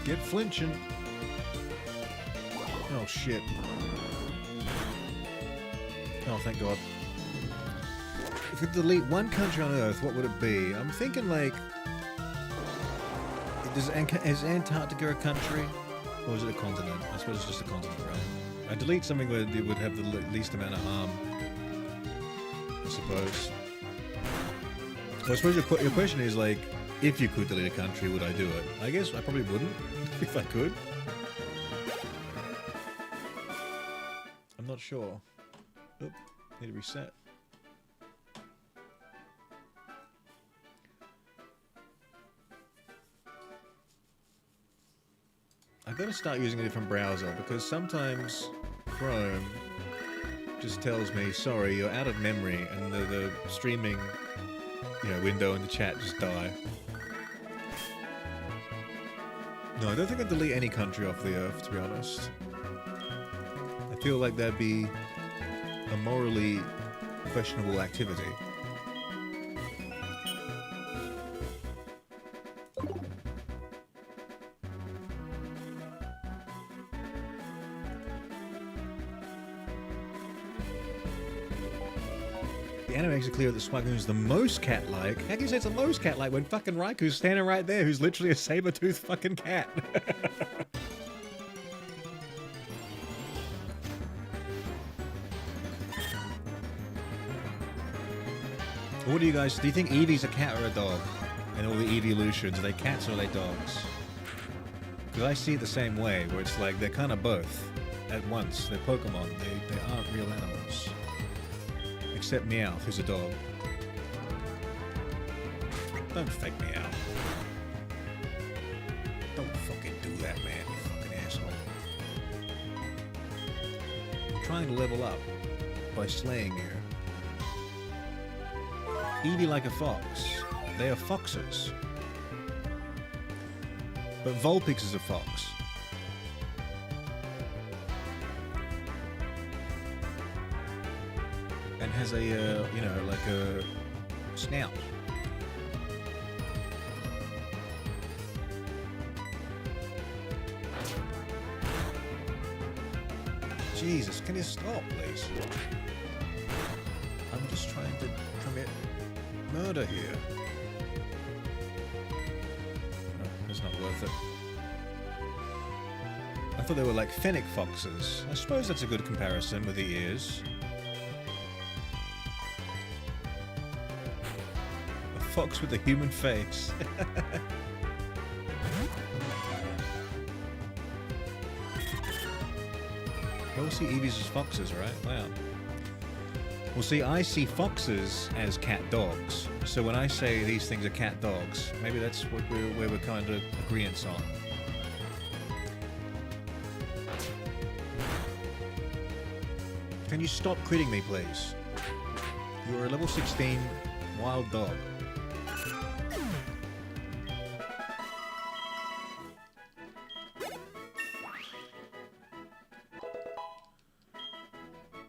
Get flinching. Oh shit. Oh, thank God. If we delete one country on Earth, what would it be? I'm thinking like... Is Antarctica a country? Or is it a continent? I suppose it's just a continent, right? I delete something where it would have the least amount of harm. I suppose. So I suppose your question is like, if you could delete a country, would I do it? I guess I probably wouldn't, if I could. I'm not sure. Oop, need to reset. I've got to start using a different browser, because sometimes Chrome just tells me, sorry, you're out of memory, and the streaming, you know, window and the chat just die. No, I don't think I'd delete any country off the Earth, to be honest. I feel like that'd be a morally questionable activity. The anime makes it clear that Suagoon's the most cat-like. How can you say it's the most cat-like when fucking Raiku's standing right there, who's literally a saber-toothed fucking cat? What do you guys... Do you think Eevee's a cat or a dog? And all the evolutions, are they cats or are they dogs? Because I see it the same way, where it's like they're kind of both at once. They're Pokemon. They aren't real animals. Except Meowth, who's a dog. Don't fake Meowth. Don't fucking do that, man, you fucking asshole. I'm trying to level up by slaying you. Eevee like a fox. They are foxes. But Vulpix is a fox. And has a, you know, like a snout. Jesus, can you stop, please? I'm just trying to commit murder here. No, it's not worth it. I thought they were like fennec foxes. I suppose that's a good comparison with the ears. A fox with a human face. You all see Eevees as foxes, right? Wow. Well, see, I see foxes as cat dogs. So when I say these things are cat dogs, maybe that's what where we're kind of agreeance on. Can you stop critting me, please? You're a level 16 wild dog.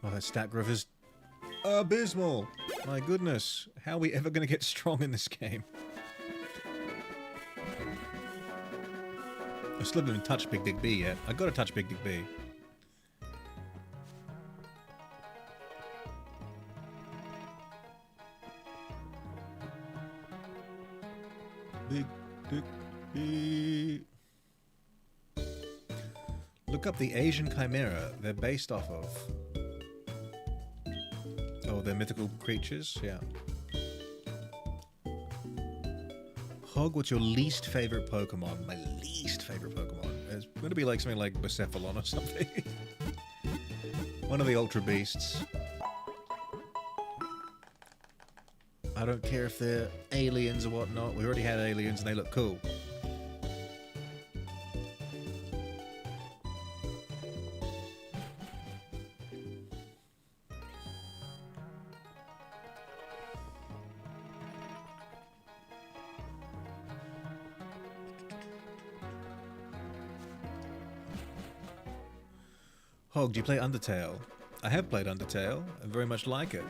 Oh, that stat growth is abysmal. My goodness. How are we ever going to get strong in this game? I still haven't even touched Big Dick B yet. I've got to touch Big Dick B. Big Dick B. Look up the Asian Chimera they're based off of. Oh, they're mythical creatures? Yeah. Hog, what's your least favorite Pokemon? My least favorite Pokemon? It's going to be like something like Bucephalon or something. One of the Ultra Beasts. I don't care if they're aliens or whatnot. We already had aliens and they look cool. Hog, do you play Undertale? I have played Undertale. I very much like it.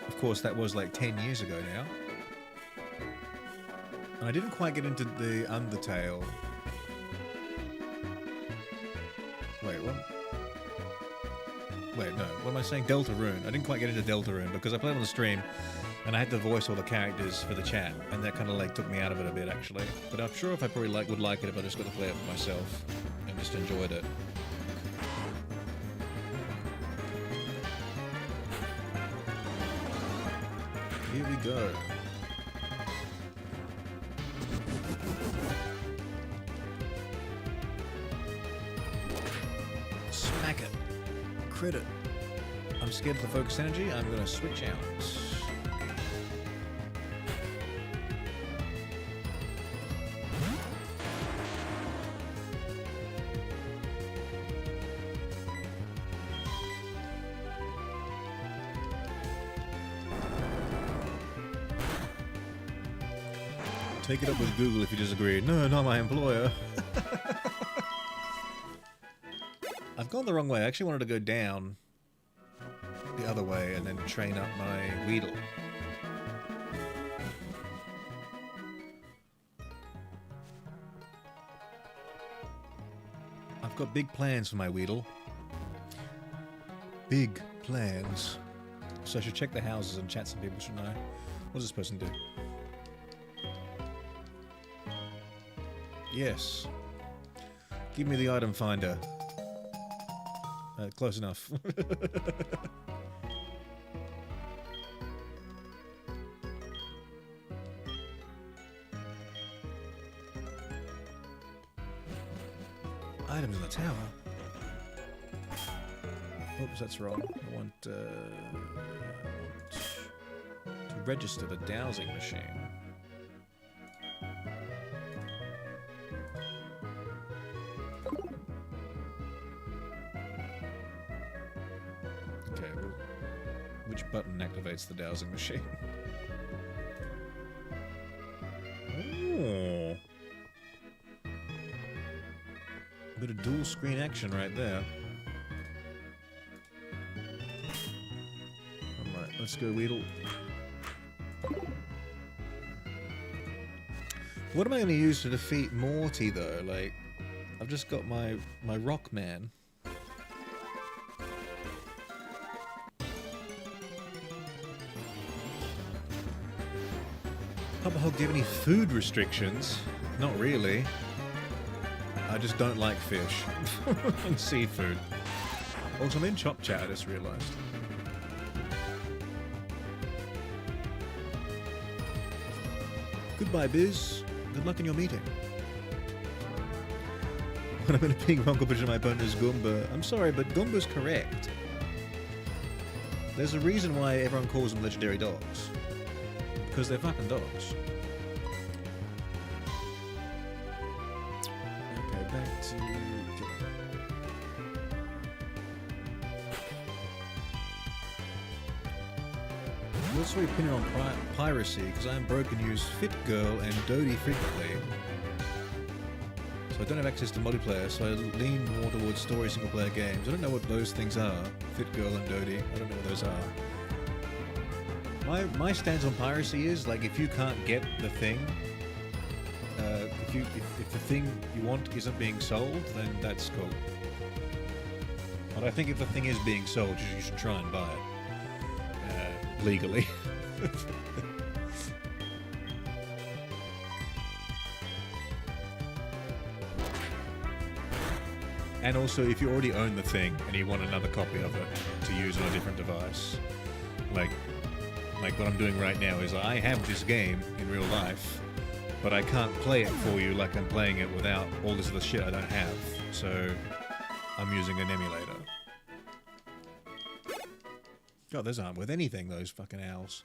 Of course, that was like 10 years ago now. And I didn't quite get into the Undertale. Wait, what? Wait, no. What am I saying? Deltarune. I didn't quite get into Deltarune because I played on the stream and I had to voice all the characters for the chat. And that kind of like took me out of it a bit, actually. But I'm sure if I probably would like it if I just got to play it for myself and just enjoyed it. Here we go. Smack it. Crit it. I'm scared of the focus energy. I'm going to switch out. Take it up with Google if you disagree. No, not my employer. I've gone the wrong way. I actually wanted to go down the other way and then train up my Weedle. I've got big plans for my Weedle. Big plans. So I should check the houses and chat some people, shouldn't I? What does this person do? Yes. Give me the item finder. Close enough. Items in the tower. Oops, that's wrong. I want to register the dowsing machine. Okay, well, which button activates the dowsing machine? Oh. Bit of dual screen action right there. Alright, let's go Weedle. What am I going to use to defeat Morty though? Like, I've just got my rock man. Papa Hog, do you have any food restrictions? Not really. I just don't like fish and seafood. Also, I'm in Chop Chat, I just realised. Goodbye, Biz. Good luck in your meeting. When I'm in a pink Uncle Pigeon, my opponent is Goomba. I'm sorry, but Goomba's correct. There's a reason why everyone calls them legendary dogs. Because they're fucking dogs. Okay, back to... What's your opinion on piracy? Because I am broke and use Fit Girl and Dodie frequently. So I don't have access to multiplayer, so I lean more towards story single-player games. I don't know what those things are. Fit Girl and Dodie. I don't know what those are. My stance on piracy is, like, if you can't get the thing, if the thing you want isn't being sold, then that's cool. But I think if the thing is being sold, you should try and buy it. Legally. And also, if you already own the thing and you want another copy of it to use on a different device, like what I'm doing right now is I have this game in real life, but I can't play it for you like I'm playing it without all this other shit I don't have. So I'm using an emulator. God, those aren't worth anything, those fucking owls.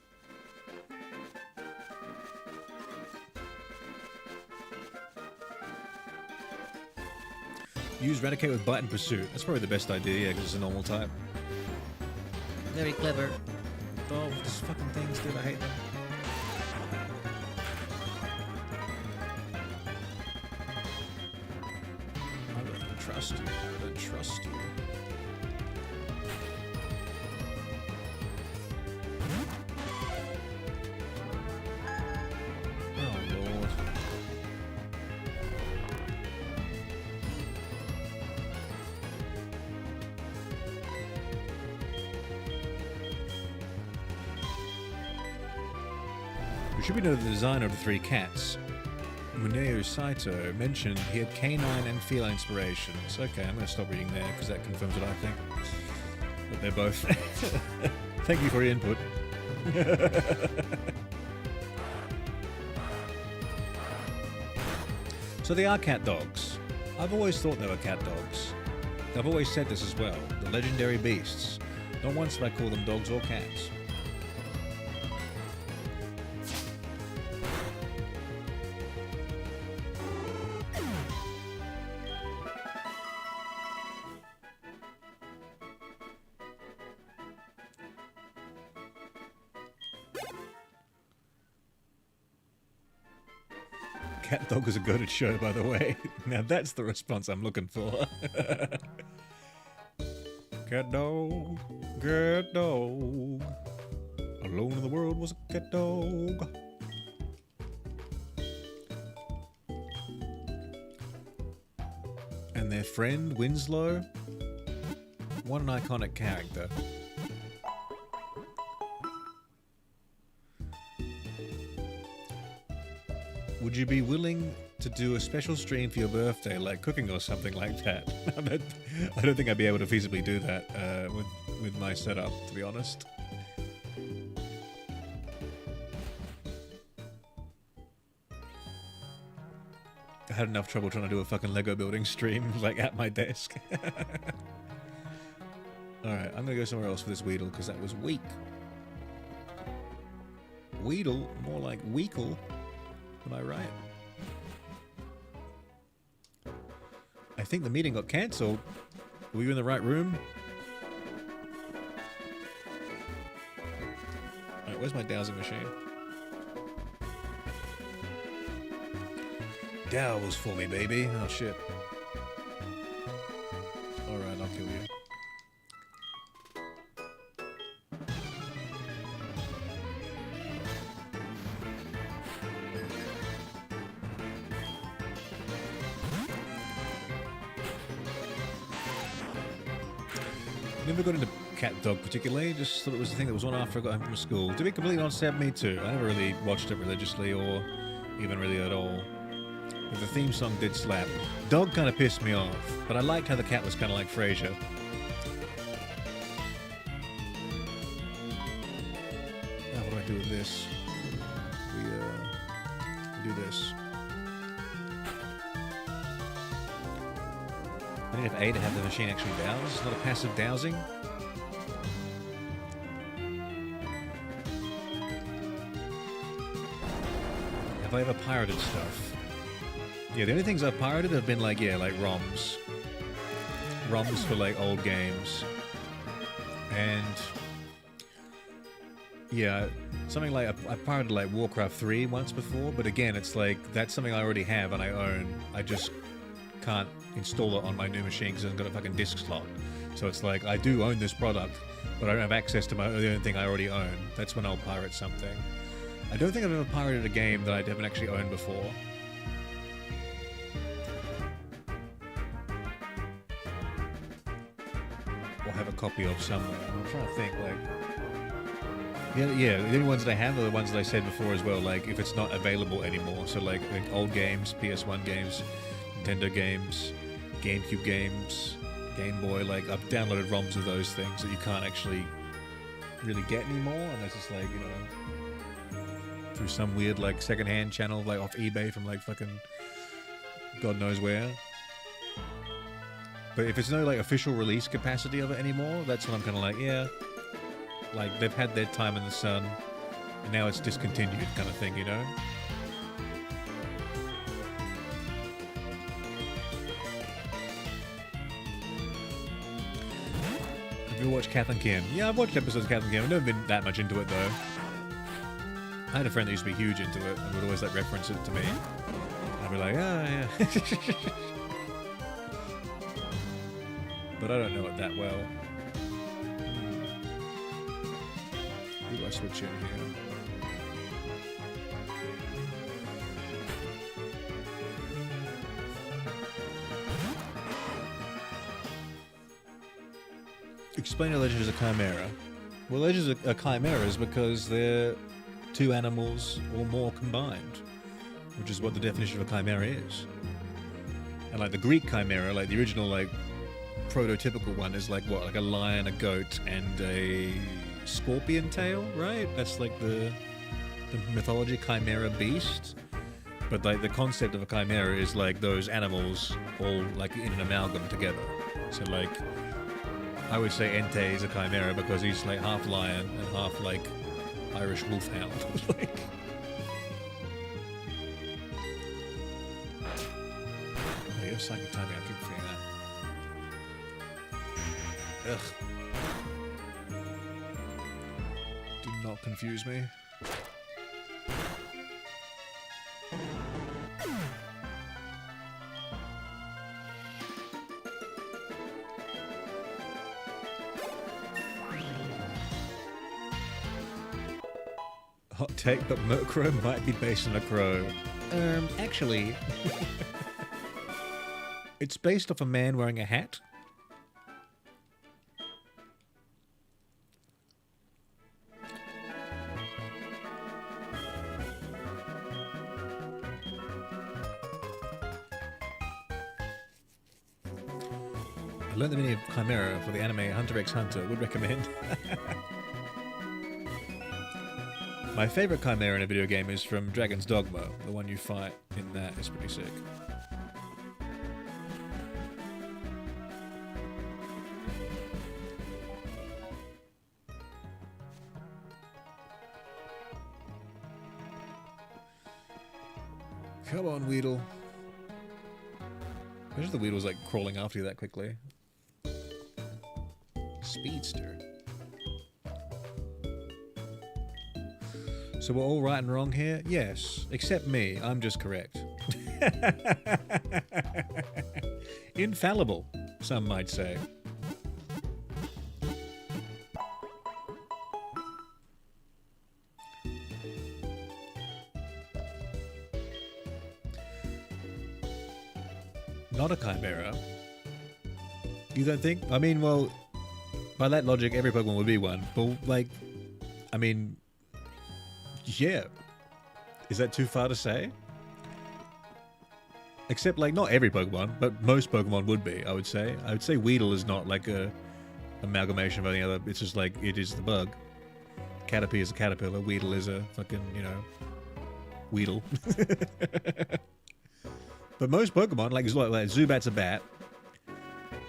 Use Raticate with Bite and Pursuit. That's probably the best idea, yeah, because it's a normal type. Very clever. Oh, these fucking things, dude, I hate them. I don't trust you. I don't trust you. Should we know the designer of the three cats, Muneo Saito, mentioned he had canine and feline inspirations. Okay, I'm going to stop reading there because that confirms what I think. But they're both. Thank you for your input. So they are cat dogs. I've always thought they were cat dogs. I've always said this as well. The legendary beasts. Not once did I call them dogs or cats. Cat dog is a goated show, by the way. Now that's the response I'm looking for. Cat dog, cat dog. Alone in the world was a cat dog. And their friend, Winslow. What an iconic character. would you be willing to do a special stream for your birthday, like cooking or something like that? I don't think I'd be able to feasibly do that with my setup, to be honest. I had enough trouble trying to do a fucking Lego building stream, like, at my desk. Alright, I'm gonna go somewhere else for this Weedle, because that was weak. Weedle? More like Weekle. Am I right? I think the meeting got cancelled. Were you in the right room? Alright, where's my dowsing machine? Dows for me, baby. Oh, shit. Alright, I'll kill you. Never got into cat dog particularly, just thought it was the thing that was on after I got home from school. To be completely honest, me too. I never really watched it religiously or even really at all. But the theme song did slap. Dog kind of pissed me off, but I liked how the cat was kind of like Frasier. Now what do I do with this? We do this. I need an A to have the machine actually douse. It's not a passive dowsing. Have I ever pirated stuff? Yeah, the only things I've pirated have been like, yeah, like ROMs. ROMs for like old games. And yeah, something like, I pirated like Warcraft 3 once before, but again, it's like, that's something I already have and I own. I just can't install it on my new machine because it's got a fucking disk slot. So it's like, I do own this product, but I don't have access to the only thing I already own. That's when I'll pirate something. I don't think I've ever pirated a game that I haven't actually owned before. Or have a copy of somewhere. I'm trying to think, like... Yeah, the only ones that I have are the ones that I said before as well, like, if it's not available anymore. So like old games, PS1 games, Nintendo games, GameCube games, Game Boy, like, I've downloaded ROMs of those things that you can't actually really get anymore, and it's just like, you know, through some weird, like, secondhand channel, like, off eBay from, like, fucking God knows where. But if it's no, like, official release capacity of it anymore, that's when I'm kind of like, yeah, like, they've had their time in the sun, and now it's discontinued kind of thing, you know? Have you watched Kath and Kim? Yeah, I've watched episodes of Kath and Kim. I've never been that much into it, though. I had a friend that used to be huge into it, and would always, like, reference it to me. And I'd be like, ah, yeah. But I don't know it that well. Who do I switch in here? Explain a legend as a chimera. Well, legends are chimeras because they're two animals or more combined, which is what the definition of a chimera is. And like the Greek chimera, like the original, like prototypical one, is like what, like a lion, a goat, and a scorpion tail, right? That's like the mythology chimera beast. But like the concept of a chimera is like those animals all like in an amalgam together. So like, I would say Entei is a chimera because he's like half lion and half like Irish wolfhound. Like, oh, you have psychic timing. I keep forgetting that. Ugh. Do not confuse me. Hot take, but Murkrow might be based on a crow. Actually... It's based off a man wearing a hat. learned the meaning of Chimera for the anime Hunter x Hunter. Would recommend. My favorite Chimera in a video game is from Dragon's Dogma. The one you fight in that is pretty sick. Come on, Weedle. Imagine the Weedle's like crawling after you that quickly. Speedster. So we're all right and wrong here? Yes. Except me. I'm just correct. Infallible, some might say. Not a chimera. You don't think? I mean, well, by that logic, every Pokemon would be one. But, like, I mean, yeah. Is that too far to say? Except, like, not every Pokemon, but most Pokemon would be, I would say. I would say Weedle is not, like, a amalgamation of any other. It's just, like, it is the bug. Caterpie is a caterpillar. Weedle is a fucking, you know, Weedle. But most Pokemon, like Zubat's a bat,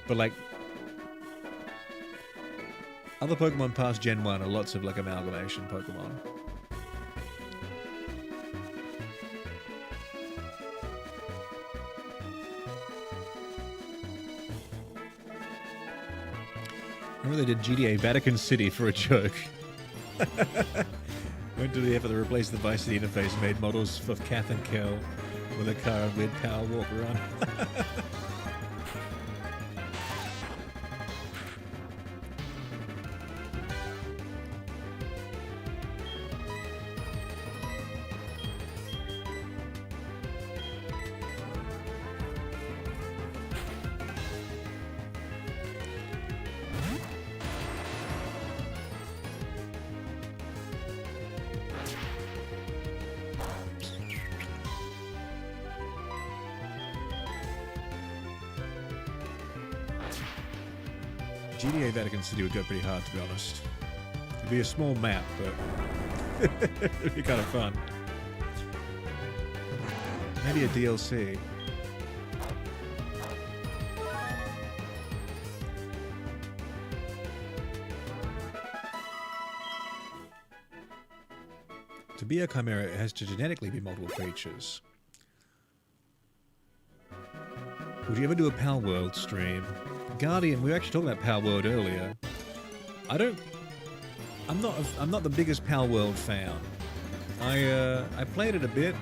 but like other Pokemon past Gen 1 are lots of like amalgamation Pokemon. Remember they did GTA Vatican City for a joke. Went to the effort to replace the Vice City interface and made models of Kath and Kel with a car and weird power walk around. GTA Vatican City would go pretty hard, to be honest. It'd be a small map, but it'd be kind of fun. Maybe a DLC. To be a chimera, it has to genetically be multiple creatures. Would you ever do a Pal World stream? Guardian, we were actually talking about Pal World earlier. I'm not the biggest Pal World fan. I played it a bit,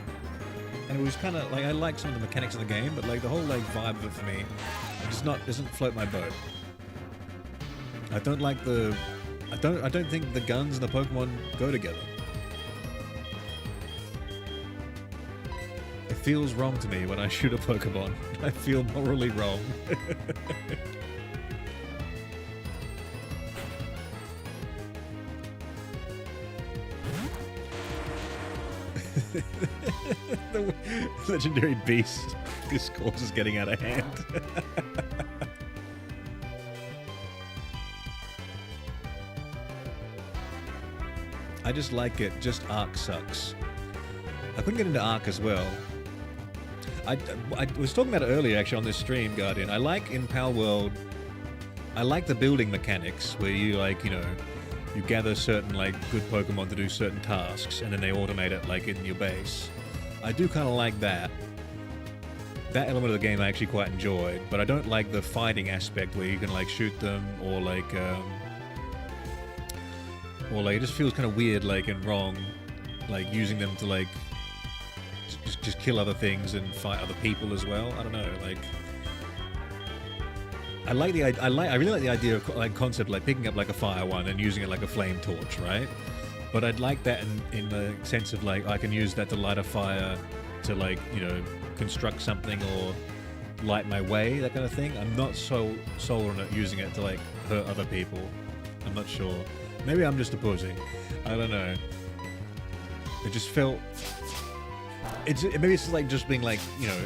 and it was kind of like I like some of the mechanics of the game, but like the whole like vibe of it for me, doesn't float my boat. I don't like the, I don't think the guns and the Pokemon go together. It feels wrong to me when I shoot a Pokemon. I feel morally wrong. The legendary beast discourse is getting out of hand. I just like it, just Arc sucks. I couldn't get into Arc as well. I was talking about it earlier actually on this stream, Guardian. I like in Pal World, I like the building mechanics where you like, you know, you gather certain like good Pokemon to do certain tasks and then they automate it like in your base. I do kind of like that. That element of the game I actually quite enjoyed, but I don't like the fighting aspect where you can like shoot them or like it just feels kind of weird like and wrong, like using them to like just kill other things and fight other people as well. I don't know, like I really like the idea of like concept like picking up like a fire one and using it like a flame torch, right? But I'd like that in the sense of like I can use that to light a fire to like, you know, construct something or light my way, that kind of thing. I'm not so sold on it using it to like hurt other people. I'm not sure. Maybe I'm just a pussy. I don't know. It just felt. Maybe it's like just being like, you know,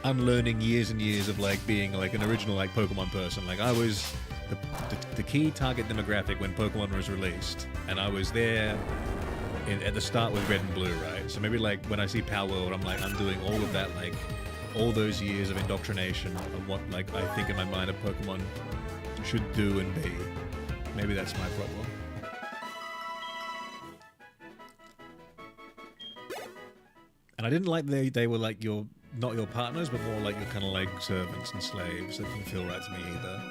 unlearning years and years of like being like an original like Pokemon person. Like I was the key target demographic when Pokemon was released, and I was there at the start with Red and Blue, right? So maybe like when I see Power World, I'm like undoing all of that, like all those years of indoctrination of what like I think in my mind a Pokemon should do and be. Maybe that's my problem. And I didn't like they were like not your partners, but more like your kind of like servants and slaves. That didn't feel right to me either.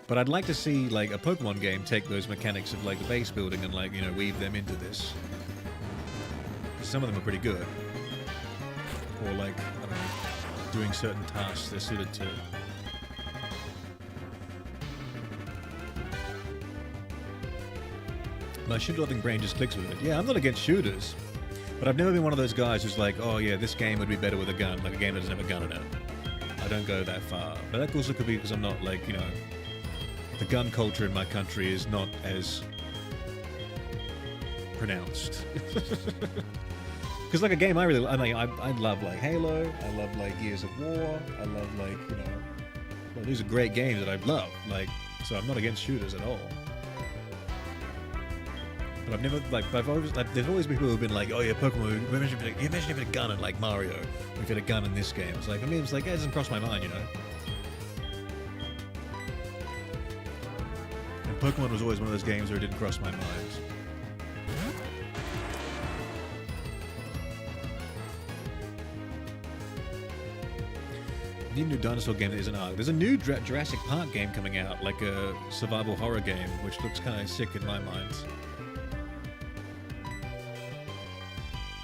But I'd like to see like a Pokemon game take those mechanics of like the base building and like, you know, weave them into this. Some of them are pretty good. Or like, I don't know, doing certain tasks they're suited to. My shooter-loving brain just clicks with it. Yeah, I'm not against shooters. But I've never been one of those guys who's like, oh yeah, this game would be better with a gun, like a game that doesn't have a gun in it. I don't go that far. But that also could be because I'm not like, you know, the gun culture in my country is not as pronounced. Because like a game I love like Halo, I love like Gears of War, I love like, you know, well, these are great games that I love, like, so I'm not against shooters at all. But I've never, like, there's always been people who've been like, oh yeah, Pokemon, imagine if you had a gun in, like, Mario, or if you had a gun in this game. It's like, I mean, it's like, it doesn't cross my mind, you know? And Pokemon was always one of those games where it didn't cross my mind. Need a new dinosaur game that isn't ARK. There's a new Jurassic Park game coming out, like a survival horror game, which looks kind of sick in my mind.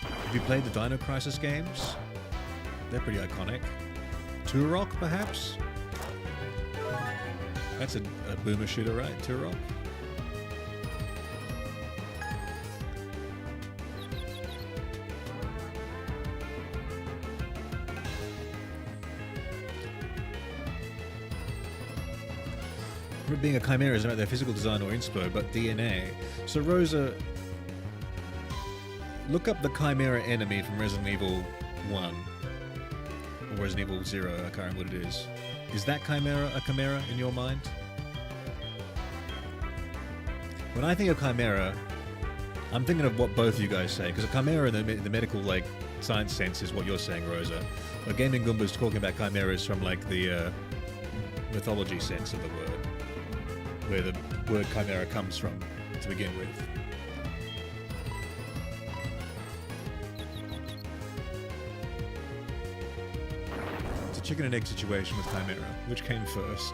Have you played the Dino Crisis games? They're pretty iconic. Turok, perhaps? That's a boomer shooter, right? Turok? Being a chimera isn't about their physical design or inspo, but DNA. So Rosa, look up the chimera enemy from Resident Evil 1. Or Resident Evil 0, I can't remember what it is. Is that chimera a chimera in your mind? When I think of chimera, I'm thinking of what both of you guys say, because a chimera in the medical like science sense is what you're saying, Rosa. But Gaming Goomba's talking about chimeras from like the mythology sense of the word, where the word chimera comes from to begin with. It's a chicken and egg situation with chimera. Which came first?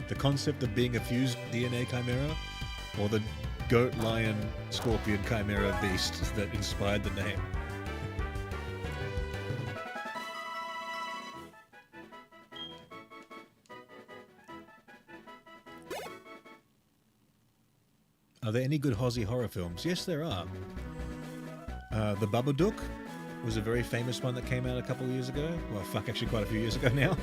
The concept of being a fused DNA chimera, or the goat, lion, scorpion chimera beast that inspired the name? Are there any good Aussie horror films? Yes, there are. The Babadook was a very famous one that came out a couple of years ago. Well, fuck, actually quite a few years ago now.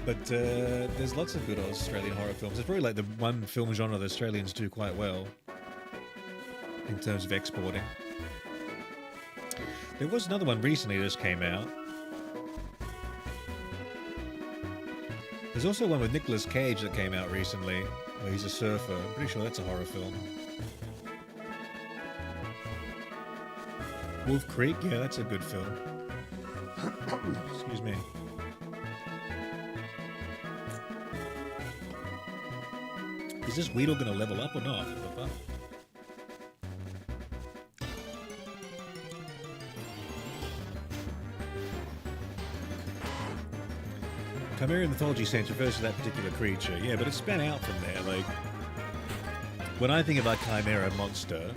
But there's lots of good Australian horror films. It's probably like the one film genre that Australians do quite well in terms of exporting. There was another one recently that just came out. There's also one with Nicolas Cage that came out recently, where he's a surfer. I'm pretty sure that's a horror film. Wolf Creek? Yeah, that's a good film. Excuse me. Is this Weedle gonna level up or not? Chimera mythology sense refers to that particular creature. Yeah, but it's span out from there. Like, when I think of a chimera monster,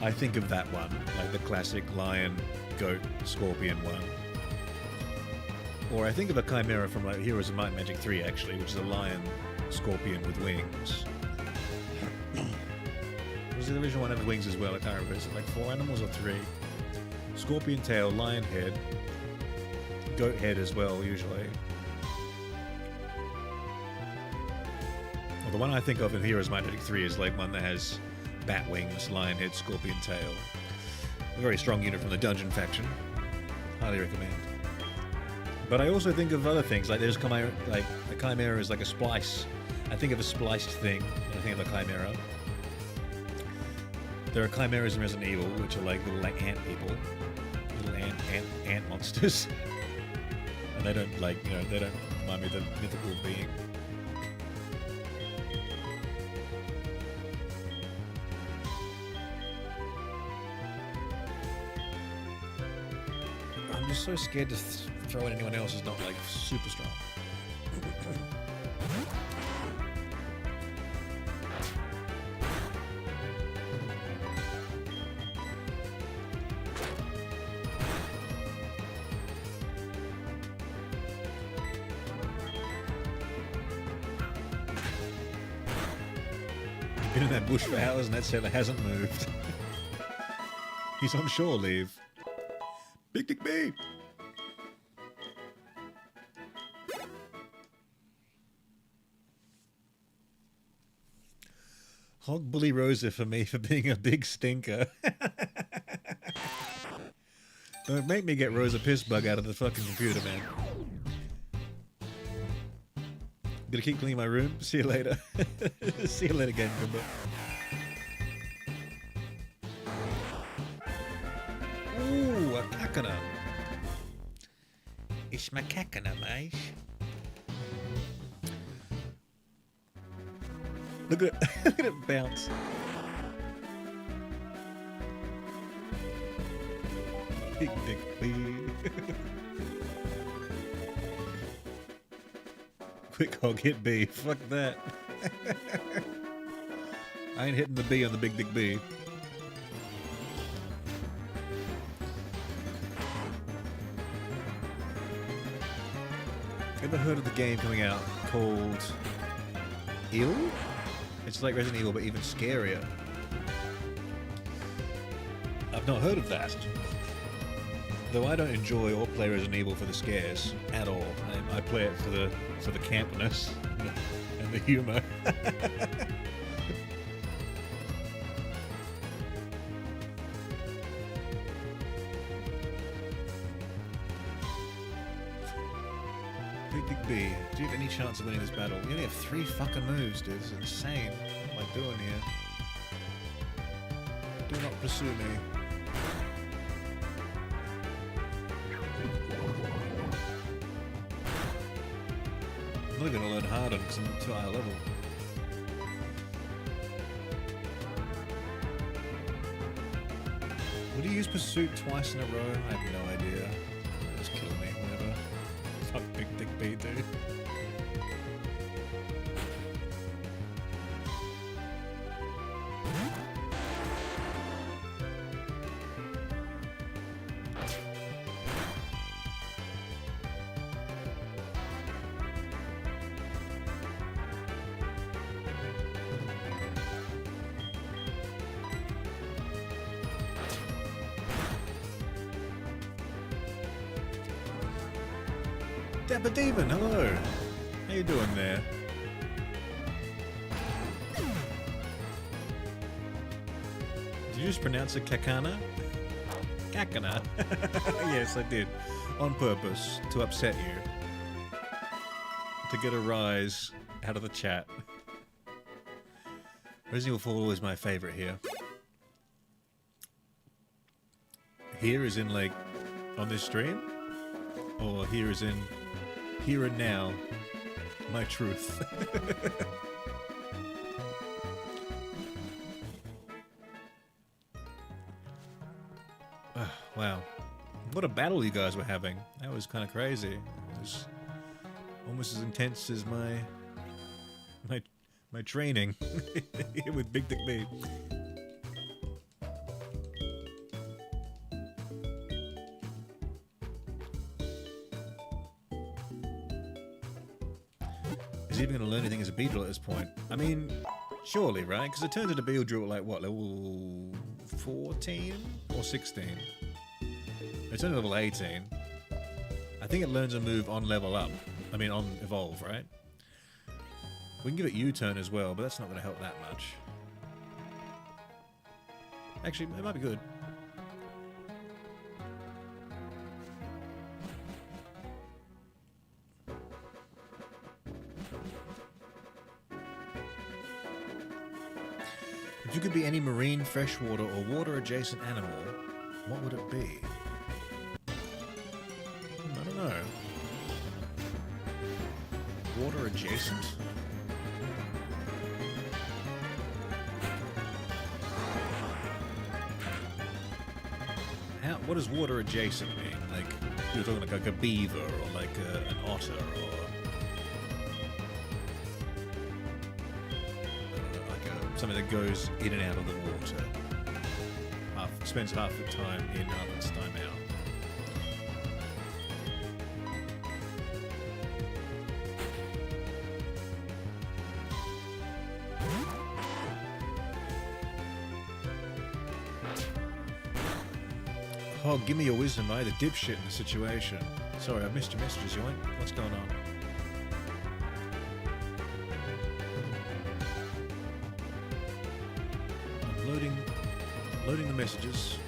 I think of that one, like the classic lion, goat, scorpion one. Or I think of a chimera from like Heroes of Might and Magic 3, actually, which is a lion, scorpion with wings. Was the original one have wings as well? I can't remember. Is it like 4 animals or 3? Scorpion tail, lion head, goat head as well, usually. Well, the one I think of in Heroes of Might and Magic 3 is like one that has bat wings, lion head, scorpion tail. A very strong unit from the dungeon faction. Highly recommend. But I also think of other things, like there's chimera, like a chimera is like a splice. I think of a spliced thing when I think of a chimera. There are chimeras in Resident Evil, which are like little like ant people, little ant monsters, and they don't like they don't remind me of the mythical being. I'm just so scared to throw at anyone else who's not like super strong. Been in that bush for hours and that sailor hasn't moved. He's on shore leave. Big Dick B! Hog bully Rosa for me for being a big stinker. Don't make me get Rosa Pissbug out of the fucking computer, man. Gonna keep cleaning my room. See you later. See you later, Game Gumbo. Ooh, a kakana. It's my kakana, mate. Look at it. Look at it bounce. Big Dick B. Quick hog hit B. Fuck that. I ain't hitting the B on the Big Dick B. Ever heard of the game coming out called Ill? It's like Resident Evil, but even scarier. I've not heard of that. Though I don't enjoy or play Resident Evil for the scares at all. I play it for the campness and the humor. Big Dick B, do you have any chance of winning this battle? You only have 3 fucking moves, dude. This is insane. What am I doing here? Do not pursue me. I'm not going to learn harder because I'm too high level. Would you use Pursuit twice in a row? I have no idea. Just kill me, whatever. Fuck Big Dick B, dude. Dapper Demon, hello! How you doing there? Did you just pronounce it Kakana? Kakana? Yes, I did. On purpose, to upset you. To get a rise out of the chat. Resident Evil 4 is my favorite here. Here is in, like, on this stream? Or here is in... Here and now, my truth. Wow. What a battle you guys were having. That was kind of crazy. It was almost as intense as my training with Big Dick B. Is he even going to learn anything as a Beedrill at this point? I mean, surely, right? Because it turns into Beedrill at like, what, level 14 or 16? It's only level 18. I think it learns a move on level up. I mean, on evolve, right? We can give it U-turn as well, but that's not going to help that much. Actually, it might be good. If you could be any marine, freshwater, or water-adjacent animal, what would it be? I don't know. Water-adjacent? What does water-adjacent mean? Like, you're talking like a beaver, or like an otter, or... something that goes in and out of the water. Spends half the time in, half its time out. Oh, give me your wisdom, the dipshit in the situation. Sorry, I missed your messages, Yoink. What's going on? Loading the messages,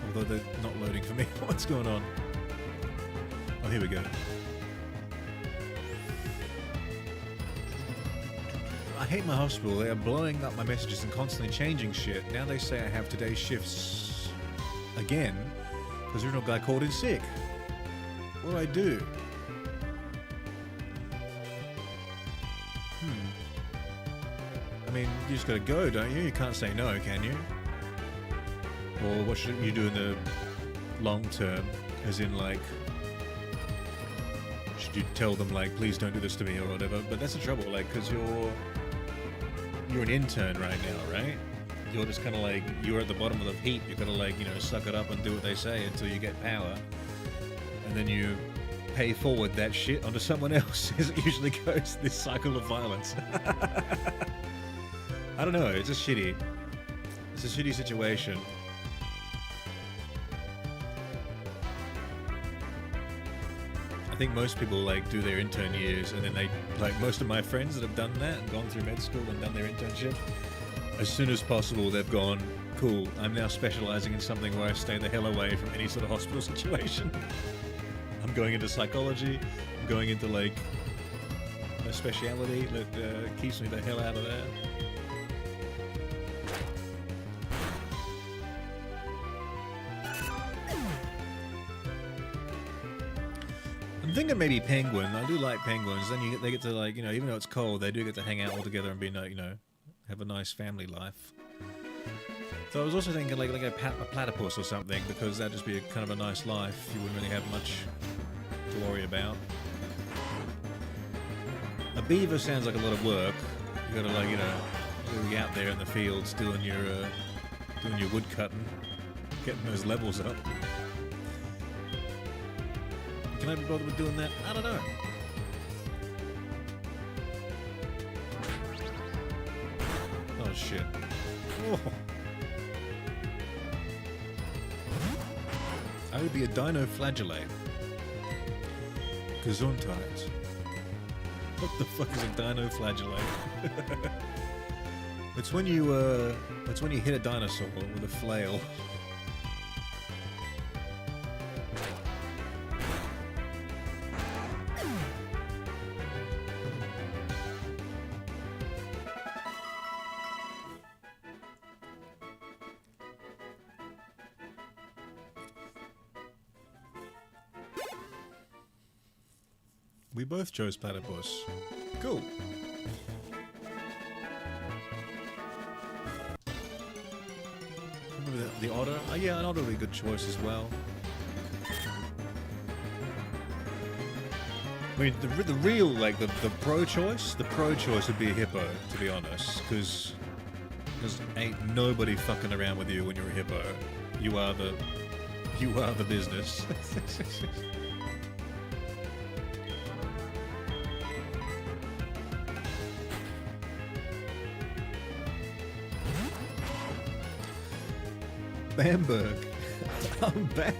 although they're not loading for me. What's going on? Oh, here we go. I hate my hospital. They are blowing up my messages and constantly changing shit. Now they say I have today's shifts again because the original guy called in sick. What do I do? I mean, you just gotta go, don't you? You can't say no, can you? Or what should you do in the long term? As in, like, should you tell them, like, please don't do this to me or whatever? But that's the trouble, like, because you're an intern right now, right? You're just kind of like, you're at the bottom of the heap. You've got to, like, you know, suck it up and do what they say until you get power. And then you pay forward that shit onto someone else, as it usually goes, this cycle of violence. I don't know, it's just shitty. It's a shitty situation. I think most people, like, do their intern years and then they, like, most of my friends that have done that and gone through med school and done their internship, as soon as possible they've gone, cool, I'm now specializing in something where I stay the hell away from any sort of hospital situation. I'm going into psychology, I'm going into, like, a speciality that keeps me the hell out of there. I'm thinking maybe penguin. I do like penguins. Then they get to, like, you know, even though it's cold, they do get to hang out all together and be, you know, have a nice family life. So I was also thinking like a platypus or something, because that'd just be kind of a nice life. You wouldn't really have much to worry about. A beaver sounds like a lot of work. You gotta, like, you know, be out there in the fields doing your wood cutting, getting those levels up. Can I be bothered with doing that? I don't know. Oh shit. Oh. I would be a dinoflagellate. Gesundheit. What the fuck is a dinoflagellate? It's when you hit a dinosaur with a flail. We both chose platypus. Cool. Remember the otter? Oh, yeah, an otter would be a good choice as well. I mean, the real, like, the pro choice? The pro choice would be a hippo, to be honest. Because ain't nobody fucking around with you when you're a hippo. You are the business. Bamberg, I'm back.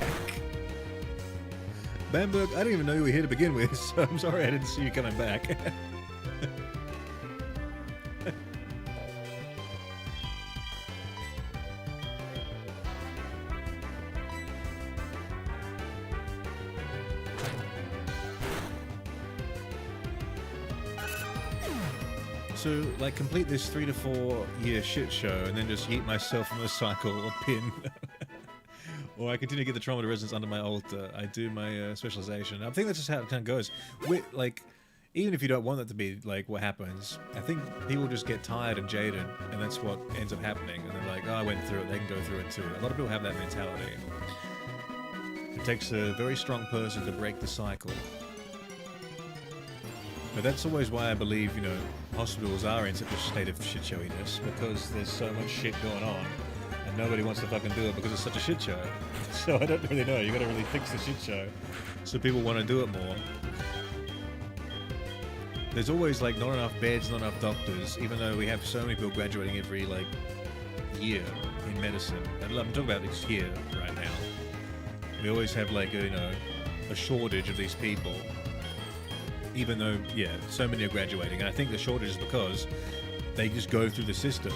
Bamberg, I didn't even know you were here to begin with, so I'm sorry I didn't see you coming back. to like complete this 3 to 4 year shit show and then just yeet myself from a cycle or pin. Or I continue to get the trauma to residence under my altar. I do my specialization. I think that's just how it kind of goes. Like, even if you don't want that to be like what happens, I think people just get tired and jaded, and that's what ends up happening. And they're like, oh, I went through it, they can go through it too. A lot of people have that mentality. It takes a very strong person to break the cycle. But that's always why I believe, you know, hospitals are in such a state of shit-showiness, because there's so much shit going on. And nobody wants to fucking do it because it's such a shit show. So I don't really know. You gotta really fix the shit show so people want to do it more. There's always like not enough beds, not enough doctors, even though we have so many people graduating every like year in medicine. And I'm talking about this here right now. We always have like a shortage of these people. Even though, yeah, so many are graduating. And I think the shortage is because they just go through the system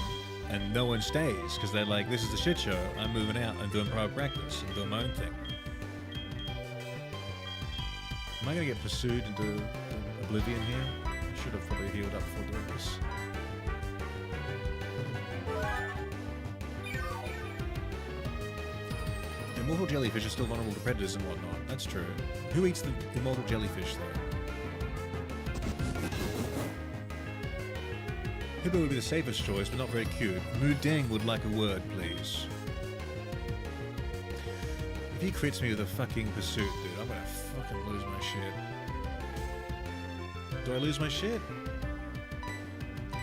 and no one stays because they're like, this is the shit show, I'm moving out and doing private practice and doing my own thing. Am I going to get pursued into oblivion here? I should have probably healed up before doing this. Immortal jellyfish are still vulnerable to predators and whatnot. That's true. Who eats the immortal jellyfish though? Hippo would be the safest choice, but not very cute. Moodang would like a word, please. If he crits me with a fucking pursuit, dude, I'm gonna fucking lose my shit. Do I lose my shit? Nah,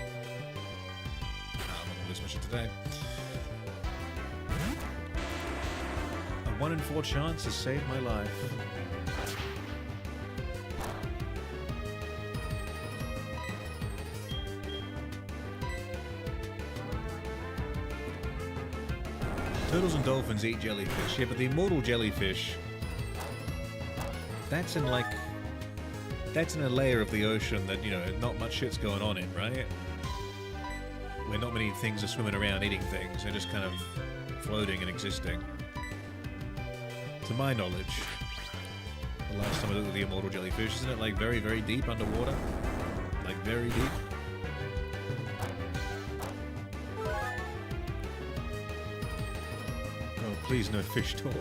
I'm gonna lose my shit today. A 1 in 4 chance has saved my life. Turtles and dolphins eat jellyfish. Yeah, but the immortal jellyfish, that's in like, that's in a layer of the ocean that, you know, not much shit's going on in, right? Where not many things are swimming around eating things. They're just kind of floating and existing. To my knowledge, the last time I looked at the immortal jellyfish, isn't it like very, very deep underwater? Like very deep? Please, no fish talk.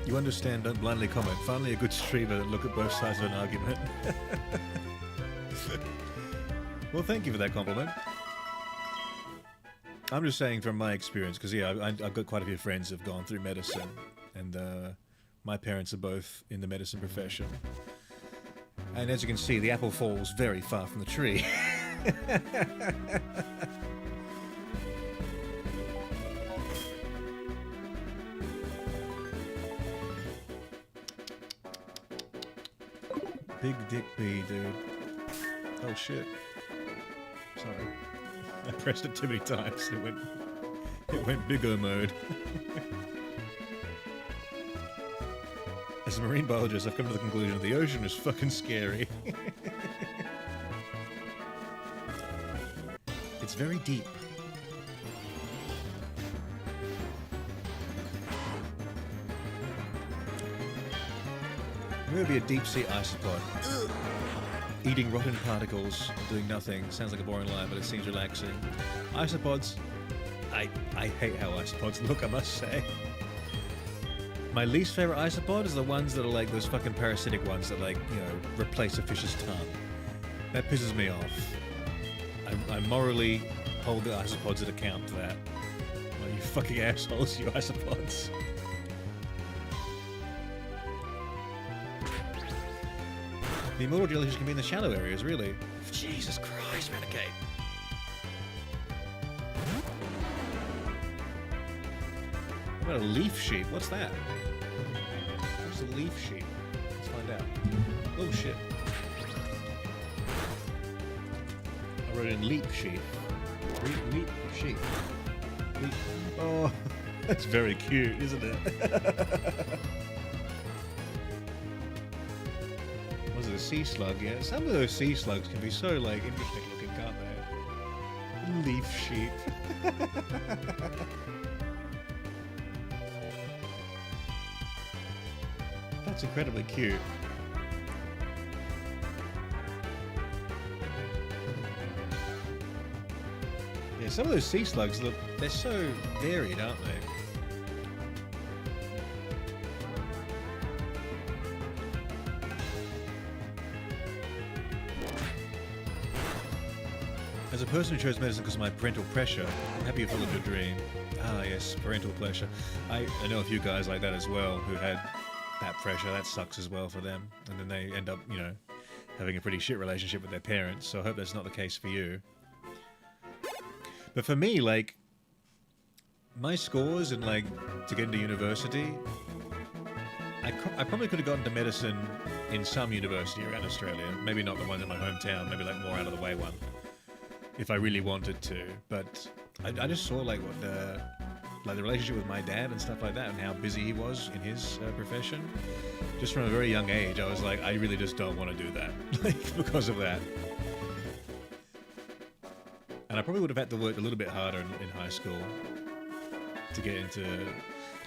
You understand, don't blindly comment. Finally a good streamer that look at both sides of an argument. Well, thank you for that compliment. I'm just saying from my experience, because yeah, I've got quite a few friends who've gone through medicine. And my parents are both in the medicine profession. And as you can see, the apple falls very far from the tree. Big dick B, dude. Oh shit. Sorry. I pressed it too many times. It went big O mode. As a marine biologist, I've come to the conclusion the ocean is fucking scary. It's very deep. Maybe a deep-sea isopod. Eating rotten particles, doing nothing. Sounds like a boring line, but it seems relaxing. Isopods. I hate how isopods look, I must say. My least favorite isopod is the ones that are like those fucking parasitic ones that like, you know, replace a fish's tongue. That pisses me off. I morally hold the isopods at account for that. Well, you fucking assholes, you isopods. The immortal jellyfish can be in the shallow areas, really. Jesus Christ, Renegade. What about a leaf sheep? What's that? What's a leaf sheep? Let's find out. Oh shit. I wrote in leap sheep. Leap sheep. Leap. Oh, that's very cute, isn't it? Was it a sea slug? Yeah. Some of those sea slugs can be so like interesting looking, can't they? Leaf sheep. That's incredibly cute. Yeah, some of those sea slugs look, they're so varied, aren't they? As a person who chose medicine because of my parental pressure, I'm happy you followed your dream. Ah, yes, parental pressure. I know a few guys like that as well who had that pressure. That sucks as well for them. And then they end up, you know, having a pretty shit relationship with their parents. So I hope that's not the case for you. But for me, like, my scores and, like, to get into university, I probably could have gotten to medicine in some university around Australia. Maybe not the one in my hometown, maybe, like, more out of the way one. If I really wanted to, but I just saw like what the relationship with my dad and stuff like that, and how busy he was in his profession. Just from a very young age, I was like, I really just don't want to do that, like because of that. And I probably would have had to work a little bit harder in high school to get into.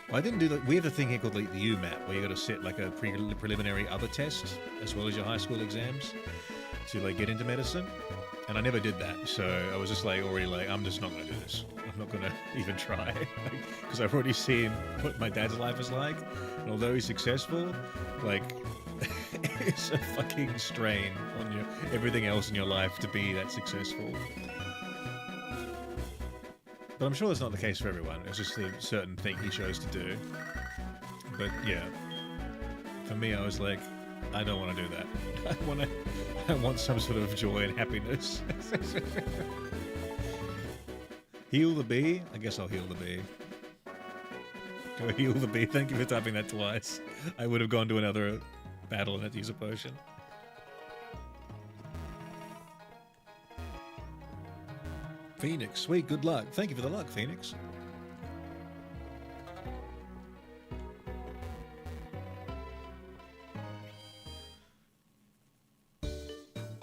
Well, I didn't do that. We have a thing here called like the UMAT, where you got to sit like a preliminary other test as well as your high school exams to like get into medicine. And I never did that, so I was just like already like, I'm just not going to do this. I'm not going to even try, because I've already seen what my dad's life is like, and although he's successful, like, it's a fucking strain on your everything else in your life to be that successful. But I'm sure that's not the case for everyone. It's just a certain thing he chose to do. But yeah, for me, I was like, I don't want to do that. I want some sort of joy and happiness. Heal the bee? I guess I'll heal the bee. Go heal the bee. Thank you for typing that twice. I would have gone to another battle and had to use a potion. Phoenix, sweet, good luck. Thank you for the luck, Phoenix.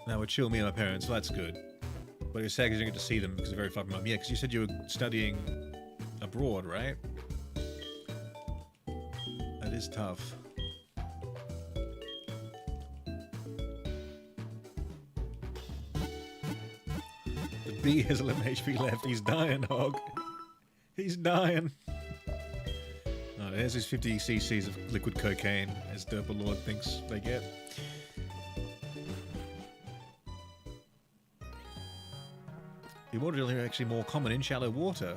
Now would chill me and my parents, so that's good. But you're sad because you don't get to see them because they're very far from home. Yeah, because you said you were studying abroad, right? That is tough. The bee has 11 HP left. He's dying, Hog. He's dying. Oh, there's his 50 cc's of liquid cocaine, as Derpa Lord thinks they get. Immortality are actually more common in shallow water,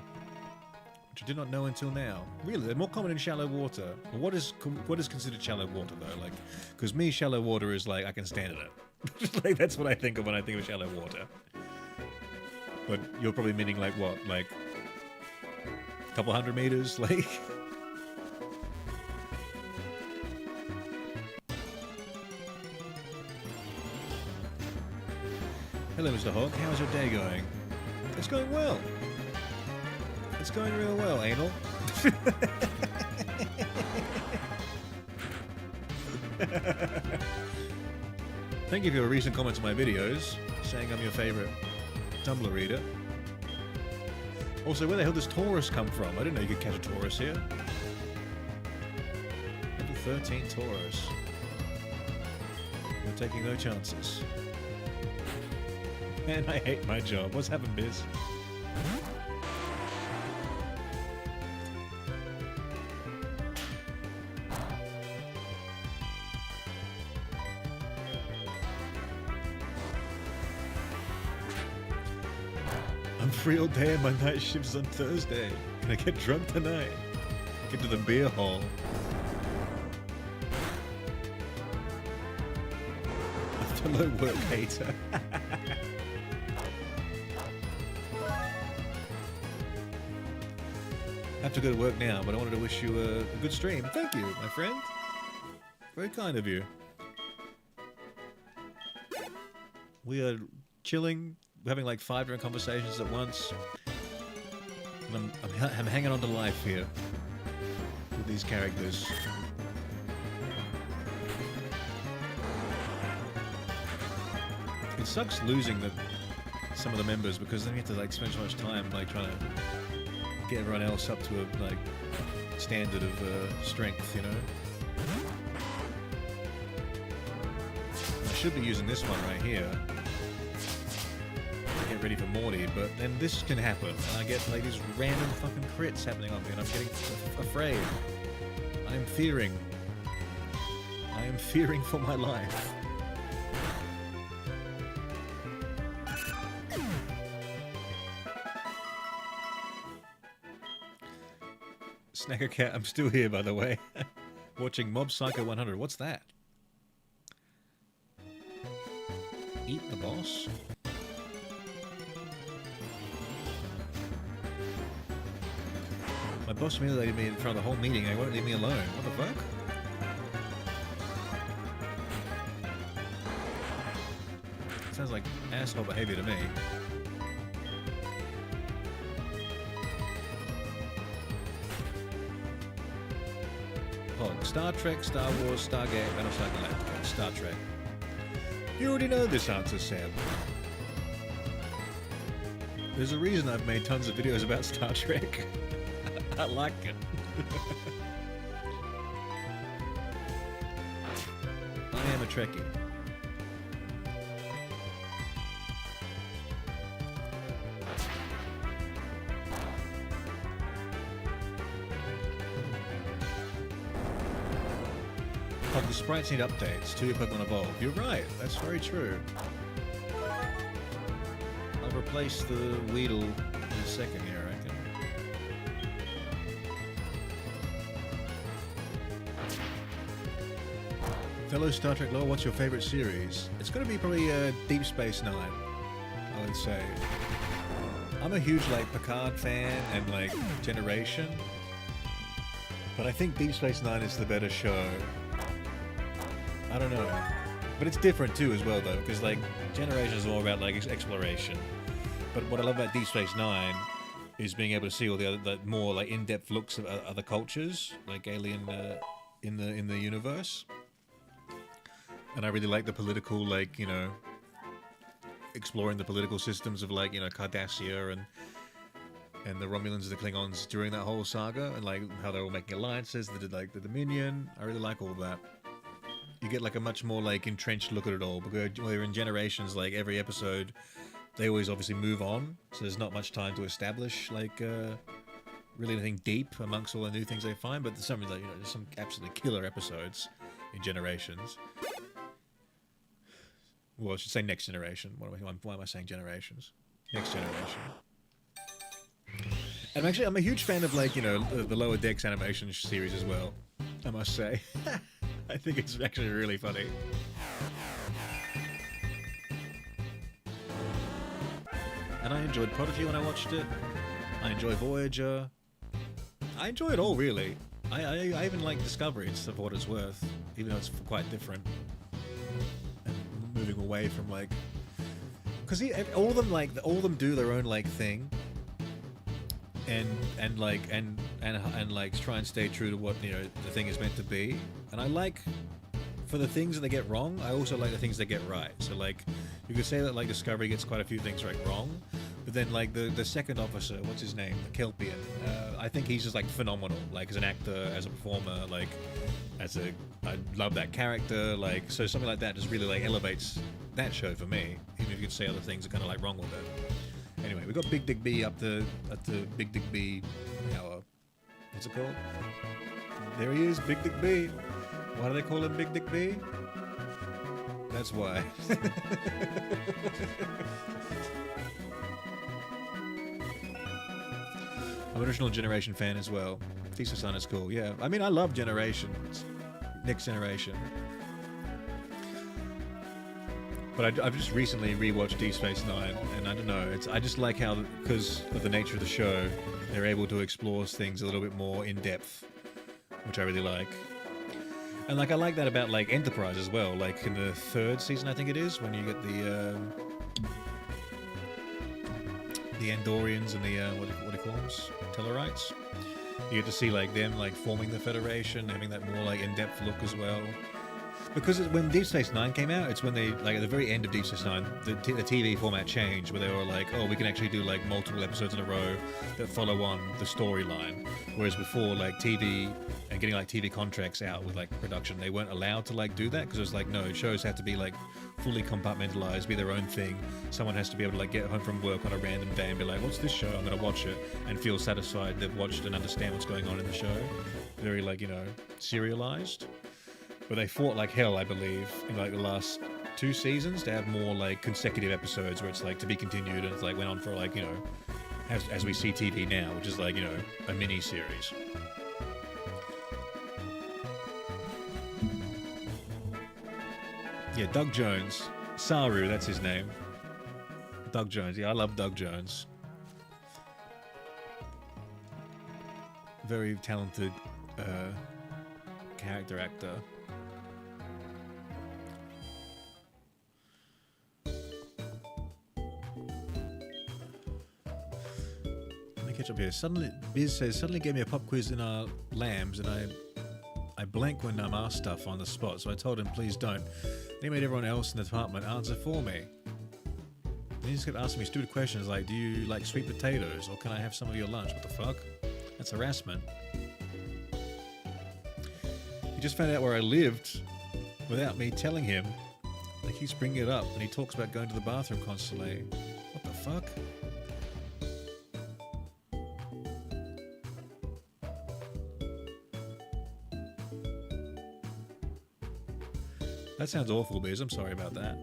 which I did not know until now. Really, they're more common in shallow water. Well, what is considered shallow water though? Like, because me, shallow water is like I can stand in it. Like that's what I think of when I think of shallow water. But you're probably meaning like what? Like a couple 100 meters, like. Hello, Mr. Hog. How's your day going? It's going well. It's going real well, anal. Thank you for your recent comments on my videos, saying I'm your favorite Tumblr reader. Also, where the hell does Taurus come from? I didn't know you could catch a Taurus here. Level 13 Taurus. We're taking no chances. Man, I hate my job. What's happened, Biz? I'm free all day and my night shift's on Thursday. Can I get drunk tonight? Get to the beer hall. A fellow work hater. I have to go to work now, but I wanted to wish you a good stream. Thank you, my friend. Very kind of you. We are chilling, we're having like 5 different conversations at once. And I'm hanging on to life here with these characters. It sucks losing the some of the members, because then you have to like spend so much time like trying to get everyone else up to a like standard of strength, you know. I should be using this one right here. Get ready for Morty, but then this can happen, and I get like these random fucking crits happening on me, and I'm getting afraid. I am fearing. I am fearing for my life. Snacker Cat, I'm still here, by the way. Watching Mob Psycho 100. What's that? Eat the boss? My boss humiliated me in front of the whole meeting. They won't leave me alone. What the fuck? Sounds like asshole behavior to me. Oh, Star Trek, Star Wars, Stargate, Battlestar Galactica, Star Trek. You already know this answer, Sam. There's a reason I've made tons of videos about Star Trek. I like it. I am a Trekkie. Oh, the sprites need updates to your Pokemon Evolve. You're right, that's very true. I'll replace the Weedle in a second here, I reckon. Fellow Star Trek lore, what's your favorite series? It's going to be probably Deep Space Nine, I would say. I'm a huge like Picard fan and like Generation, but I think Deep Space Nine is the better show. I don't know, but it's different too as well though, because like Generation is all about like exploration, but what I love about Deep Space Nine is being able to see all the other more like in-depth looks of other cultures, like alien in the universe. And I really like the political, like, you know, exploring the political systems of, like, you know, Cardassia and the Romulans and the Klingons during that whole saga, and, like, how they're all making alliances, they did, like, the Dominion. I really like all that. You get, like, a much more, like, entrenched look at it all, because where in Generations, like, every episode, they always obviously move on, so there's not much time to establish, like, really anything deep amongst all the new things they find, but there's some, like, you know, there's some absolutely killer episodes in Generations. Well, I should say Next Generation. Why am I saying Generations? Next Generation. And I'm a huge fan of, like, you know, the Lower Decks animation series as well, I must say. I think it's actually really funny. And I enjoyed Prodigy when I watched it. I enjoy Voyager. I enjoy it all, really. I even like Discovery, it's for what it's worth, even though it's quite different. Moving away from like, because all of them do their own like thing, and try and stay true to what, you know, the thing is meant to be. And I like, for the things that they get wrong, I also like the things they get right. So like, you could say that like Discovery gets quite a few things wrong, but then like the second officer, what's his name, the Kelpian, I think he's just like phenomenal, like as an actor, as a performer, like I love that character, like, so something like that just really like elevates that show for me, even if you could say other things are kind of like wrong with it. Anyway, we got Big Dick B at the Big Dick B hour. What's it called? There he is, Big Dick B. Why do they call him Big Dick B? That's why. I'm an original Generation fan as well. Thesis Sun is cool, yeah. I mean, I love Generations. Next Generation. But I've just recently rewatched Deep Space Nine, and I don't know, I just like how, because of the nature of the show, they're able to explore things a little bit more in depth, which I really like. And like I like that about like Enterprise as well, like in the third season I think it is, when you get the Andorians and the what do you call them? Tellarites. You get to see like them like forming the Federation, having that more like in-depth look as well. Because when Deep Space Nine came out, it's when they, like, at the very end of Deep Space Nine, the TV format changed, where they were like, oh, we can actually do, like, multiple episodes in a row that follow on the storyline. Whereas before, like, TV and getting, like, TV contracts out with, like, production, they weren't allowed to, like, do that, because it was like, no, shows have to be, like, fully compartmentalized, be their own thing. Someone has to be able to, like, get home from work on a random day and be like, what's this show? I'm going to watch it, and feel satisfied they've watched and understand what's going on in the show. Very, like, you know, serialized. But they fought like hell, I believe, in like the last 2 seasons to have more like consecutive episodes where it's like to be continued, and it's like went on for like, you know, as we see TV now, which is like, you know, a mini series. Yeah, Doug Jones. Saru, that's his name. Doug Jones. Yeah, I love Doug Jones. Very talented character actor. Catch up here. Suddenly, Biz says, suddenly gave me a pop quiz in our lambs, and I blank when I'm asked stuff on the spot, so I told him, please don't. Then he made everyone else in the department answer for me. And he just kept asking me stupid questions like, do you like sweet potatoes, or can I have some of your lunch? What the fuck? That's harassment. He just found out where I lived without me telling him. Like, he's bringing it up, and he talks about going to the bathroom constantly. What the fuck? That sounds awful, Biz. I'm sorry about that.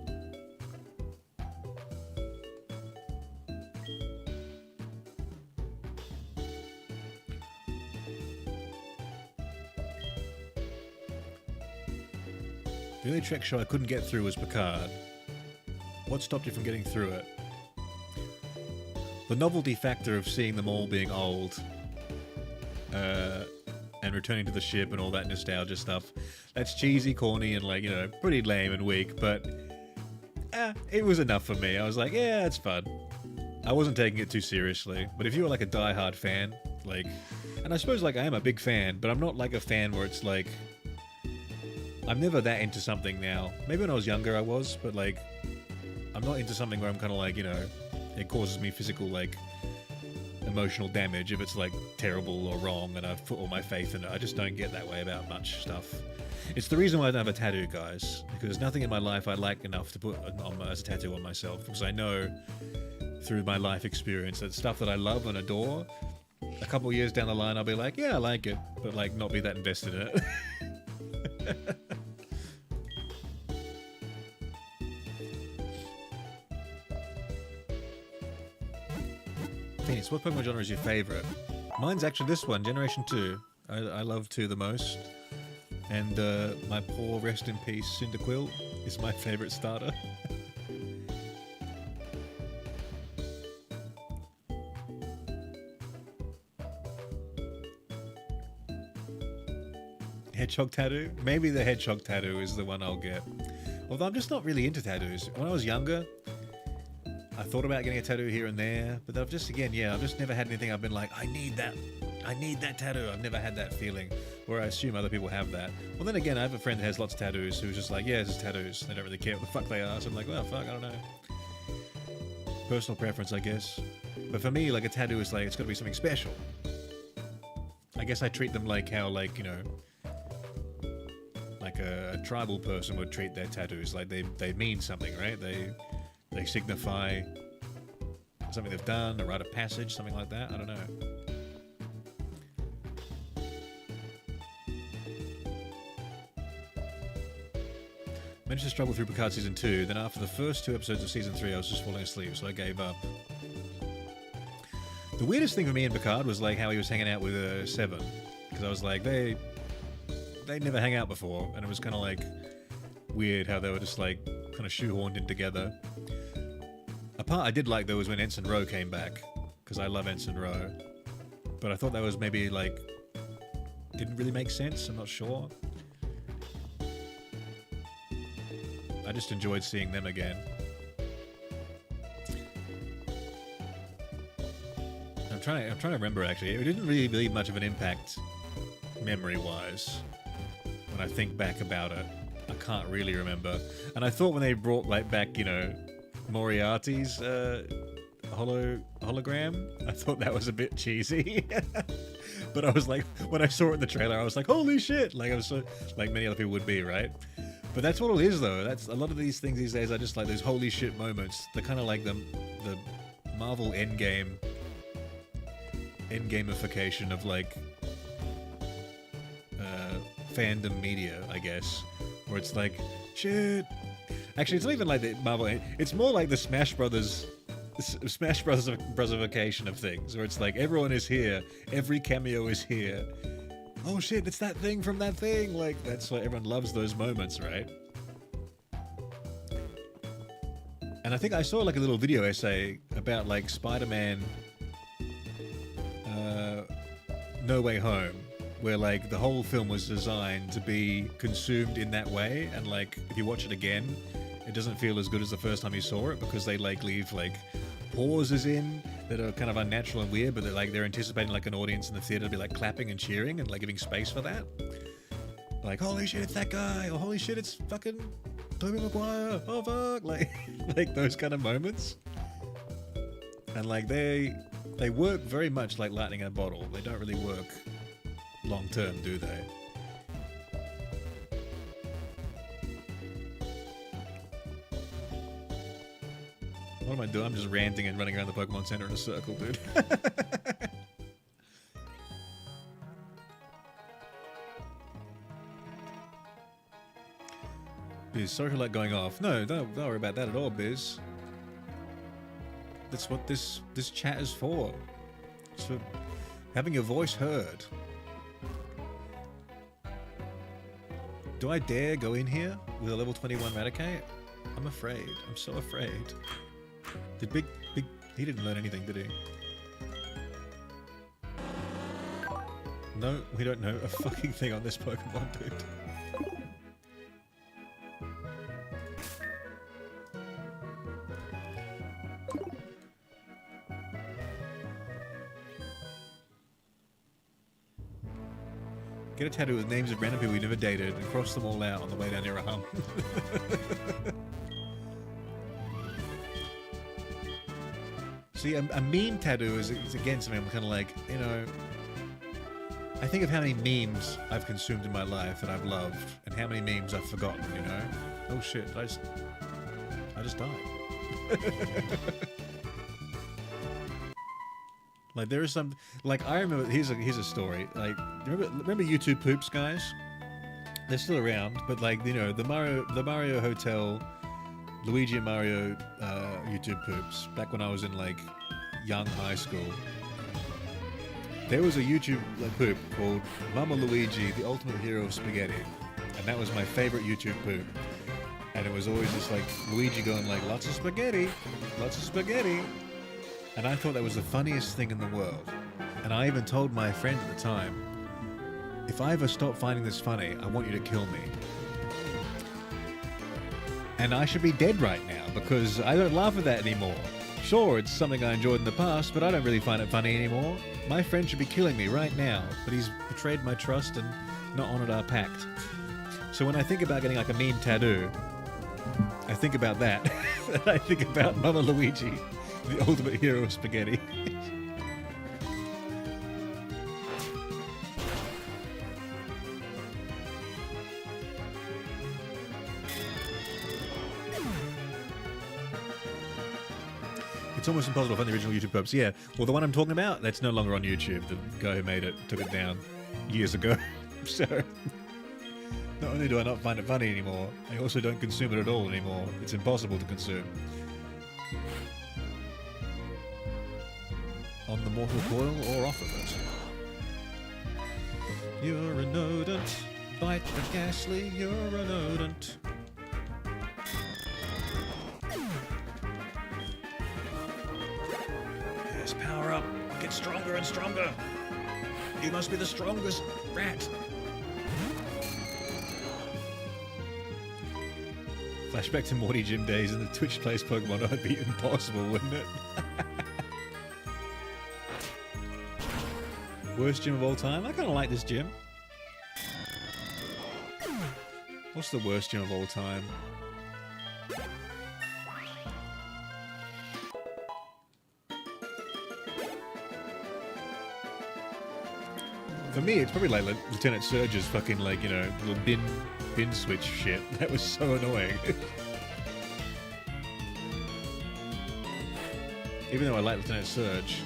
The only Trek show I couldn't get through was Picard. What stopped you from getting through it? The novelty factor of seeing them all being old, and returning to the ship and all that nostalgia stuff. That's cheesy, corny, and like, you know, pretty lame and weak, but it was enough for me. I was like, yeah, it's fun. I wasn't taking it too seriously, but if you were like a die-hard fan, like, and I suppose like I am a big fan, but I'm not like a fan where it's like, I'm never that into something now. Maybe when I was younger I was, but like, I'm not into something where I'm kind of like, you know, it causes me physical, like, emotional damage if it's like terrible or wrong and I've put all my faith in it. I just don't get that way about much stuff. It's the reason why I don't have a tattoo, guys, because there's nothing in my life I like enough to put on as a tattoo on myself, because I know through my life experience that stuff that I love and adore, a couple of years down the line I'll be like, yeah, I like it, but like not be that invested in it. Phoenix, what Pokemon genre is your favorite? Mine's actually this one, Generation 2. I love 2 the most. And my poor rest in peace Cyndaquil is my favorite starter. Hedgehog tattoo? Maybe the hedgehog tattoo is the one I'll get. Although I'm just not really into tattoos. When I was younger, I thought about getting a tattoo here and there, but I've just, again, yeah, I've just never had anything I've been like, I need that tattoo. I've never had that feeling, where I assume other people have that. Well, then again, I have a friend that has lots of tattoos who's just like, yeah, it's just tattoos. They don't really care what the fuck they are. So I'm like, well, fuck, I don't know. Personal preference, I guess. But for me, like, a tattoo is like, it's got to be something special. I guess I treat them like how, like, you know, like a tribal person would treat their tattoos. Like, they mean something, right? They signify something they've done, a rite of passage, something like that. I don't know. Managed to struggle through Picard Season 2, then after the first 2 episodes of Season 3 I was just falling asleep, so I gave up. The weirdest thing for me in Picard was like how he was hanging out with Seven, because I was like, they never hang out before, and it was kind of like weird how they were just like kind of shoehorned in together. A part I did like though was when Ensign Ro came back, because I love Ensign Ro, but I thought that was maybe like didn't really make sense. I'm not sure. I just enjoyed seeing them again. I'm trying to remember actually. It didn't really leave much of an impact memory-wise when I think back about it. I can't really remember. And I thought when they brought like back, you know, Moriarty's hologram, I thought that was a bit cheesy. But I was like, when I saw it in the trailer, I was like, holy shit! Like I was so, like many other people would be, right? But that's what it is, though. That's a lot of these things these days are just like those holy shit moments. They're kind of like the Marvel endgameification of like fandom media, I guess, where it's like shit. Actually, it's not even like the Marvel. It's more like the Smash Brothers brothersification of things, where it's like everyone is here, every cameo is here. Oh shit, it's that thing from that thing. Like that's why everyone loves those moments, right? And I think I saw like a little video essay about like Spider-Man No Way Home, where like the whole film was designed to be consumed in that way, and like if you watch it again, it doesn't feel as good as the first time you saw it, because they like leave like pauses in that are kind of unnatural and weird, but they're anticipating like an audience in the theater to be like clapping and cheering and like giving space for that. Like, holy shit, it's that guy, or holy shit, it's fucking Tobey Maguire, oh fuck, like like those kind of moments. And like they work very much like lightning in a bottle. They don't really work long term, do they? What am I doing? I'm just ranting and running around the Pokemon Center in a circle, dude. Biz, sorry for like going off. No, don't worry about that at all, Biz. That's what this chat is for. It's for having your voice heard. Do I dare go in here with a level 21 Raticate? I'm afraid. I'm so afraid. Did Big... He didn't learn anything, did he? No, we don't know a fucking thing on this Pokemon, dude. Get a tattoo with names of random people we never dated and cross them all out on the way down your arm. See, a meme tattoo is again something I'm kind of like, you know... I think of how many memes I've consumed in my life that I've loved, and how many memes I've forgotten, you know? Oh shit, I just died. Like there is some, like I remember. Here's a story. Like remember YouTube poops, guys? They're still around, but like you know the Mario Hotel, Luigi and Mario YouTube poops. Back when I was in like young high school, there was a YouTube poop called Mama Luigi, the Ultimate Hero of Spaghetti, and that was my favorite YouTube poop. And it was always just like Luigi going like lots of spaghetti, lots of spaghetti. And I thought that was the funniest thing in the world. And I even told my friend at the time, if I ever stop finding this funny, I want you to kill me. And I should be dead right now, because I don't laugh at that anymore. Sure, it's something I enjoyed in the past, but I don't really find it funny anymore. My friend should be killing me right now, but he's betrayed my trust and not honored our pact. So when I think about getting like a meme tattoo, I think about that. I think about Mama Luigi, the ultimate hero of spaghetti. It's almost impossible to find the original YouTube pubs. Yeah, well, the one I'm talking about, that's no longer on YouTube. The guy who made it took it down years ago. So, not only do I not find it funny anymore, I also don't consume it at all anymore. It's impossible to consume. On the mortal coil or off of it. You're an odent, bite the ghastly, you're an odent. Yes, power up, get stronger and stronger. You must be the strongest rat. Flashback to Morty Gym days and the Twitch plays Pokemon. That'd be impossible, wouldn't it? Worst gym of all time? I kind of like this gym. What's the worst gym of all time? For me, it's probably like Lieutenant Surge's fucking, like, you know, little bin switch shit. That was so annoying. Even though I like Lieutenant Surge,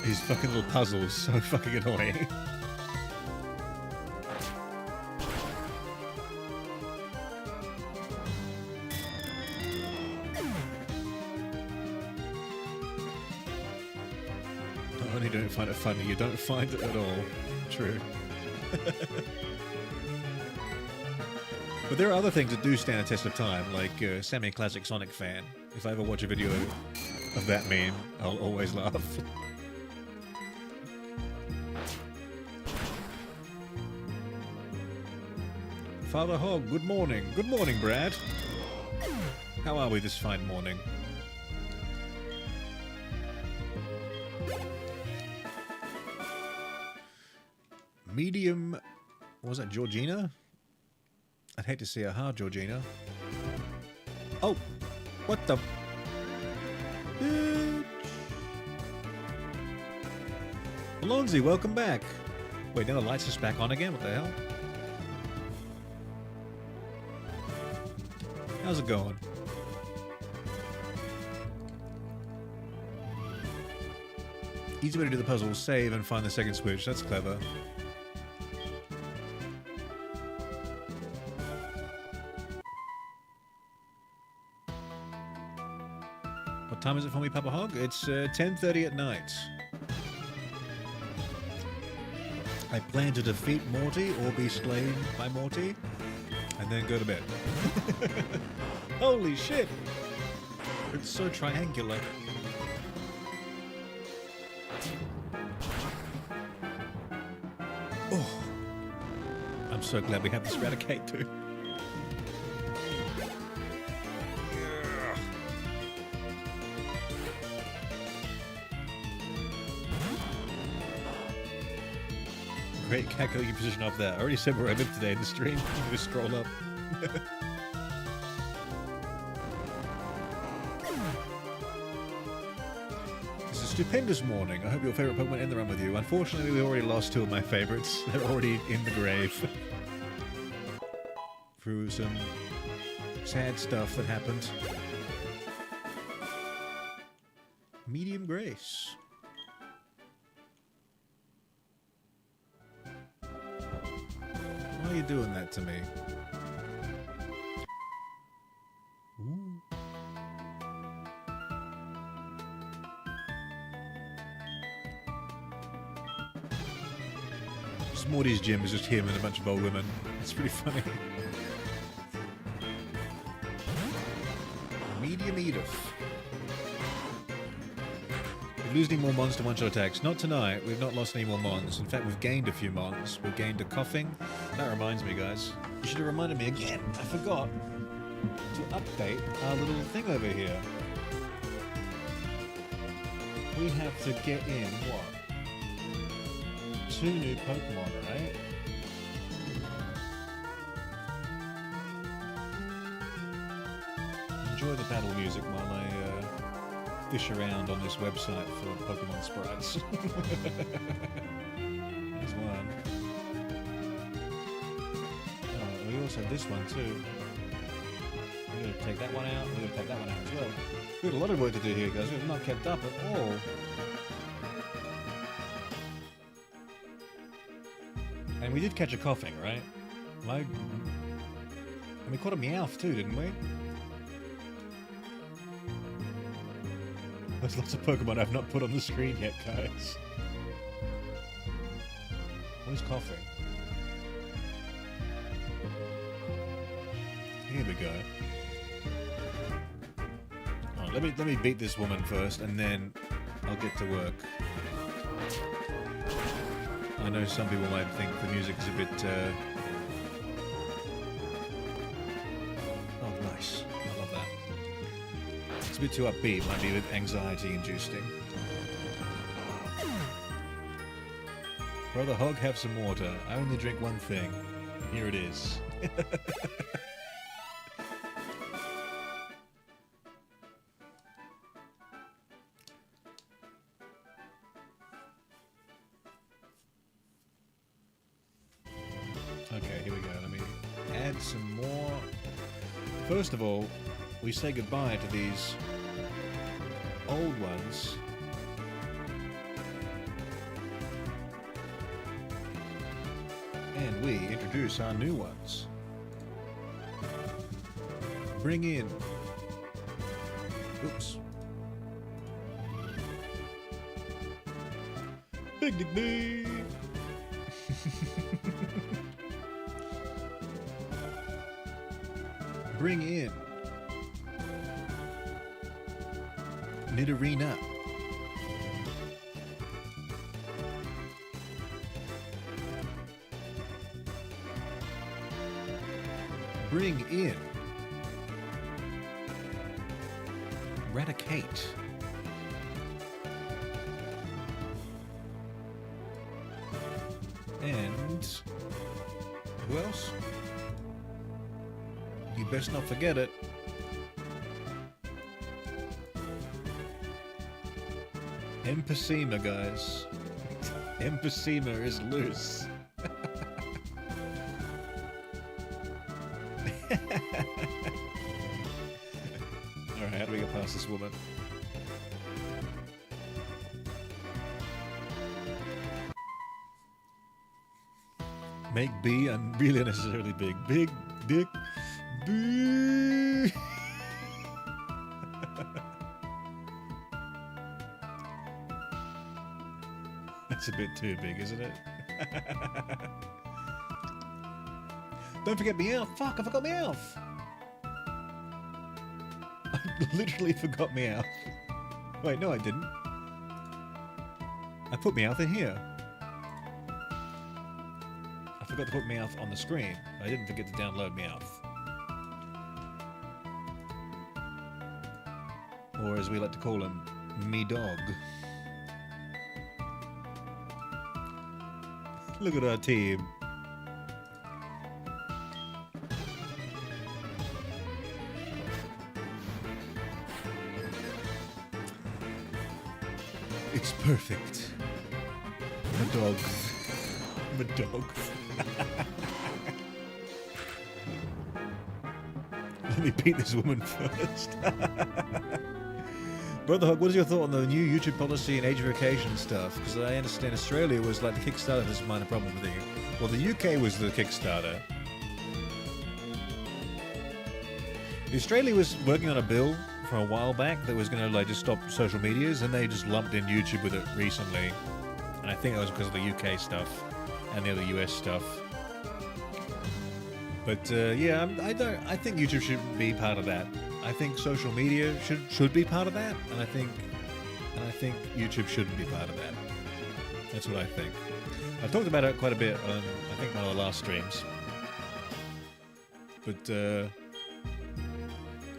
his fucking little puzzle is so fucking annoying. Not only don't find it funny, you don't find it at all. True. But there are other things that do stand a test of time, like semi-classic Sonic fan. If I ever watch a video of that meme, I'll always laugh. Father Hog, good morning. Good morning, Brad. How are we this fine morning? Medium... What was that, Georgina? I'd hate to see her hard, Georgina. Oh! What the... Bitch. Alonzi, welcome back. Wait, now the lights just back on again? What the hell? How's it going? Easy way to do the puzzle, save and find the second switch. That's clever. What time is it for me, Papa Hog? It's 10:30 at night. I plan to defeat Morty or be slain by Morty, and then go to bed. Holy shit! It's so triangular. Oh, I'm so glad we have this Eradicate too. Great Kako, you position up there. I already said where I live today in the stream. You can just scroll up. It's a stupendous morning. I hope your favourite Pokemon end the run with you. Unfortunately, we already lost two of my favourites. They're already in the grave. Through some sad stuff that happened. Medium Grace. Why are you doing that to me? Ooh. Morty's gym is just him and a bunch of old women. It's pretty funny. Medium Edith. We lose any more mons to one-shot attacks? Not tonight. We've not lost any more mons. In fact, we've gained a few mons. We've gained a coughing. That reminds me, guys. You should have reminded me again. I forgot to update our little thing over here. We have to get in, what? 2 new Pokemon, right? Enjoy the battle music while I fish around on this website for Pokemon sprites. There's one. Oh, we also have this one too. We're going to take that one out. We're going to take that one out as well. We have a lot of work to do here, guys. We've not kept up at all. And we did catch a coughing, right? And we caught a Meowth too, didn't we? There's lots of Pokemon I've not put on the screen yet, guys. Where's coughing? Here we go. Oh, let me beat this woman first, and then I'll get to work. I know some people might think the music is a bit, oh, nice. I love that. It's a bit too upbeat, might be a bit anxiety-inducing. Brother Hog, have some water. I only drink one thing. Here it is. Okay, here we go. Let me add some more. First of all, we say goodbye to these old ones. And we introduce our new ones. Bring in... Oops. Big Dick Big! Bring in... Nidorina. Bring in Raticate. And who else? You best not forget it. Emphysema, guys. Emphysema is loose. Alright, how do we get past this woman? Make B really unnecessarily big. Big dick B. That's a bit too big, isn't it? Don't forget Meowth. Fuck, I forgot Meowth. I literally forgot Meowth. Wait, no I didn't. I put Meowth in here. I forgot to put Meowth on the screen. I didn't forget to download Meowth. Or as we like to call him, me dog. Look at our team. It's perfect. My dog. My dog. Let me beat this woman first. Brotherhog, what is your thought on the new YouTube policy and age verification stuff? Because I understand Australia was like the Kickstarter has a minor problem with it. Well, the UK was the Kickstarter. Australia was working on a bill for a while back that was going to like just stop social medias, and they just lumped in YouTube with it recently. And I think that was because of the UK stuff and the other US stuff. But yeah, I think YouTube should be part of that. I think social media should be part of that, and I think YouTube shouldn't be part of that. That's what I think. I've talked about it quite a bit on I think one of the last streams. But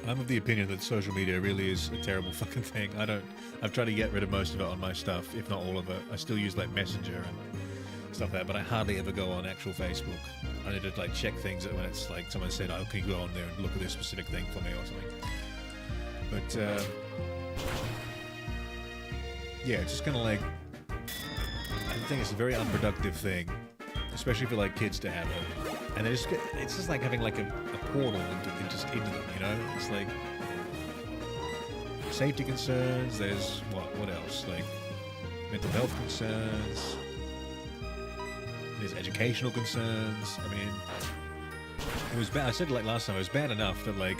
I'm of the opinion that social media really is a terrible fucking thing. I've tried to get rid of most of it on my stuff, if not all of it. I still use like Messenger and stuff like that, but I hardly ever go on actual Facebook. I need to like check things when it's like someone said, oh, can you go on there and look at this specific thing for me or something. But yeah, it's just kind of like, I think it's a very unproductive thing, especially for like kids to have it. And they just it's just like having like a portal into them, you know? It's like safety concerns, there's what else? Like mental health concerns, there's educational concerns. I mean, it was bad. I said like last time, it was bad enough that like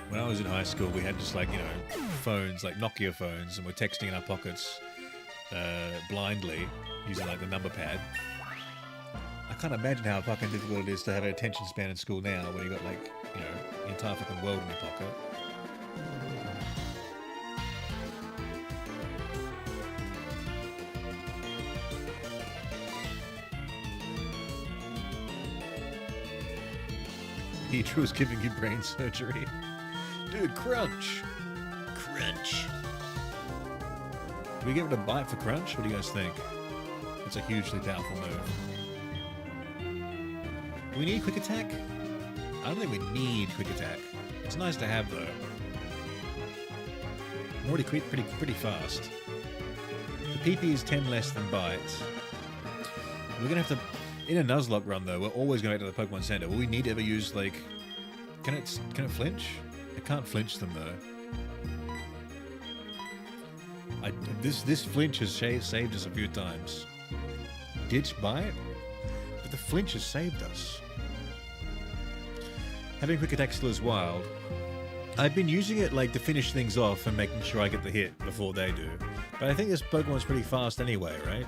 when I was in high school, we had just like, you know, phones, like Nokia phones, and we're texting in our pockets blindly using like the number pad. I can't imagine how fucking difficult it is to have an attention span in school now, where you got like, you know, the entire fucking world in your pocket. He was giving you brain surgery. Dude, Crunch! Crunch! Do we give it a bite for Crunch? What do you guys think? It's a hugely powerful move. we need quick attack? I don't think we need quick attack. It's nice to have though. I'm already pretty fast. The PP is 10 less than bites. We're gonna have to, in a Nuzlocke run though, we're always going back to the Pokemon Center. Will we need to ever use like, can it flinch? It can't flinch them though. This flinch has saved us a few times. Ditch bite, but the flinch has saved us. Having quick attack still is wild. I've been using it like to finish things off and making sure I get the hit before they do. But I think this Pokemon's pretty fast anyway, right?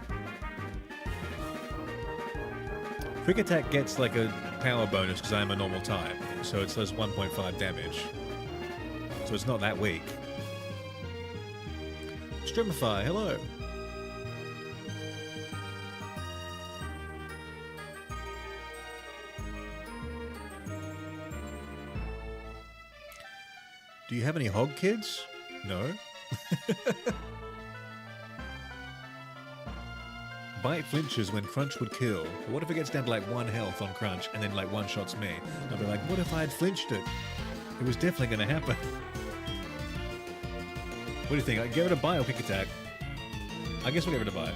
Quick attack gets like a power bonus because I am a normal type, so it does 1.5 damage. So it's not that weak. Streamify, hello! Do you have any hog kids? No. Bite flinches when Crunch would kill. But what if it gets down to like 1 health on Crunch and then like one-shots me? I'll be like, what if I had flinched it? It was definitely going to happen. What do you think? Like, give it a bite or quick attack? I guess we'll give it a bite.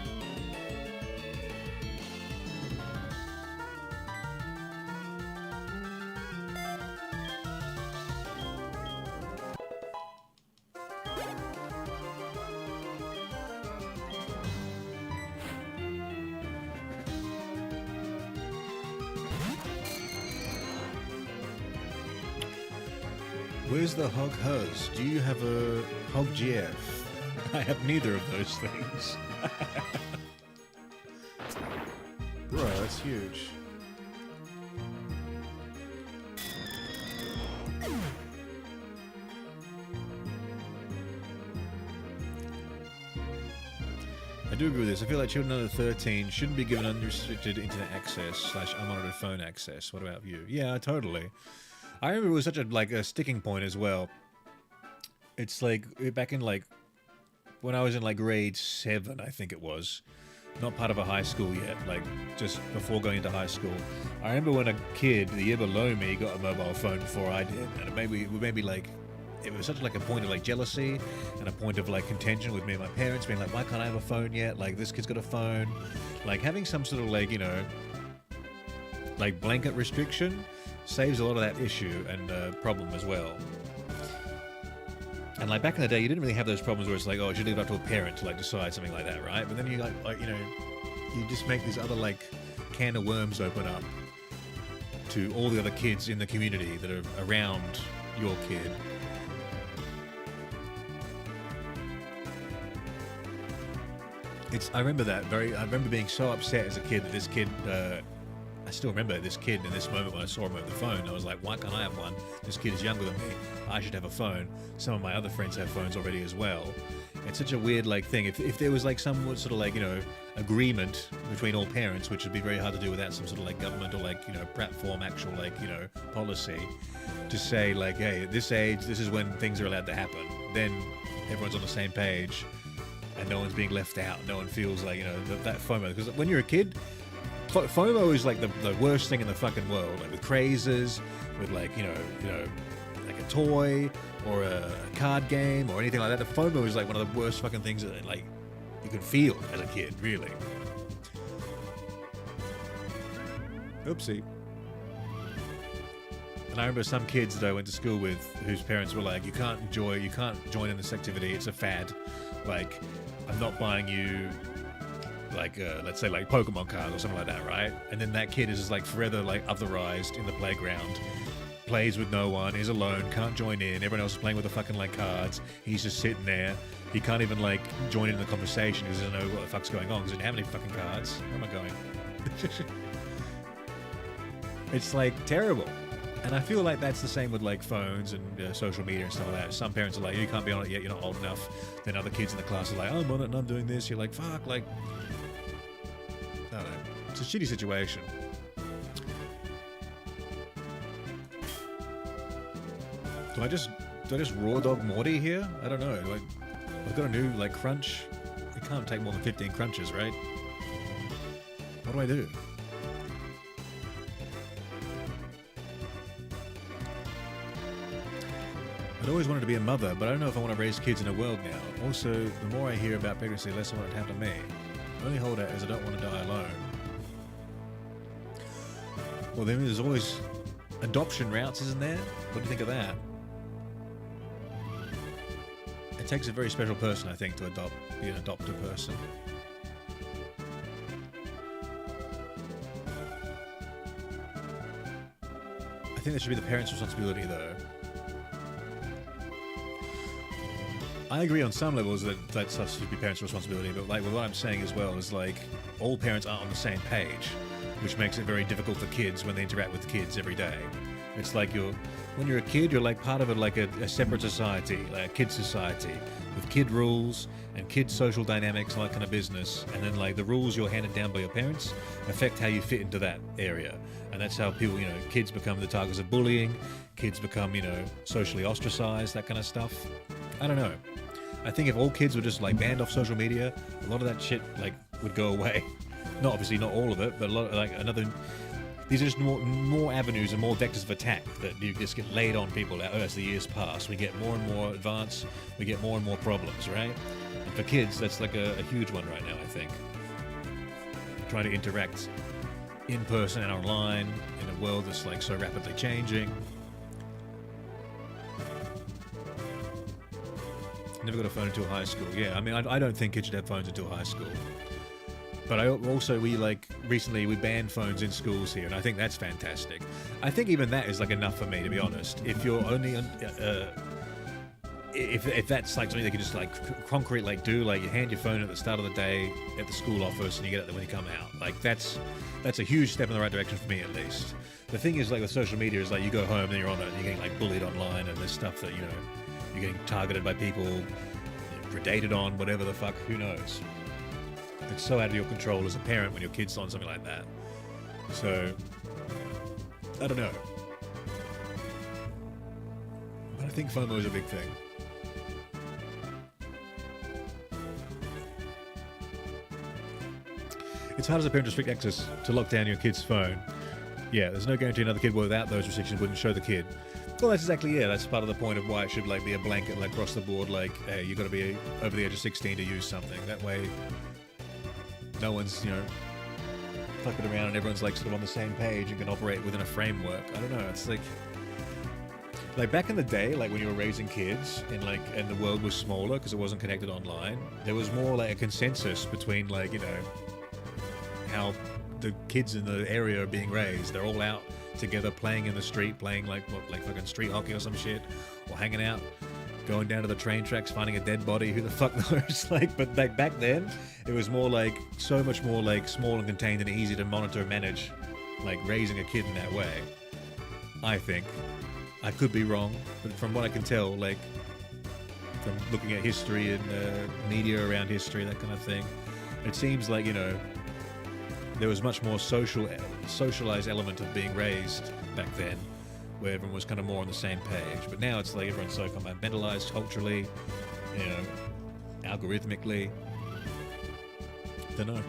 Where's the Hog Huzz? Do you have a Hog GF? I have neither of those things. Bro, that's huge. I do agree with this. I feel like children under 13 shouldn't be given unrestricted internet access / unmonitored phone access. What about you? Yeah, totally. I remember it was such a sticking point as well. It's like back in like when I was in like grade 7, I think it was, not part of a high school yet, like just before going into high school. I remember when a kid the year below me got a mobile phone before I did, and maybe like it was such like a point of like jealousy and a point of like contention with me and my parents being like, why can't I have a phone yet? Like this kid's got a phone. Like having some sort of like, you know, like blanket restriction saves a lot of that issue and problem as well. And like back in the day, you didn't really have those problems where it's like, oh, it should leave it up to a parent to like decide something like that, right? But then you like you know, you just make these other like can of worms open up to all the other kids in the community that are around your kid. I remember being so upset as a kid that this kid. I still remember this kid in this moment when I saw him with the phone. I was like, why can't I have one? This kid is younger than me. I should have a phone. Some of my other friends have phones already as well. It's such a weird like thing. If there was like some sort of like, you know, agreement between all parents, which would be very hard to do without some sort of like government or like, you know, platform actual like, you know, policy to say like, hey, at this age, this is when things are allowed to happen. Then everyone's on the same page and no one's being left out. No one feels like, you know, that FOMO. Because when you're a kid, FOMO is like the worst thing in the fucking world. Like with crazes, with like, you know, like a toy or a card game or anything like that. The FOMO is like one of the worst fucking things that like you can feel as a kid, really. Oopsie. And I remember some kids that I went to school with whose parents were like, you can't join in this activity, it's a fad. Like, I'm not buying you like let's say like Pokemon cards or something like that, right? And then that kid is just like forever like otherized in the playground, plays with no one, is alone, can't join in, everyone else is playing with the fucking like cards, he's just sitting there, he can't even like join in the conversation because he doesn't know what the fuck's going on because he doesn't have any fucking cards. Where am I going? It's like terrible. And I feel like that's the same with like phones and social media and stuff like that. Some parents are like, you can't be on it yet, you're not old enough. Then other kids in the class are like, oh, I'm on it and I'm doing this. You're like, fuck, like, I don't know. It's a shitty situation. Do I just raw dog Morty here? I don't know. I've got a new like crunch. It can't take more than 15 crunches, right? What do I do? I'd always wanted to be a mother, but I don't know if I want to raise kids in a world now. Also, the more I hear about pregnancy, the less I want it to happen to me. The only holdout is I don't want to die alone. Well, then there's always adoption routes, isn't there? What do you think of that? It takes a very special person, I think, to be an adopted person. I think that should be the parents' responsibility, though. I agree on some levels that stuff should be parents' responsibility, but like what I'm saying as well is like all parents aren't on the same page, which makes it very difficult for kids when they interact with kids every day. It's like when you're a kid, you're like part of a separate society, like a kid society, with kid rules and kid social dynamics, and that kind of business. And then like the rules you're handed down by your parents affect how you fit into that area. And that's how people, kids become the targets of bullying, kids become, socially ostracized, that kind of stuff. I don't know. I think if all kids were just like banned off social media, a lot of that shit like would go away. Not obviously not all of it, but a lot of, these are just more avenues and more vectors of attack that you just get laid on people as the years pass. We get more and more advanced, we get more and more problems, right? And for kids, that's like a huge one right now, I think. Trying to interact in person and online in a world that's like so rapidly changing. Never got a phone until high school. Yeah, I mean, I don't think kids should have phones until high school. But recently we banned phones in schools here, and I think that's fantastic. I think even that is like enough for me, to be honest. If you're only, if that's like something they can just like concrete like do, like you hand your phone at the start of the day at the school office and you get it when you come out. Like that's a huge step in the right direction for me, at least. The thing is, like with social media, is like you go home and you're on it and you're getting like bullied online, and there's stuff that you're getting targeted by people, predated on, whatever the fuck, who knows. It's so out of your control as a parent when your kid's on something like that. So, I don't know. But I think FOMO is a big thing. It's hard as a parent to restrict access to lock down your kid's phone. Yeah, there's no guarantee another kid without those restrictions wouldn't show the kid. Well, that's exactly, yeah, that's part of the point of why it should like be a blanket like across the board, like, hey, you got to be over the age of 16 to use something. That way, no one's, fucking around and everyone's like sort of on the same page and can operate within a framework. I don't know, it's like back in the day, like when you were raising kids and the world was smaller because it wasn't connected online, there was more like a consensus between like, how the kids in the area are being raised. They're all out together playing in the street, playing like fucking street hockey or some shit, or hanging out, going down to the train tracks, finding a dead body, who the fuck knows. But like back then, it was more like, so much more like small and contained and easy to monitor and manage, like raising a kid in that way. I think. I could be wrong, but from what I can tell, like, from looking at history and media around history, that kind of thing, it seems like, there was much more socialized element of being raised back then, where everyone was kind of more on the same page. But now it's like everyone's so compartmentalized culturally, algorithmically. Don't know.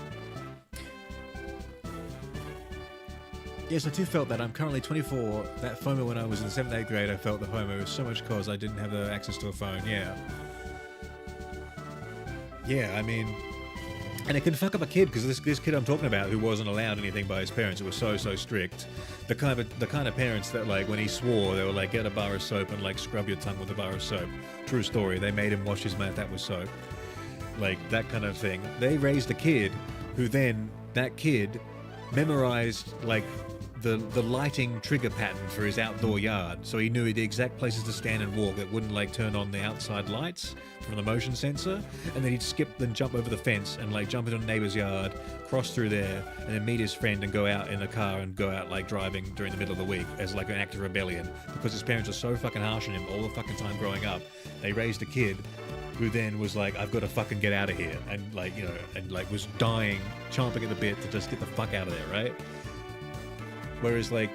Yes, I too felt that. I'm currently 24. That FOMO when I was in the 7th, 8th grade, I felt the FOMO so much because I didn't have access to a phone. Yeah. Yeah, I mean, and it can fuck up a kid, because this kid I'm talking about, who wasn't allowed anything by his parents, it was so strict. The kind of parents that like when he swore, they were like, get a bar of soap and like scrub your tongue with a bar of soap. True story. They made him wash his mouth. That was soap. Like that kind of thing. They raised a kid who then that kid memorized like the lighting trigger pattern for his outdoor yard, so he knew the exact places to stand and walk that wouldn't like turn on the outside lights from the motion sensor, and then he'd skip and jump over the fence and like jump into a neighbor's yard, cross through there, and then meet his friend and go out in a car and go out like driving during the middle of the week as like an act of rebellion, because his parents were so fucking harsh on him all the fucking time growing up. They raised a kid who then was like, I've got to fucking get out of here, and like, and like was dying, chomping at the bit to just get the fuck out of there, right? Whereas like,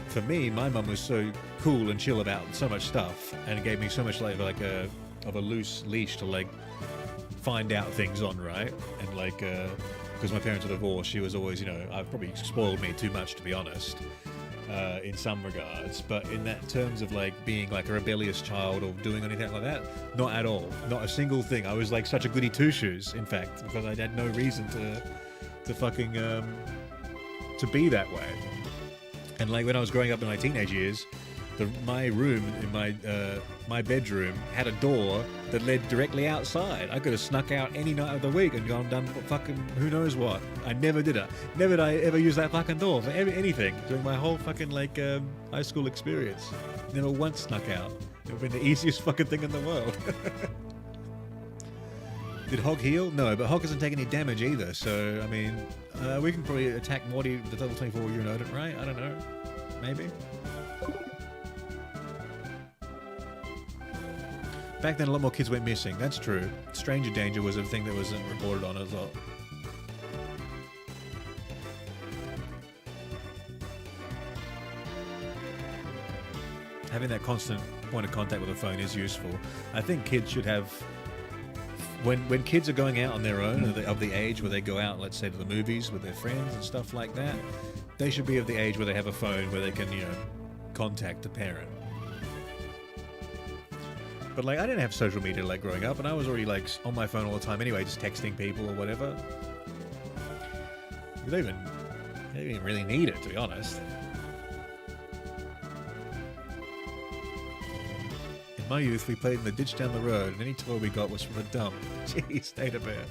for me, my mum was so cool and chill about so much stuff, and it gave me so much like a loose leash to like find out things on, right? And like, because my parents were divorced, she was always, I've probably spoiled me too much, to be honest. in some regards, but in that terms of like being like a rebellious child or doing anything like that, not at all. Not a single thing. I was like such a goody two shoes, in fact, because I had no reason to fucking to be that way. And like when I was growing up in my teenage years, my room in my bedroom had a door that led directly outside. I could have snuck out any night of the week and gone done fucking who knows what. I never did it. Never did I ever use that fucking door for anything during my whole fucking like high school experience. Never once snuck out. It would have been the easiest fucking thing in the world. Did Hog heal? No, but Hog doesn't take any damage either. So I mean, we can probably attack Morty with the level 24 Urinodent, right? I don't know. Maybe. Back then, a lot more kids went missing. That's true. Stranger danger was a thing that wasn't reported on as well. Having that constant point of contact with a phone is useful. I think kids should have... When kids are going out on their own, of the age where they go out, let's say, to the movies with their friends and stuff like that, they should be of the age where they have a phone where they can, you know, contact a parent. But like, I didn't have social media like growing up, and I was already like on my phone all the time anyway, just texting people or whatever. You don't even really need it, to be honest. In my youth, we played in the ditch down the road, and any toy we got was from a dump. Jeez, Data Bear.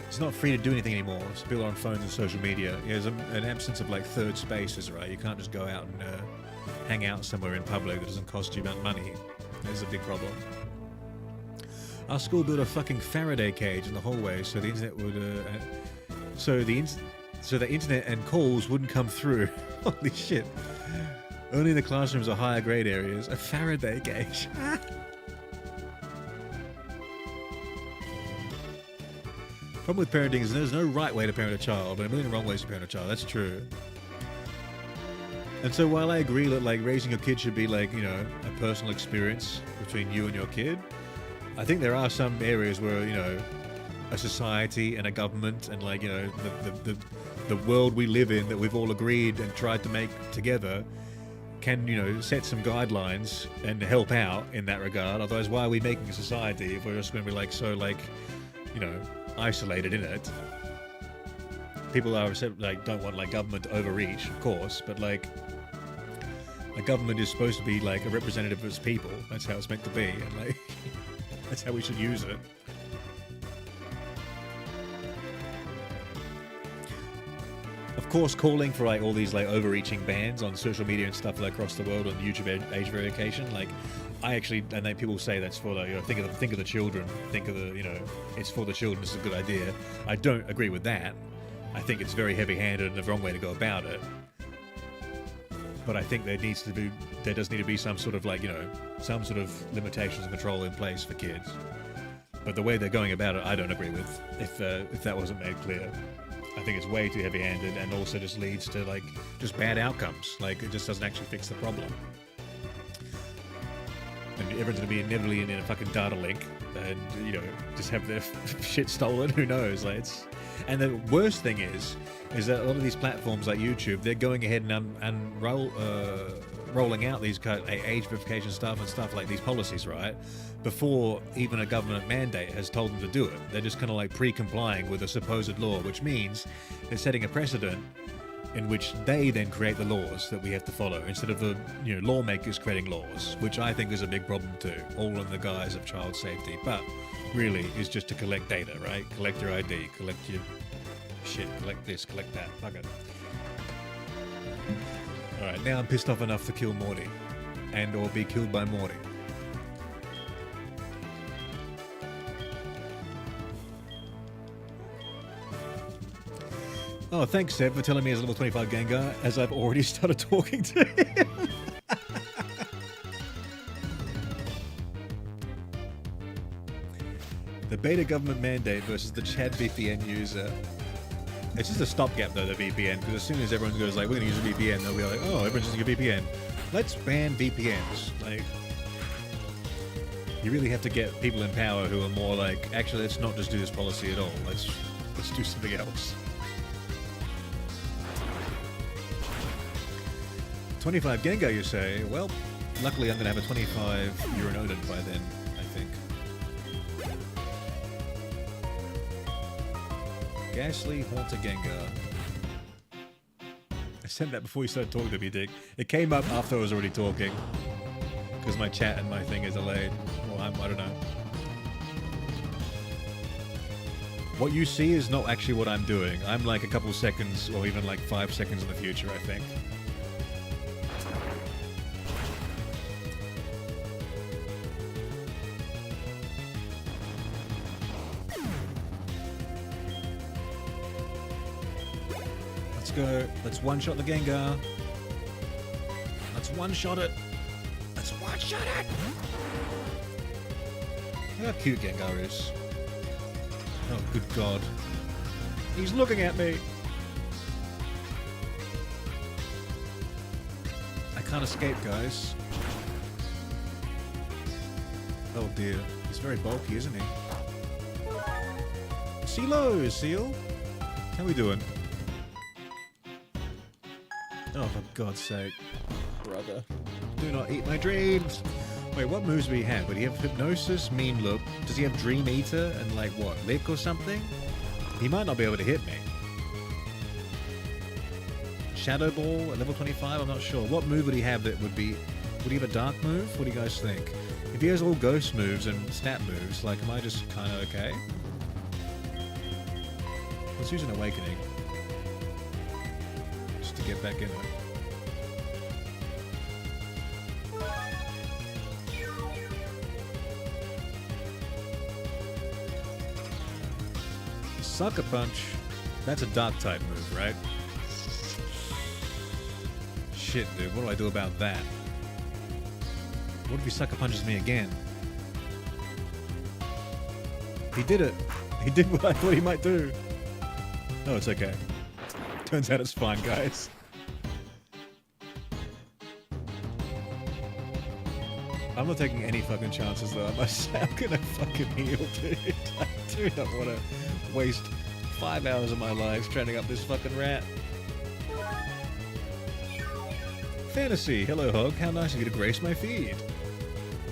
It's not free to do anything anymore. So people are on phones and social media. There's an absence of like third spaces, right? You can't just go out and hang out somewhere in public that doesn't cost you about money. That's a big problem. Our school built a fucking Faraday cage in the hallway so the internet would, so the internet and calls wouldn't come through. Holy shit! Only the classrooms or higher grade areas. A Faraday cage. Problem with parenting is there's no right way to parent a child, but a million wrong ways to parent a child. That's true. And so while I agree that like raising your kid should be like, you know, a personal experience between you and your kid, I think there are some areas where, you know, a society and a government and like, you know, the world we live in that we've all agreed and tried to make together can, you know, set some guidelines and help out in that regard. Otherwise, why are we making a society if we're just going to be like so like, you know, isolated in it? People are like don't want like government to overreach, of course, but like a government is supposed to be like a representative of its people. That's how it's meant to be, and like that's how we should use it. Of course, calling for like all these like overreaching bans on social media and stuff like across the world on YouTube age verification, like I actually, and then people say that's for the, you know, think of the children, think of the, you know, it's for the children, it's a good idea. I don't agree with that. I think it's very heavy-handed and the wrong way to go about it. But I think there does need to be some sort of like, you know, some sort of limitations and control in place for kids. But the way they're going about it, I don't agree with, if that wasn't made clear. I think it's way too heavy-handed and also just leads to like, just bad outcomes. Like it just doesn't actually fix the problem. And everyone's going to be inevitably in a fucking data link and, you know, just have their shit stolen. Who knows? Like and the worst thing is that a lot of these platforms like YouTube, they're going ahead and rolling out these kind of age verification stuff and stuff like these policies, right? Before even a government mandate has told them to do it. They're just kind of like pre-complying with a supposed law, which means they're setting a precedent in which they then create the laws that we have to follow instead of the, you know, lawmakers creating laws, which I think is a big problem too, all in the guise of child safety. But really is just to collect data, right? Collect your ID, collect your shit, collect this, collect that, fuck it. Alright, now I'm pissed off enough to kill Morty and or be killed by Morty. Oh, thanks, Seb, for telling me he's level 25 Gengar, as I've already started talking to him. The beta government mandate versus the Chad VPN user. It's just a stopgap, though, the VPN, because as soon as everyone goes like, we're going to use a VPN, they'll be like, oh, everyone's using a VPN. Let's ban VPNs. Like, you really have to get people in power who are more like, actually, let's not just do this policy at all. Let's do something else. 25 Gengar, you say? Well, luckily I'm going to have a 25 Uranodon by then, I think. Ghastly Haunter Gengar. I said that before you started talking to me, Dick. It came up after I was already talking. Because my chat and my thing is delayed. Well, I don't know. What you see is not actually what I'm doing. I'm like a couple seconds, or even like 5 seconds in the future, I think. Let's go. Let's one-shot the Gengar. Let's one-shot it. Let's one-shot it! Look how cute Gengar is. Oh, good God. He's looking at me! I can't escape, guys. Oh dear. He's very bulky, isn't he? CeeLo, Seal! How we doing? Oh, for God's sake. Brother. Do not eat my dreams! Wait, what moves do he have? Would he have Hypnosis, Mean Look? Does he have Dream Eater and, like, what, Lick or something? He might not be able to hit me. Shadow Ball at level 25? I'm not sure. What move would he have that would be... Would he have a Dark move? What do you guys think? If he has all Ghost moves and Stat moves, like, am I just kind of okay? Let's use an Awakening. Just to get back in it. Sucker Punch. That's a Dark type move, right? Shit, dude. What do I do about that? What if he Sucker Punches me again? He did it. He did what I thought he might do. Oh, it's okay. Turns out it's fine, guys. I'm not taking any fucking chances, though. I must say, I'm gonna fucking heal, dude. I do not want to waste 5 hours of my life training up this fucking rat. Fantasy, hello Hog, how nice of you to grace my feed.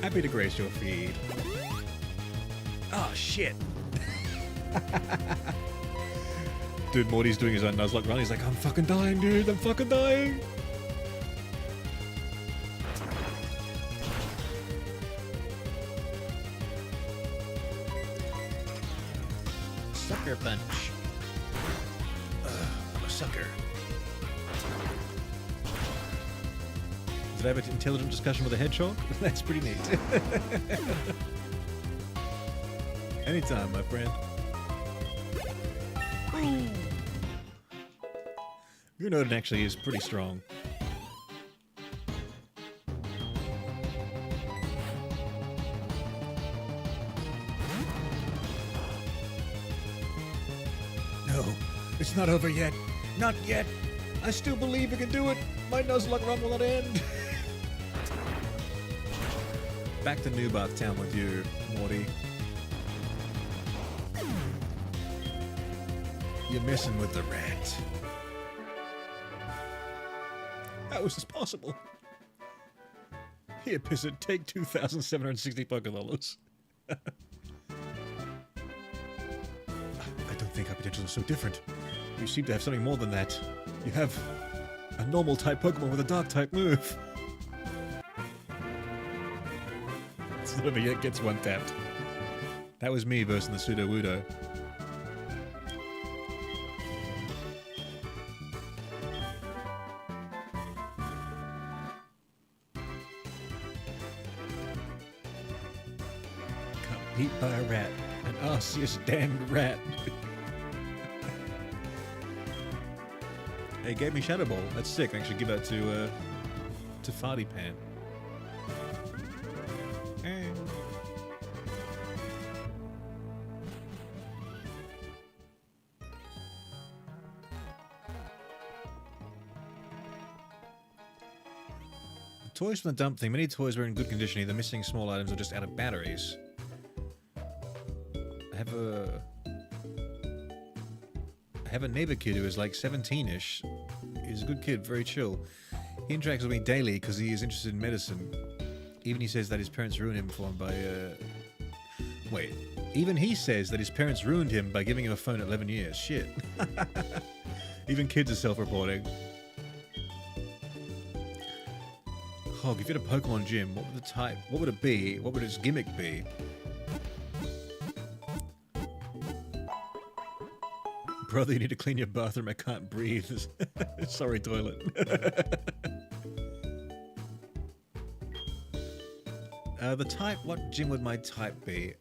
Happy to grace your feed. Oh shit. Dude, Morty's doing his own Nuzlocke run, he's like, I'm fucking dying, dude, I'm fucking dying. Sucker Punch. I'm a sucker. Did I have an intelligent discussion with a hedgehog? That's pretty neat. Anytime, my friend. Your Uranodon actually is pretty strong. No, it's not over yet. Not yet. I still believe we can do it. My Nuzlocke run will not end. Back to Newbark Town with you, Morty. You're messing with the rat. How is this possible? Here, Pissant, take 2,760 Pokédollars. I don't think our potentials are so different. You seem to have something more than that. You have a normal type Pokemon with a dark type move. It's not over yet, gets one tapped. That was me versus the Sudowoodo. Got beat by a rat. An osseous damned rat. Hey, gave me Shadow Ball. That's sick. I should give that to Farty Pan. Hey. Toys from the dump thing. Many toys were in good condition, either missing small items or just out of batteries. I have a... have a neighbor kid who is like 17-ish. He's a good kid, very chill. He interacts with me daily because he is interested in medicine. Even he says that his parents ruined him for him by, Wait. Even he says that his parents ruined him by giving him a phone at 11 years. Shit. Even kids are self-reporting. Hog, if you had a Pokemon gym, what would the type, what would it be? What would its gimmick be? Brother, you need to clean your bathroom, I can't breathe. Sorry, toilet. The type, what gym would my type be?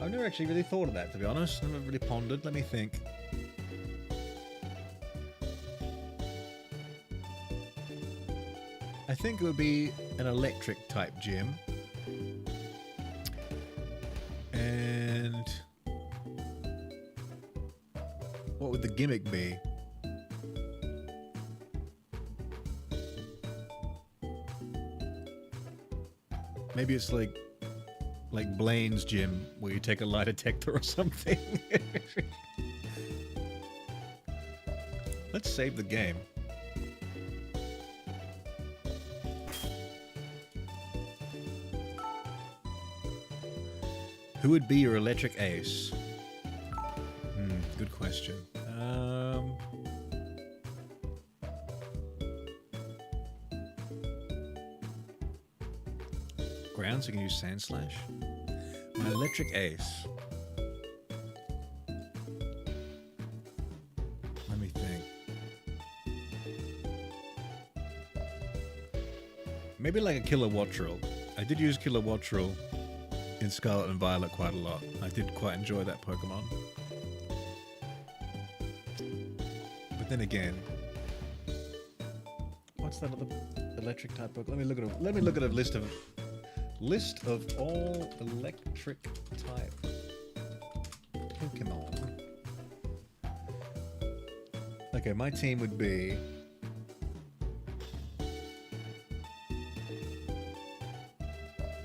I've never actually really thought of that, to be honest. Never really pondered. Let me think. I think it would be an electric type gym. And what would the gimmick be? Maybe it's like Blaine's gym, where you take a lie detector or something. Let's save the game. Who would be your electric ace? Good question. Ground, so you can use Sand Slash. My electric ace. Let me think. Maybe like a Killer Wattrel. I did use Killer Wattrel in Scarlet and Violet quite a lot. I did quite enjoy that Pokemon. But then again, what's that other electric type Pokemon? Let me look at a list of all electric type Pokemon. Okay, my team would be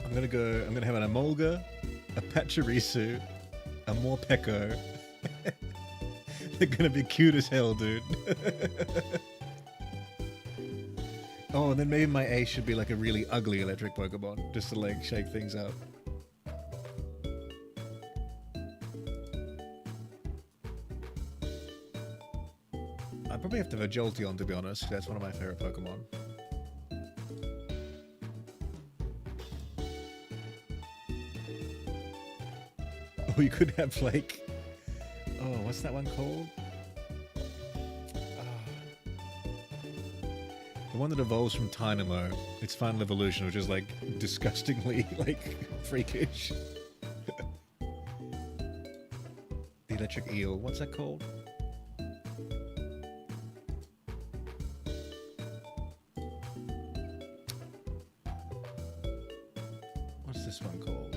I'm gonna have an Emolga, a Pachirisu, a Morpeko. They're gonna be cute as hell, dude. Oh, and then maybe my ace should be like a really ugly electric Pokemon, just to like shake things up. I probably have to have a Jolteon, to be honest. That's one of my favorite Pokemon. Oh, you could have like, oh, what's that one called? The one that evolves from Tynamo, its final evolution, which is like disgustingly like freakish. The electric eel, what's that called? What's this one called?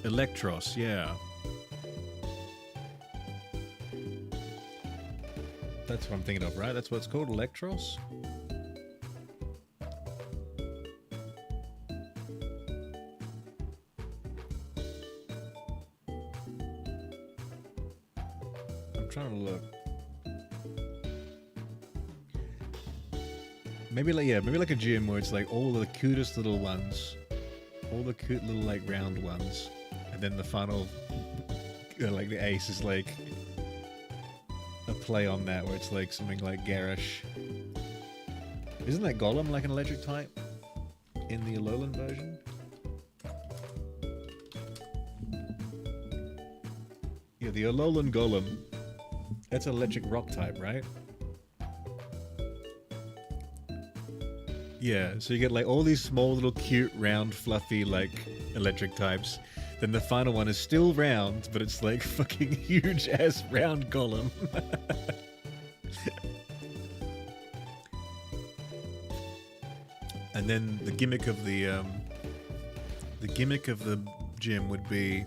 Electros, yeah. That's what I'm thinking of, right? That's what it's called, Electros? I'm trying to look. Maybe like a gym where it's like all the cutest little ones. All the cute little like round ones. And then the final, like the ace is like a play on that, where it's like something like garish. Isn't that Golem like an electric type in the Alolan version? Yeah, the Alolan Golem. That's an electric rock type, right? Yeah, so you get like all these small little cute round fluffy like electric types. Then the final one is still round, but it's like fucking huge ass round Golem. And then the gimmick of the gym would be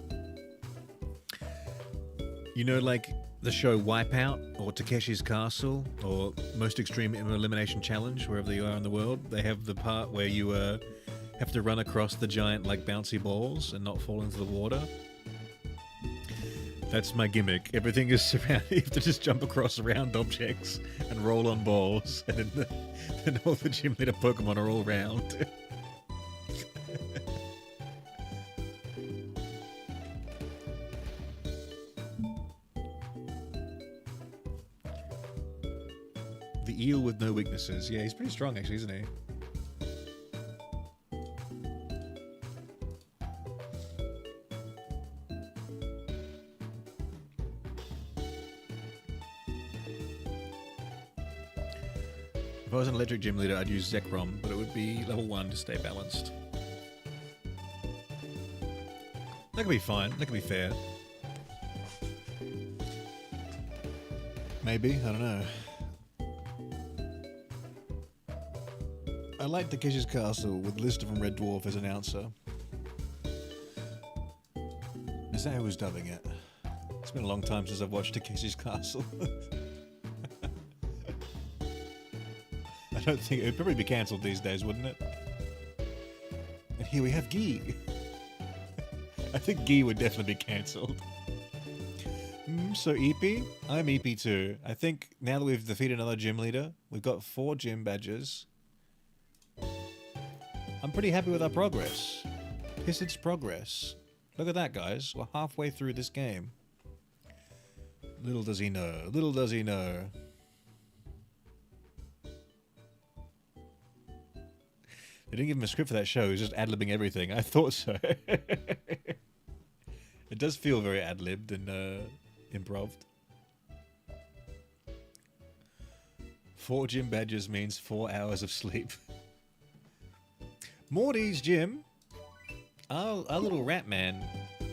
You know, like the show Wipeout or Takeshi's Castle or Most Extreme Elimination Challenge, wherever you are in the world, they have the part where you have to run across the giant, like, bouncy balls and not fall into the water. That's my gimmick. Everything is surrounded. You have to just jump across round objects and roll on balls, and then all the gym leader Pokemon are all round. The eel with no weaknesses. Yeah, he's pretty strong, actually, isn't he? If I was an electric gym leader, I'd use Zekrom, but it would be level 1 to stay balanced. That could be fine. That could be fair. Maybe. I don't know. I like Takeshi's Castle with Lister from Red Dwarf as announcer. Is that who was dubbing it? It's been a long time since I've watched Takeshi's Castle. I don't think it would probably be cancelled these days, wouldn't it? And here we have Guy. I think Guy would definitely be cancelled. So EP? I'm EP too. I think now that we've defeated another gym leader, we've got 4 gym badges. I'm pretty happy with our progress. It's progress. Look at that, guys. We're halfway through this game. Little does he know. Little does he know. They didn't give him a script for that show. He was just ad-libbing everything. I thought so. It does feel very ad-libbed and improved. 4 gym badges means 4 hours of sleep. Morty's gym. Our little rat man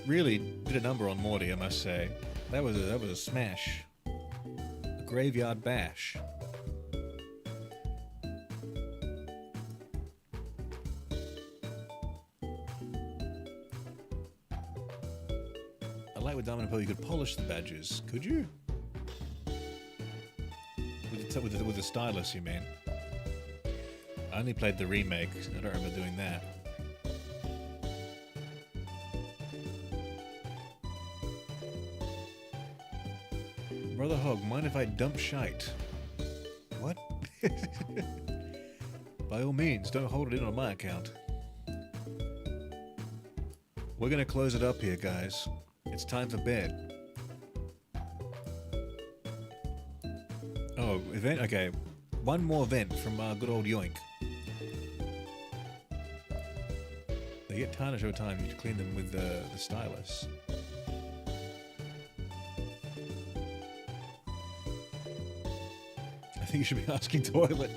really did a number on Morty, I must say. That was a smash. A graveyard bash. I like with Diamond and Pearl you could polish the badges. Could you? With the stylus, you mean? I only played the remake. I don't remember doing that. Brother Hog, mind if I dump shite? What? By all means, don't hold it in on my account. We're gonna close it up here, guys. It's time for bed. Oh, event? Okay. One more event from good old Yoink. They get tarnish over time. You clean them with the stylus. I think you should be asking toilet.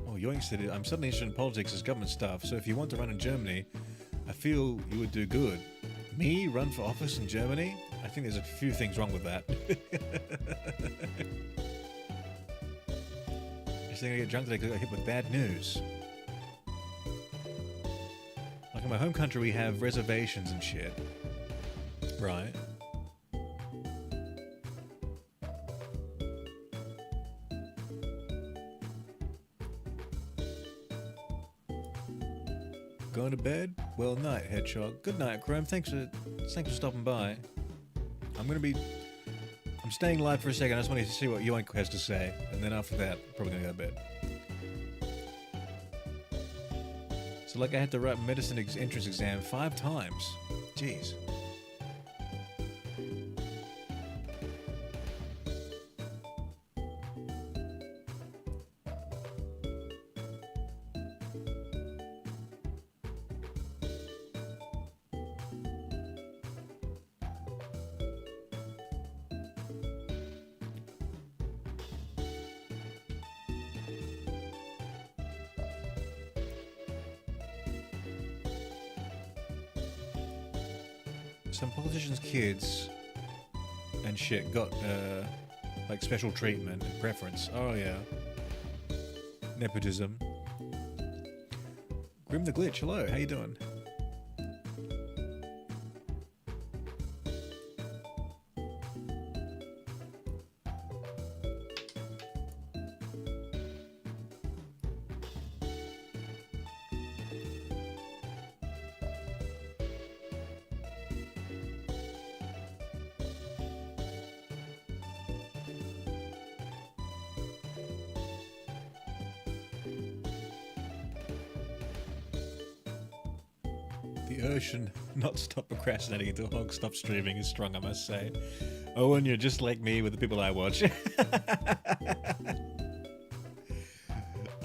Oh, Yoink said it. I'm suddenly interested in politics as government stuff, so if you want to run in Germany, I feel you would do good. Me run for office in Germany? I think there's a few things wrong with that. Just think I get drunk today because I got hit with bad news. Like in my home country we have reservations and shit. Right. Going to bed? Well, night, Hedgehog. Good night, Chrome. Thanks for stopping by. I'm staying live for a second. I just want to see what Yoink has to say, and then after that, probably gonna go to bed. So, like, I had to write medicine entrance exam 5 times. Jeez. Some politicians' kids and shit got Like special treatment and preference. Oh yeah. Nepotism. Grim the Glitch, hello, how you doing? The urge should not stop procrastinating until Hog stops streaming is strong, I must say. Oh, and you're just like me with the people I watch.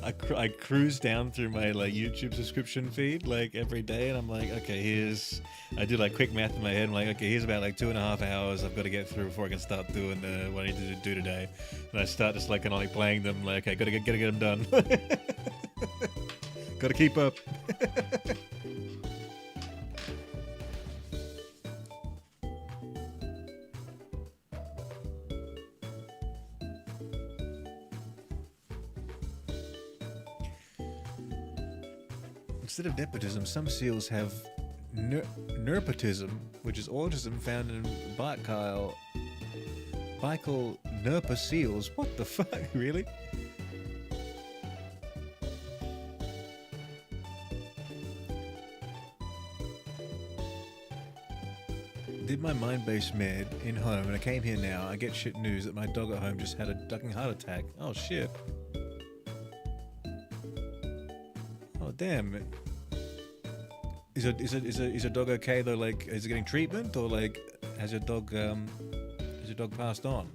I cruise down through my like YouTube subscription feed like every day, and I'm like, okay, I do like quick math in my head. I'm like, okay, here's about like 2.5 hours I've got to get through before I can start doing what I need to do today. And I start just like kind of like playing them, like, okay, gotta get them done. Gotta keep up. Instead of nepotism, some seals have nerpotism, which is autism found in Bical nerpa seals. What the fuck, really? Did my mind-based med in home, and I came here now. I get shit news that my dog at home just had a fucking heart attack. Oh shit. Oh damn. Is a dog okay though? Like, is it getting treatment, or like, has your dog passed on?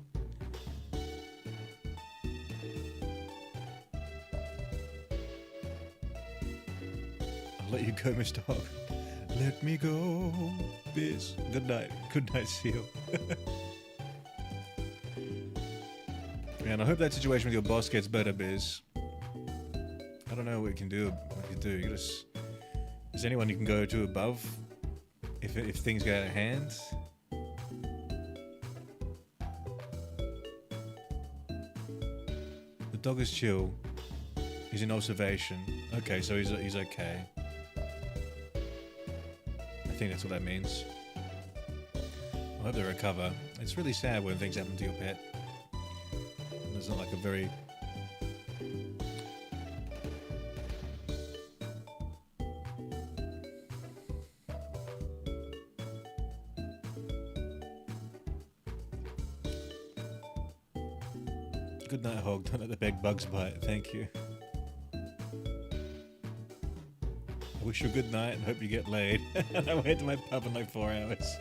I'll let you go, Mr. Hog. Let me go, Biz. Good night. Good night, Seal. Man, I hope that situation with your boss gets better, Biz. I don't know what you can do. You just... Is anyone you can go to above if things get out of hand? The dog is chill. He's in observation. Okay, so he's okay. I think that's what that means. I hope they recover. It's really sad when things happen to your pet. It's not like a very... Good night, Hog. Don't let the big bugs bite. Thank you. I wish you a good night and hope you get laid. I went to my pub in like 4 hours.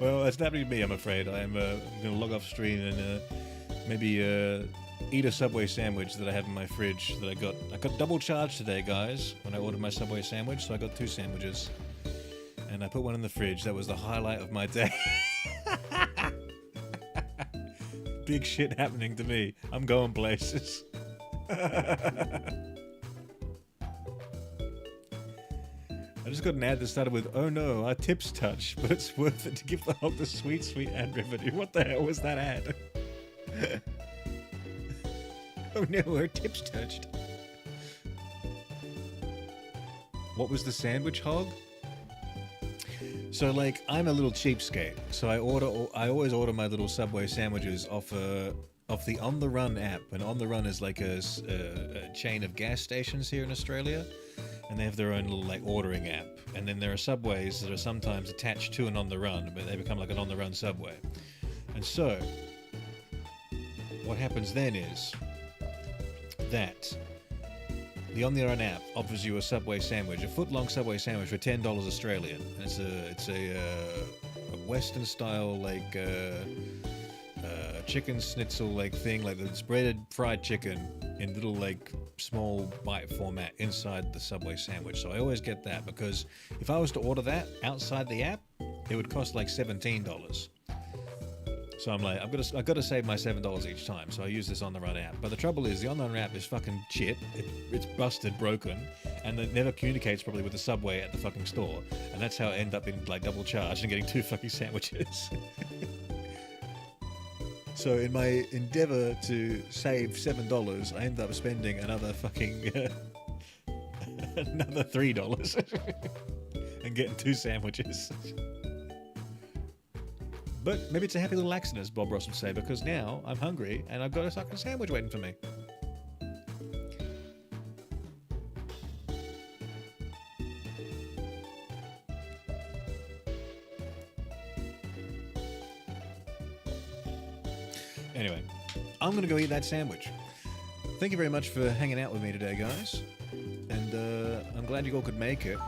Well, that's not me, I'm afraid. I'm going to log off stream and maybe eat a Subway sandwich that I have in my fridge that I got double charged today, guys, when I ordered my Subway sandwich, so I got 2 sandwiches. And I put one in the fridge. That was the highlight of my day. Big shit happening to me. I'm going places. I just got an ad that started with, "Oh no, our tips touch, but it's worth it to give the Hog the sweet, sweet ad revenue." What the hell was that ad? Oh no, our tips touched. What was the sandwich, Hog? So like, I'm a little cheapskate, so I always order my little Subway sandwiches off the On The Run app, and On The Run is like a chain of gas stations here in Australia, and they have their own little like ordering app. And then there are Subways that are sometimes attached to an On The Run, but they become like an On The Run Subway. And so, what happens then is that the On The Run app offers you a Subway sandwich, a foot-long Subway sandwich for $10 Australian. And it's a Western style like chicken schnitzel like thing, like the breaded fried chicken in little like small bite format inside the Subway sandwich. So I always get that, because if I was to order that outside the app, it would cost like $17. So I'm like, I've got to save my $7 each time, so I use this On The Run app. But the trouble is, the On The Run app is fucking shit. It's busted, broken, and it never communicates properly with the Subway at the fucking store. And that's how I end up in like double charge and getting 2 fucking sandwiches. So in my endeavor to save $7, I ended up spending another fucking another $3 and getting 2 sandwiches. But maybe it's a happy little accident, as Bob Ross would say, because now I'm hungry and I've got a fucking sandwich waiting for me. Anyway, I'm going to go eat that sandwich. Thank you very much for hanging out with me today, guys. And I'm glad you all could make it.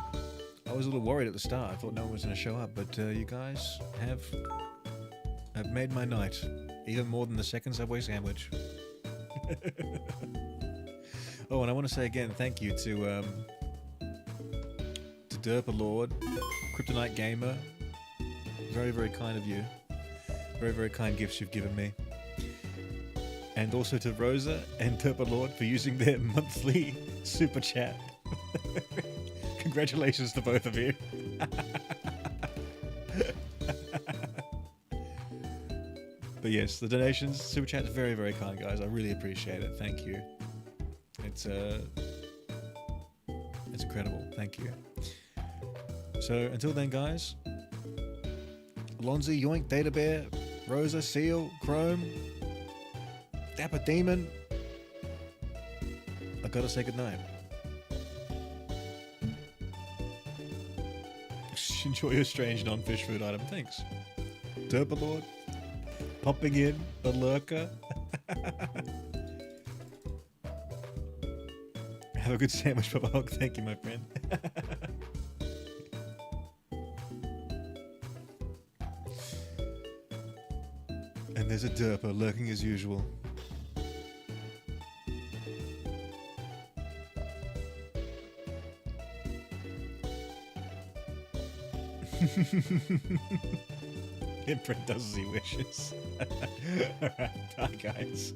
I was a little worried at the start. I thought no one was going to show up, but you guys have made my night. Even more than the second Subway sandwich. Oh, and I want to say again, thank you to Derpa Lord, Kryptonite Gamer. Very, very kind of you. Very, very kind gifts you've given me. And also to Rosa and Derpa Lord for using their monthly super chat. Congratulations to both of you. But yes, the donations, super chat is very, very kind, guys. I really appreciate it. Thank you. It's incredible. Thank you. So until then, guys, Lonzy, Yoink, Data Bear, Rosa, Seal, Chrome, Dapper Demon, I gotta say goodnight. Enjoy your strange non-fish food item. Thanks. Derpa Lord, popping in, the lurker. Have a good sandwich, Papa Hog. Thank you, my friend. And there's a Derpa lurking as usual. Imprint does as he wishes. Alright, bye guys.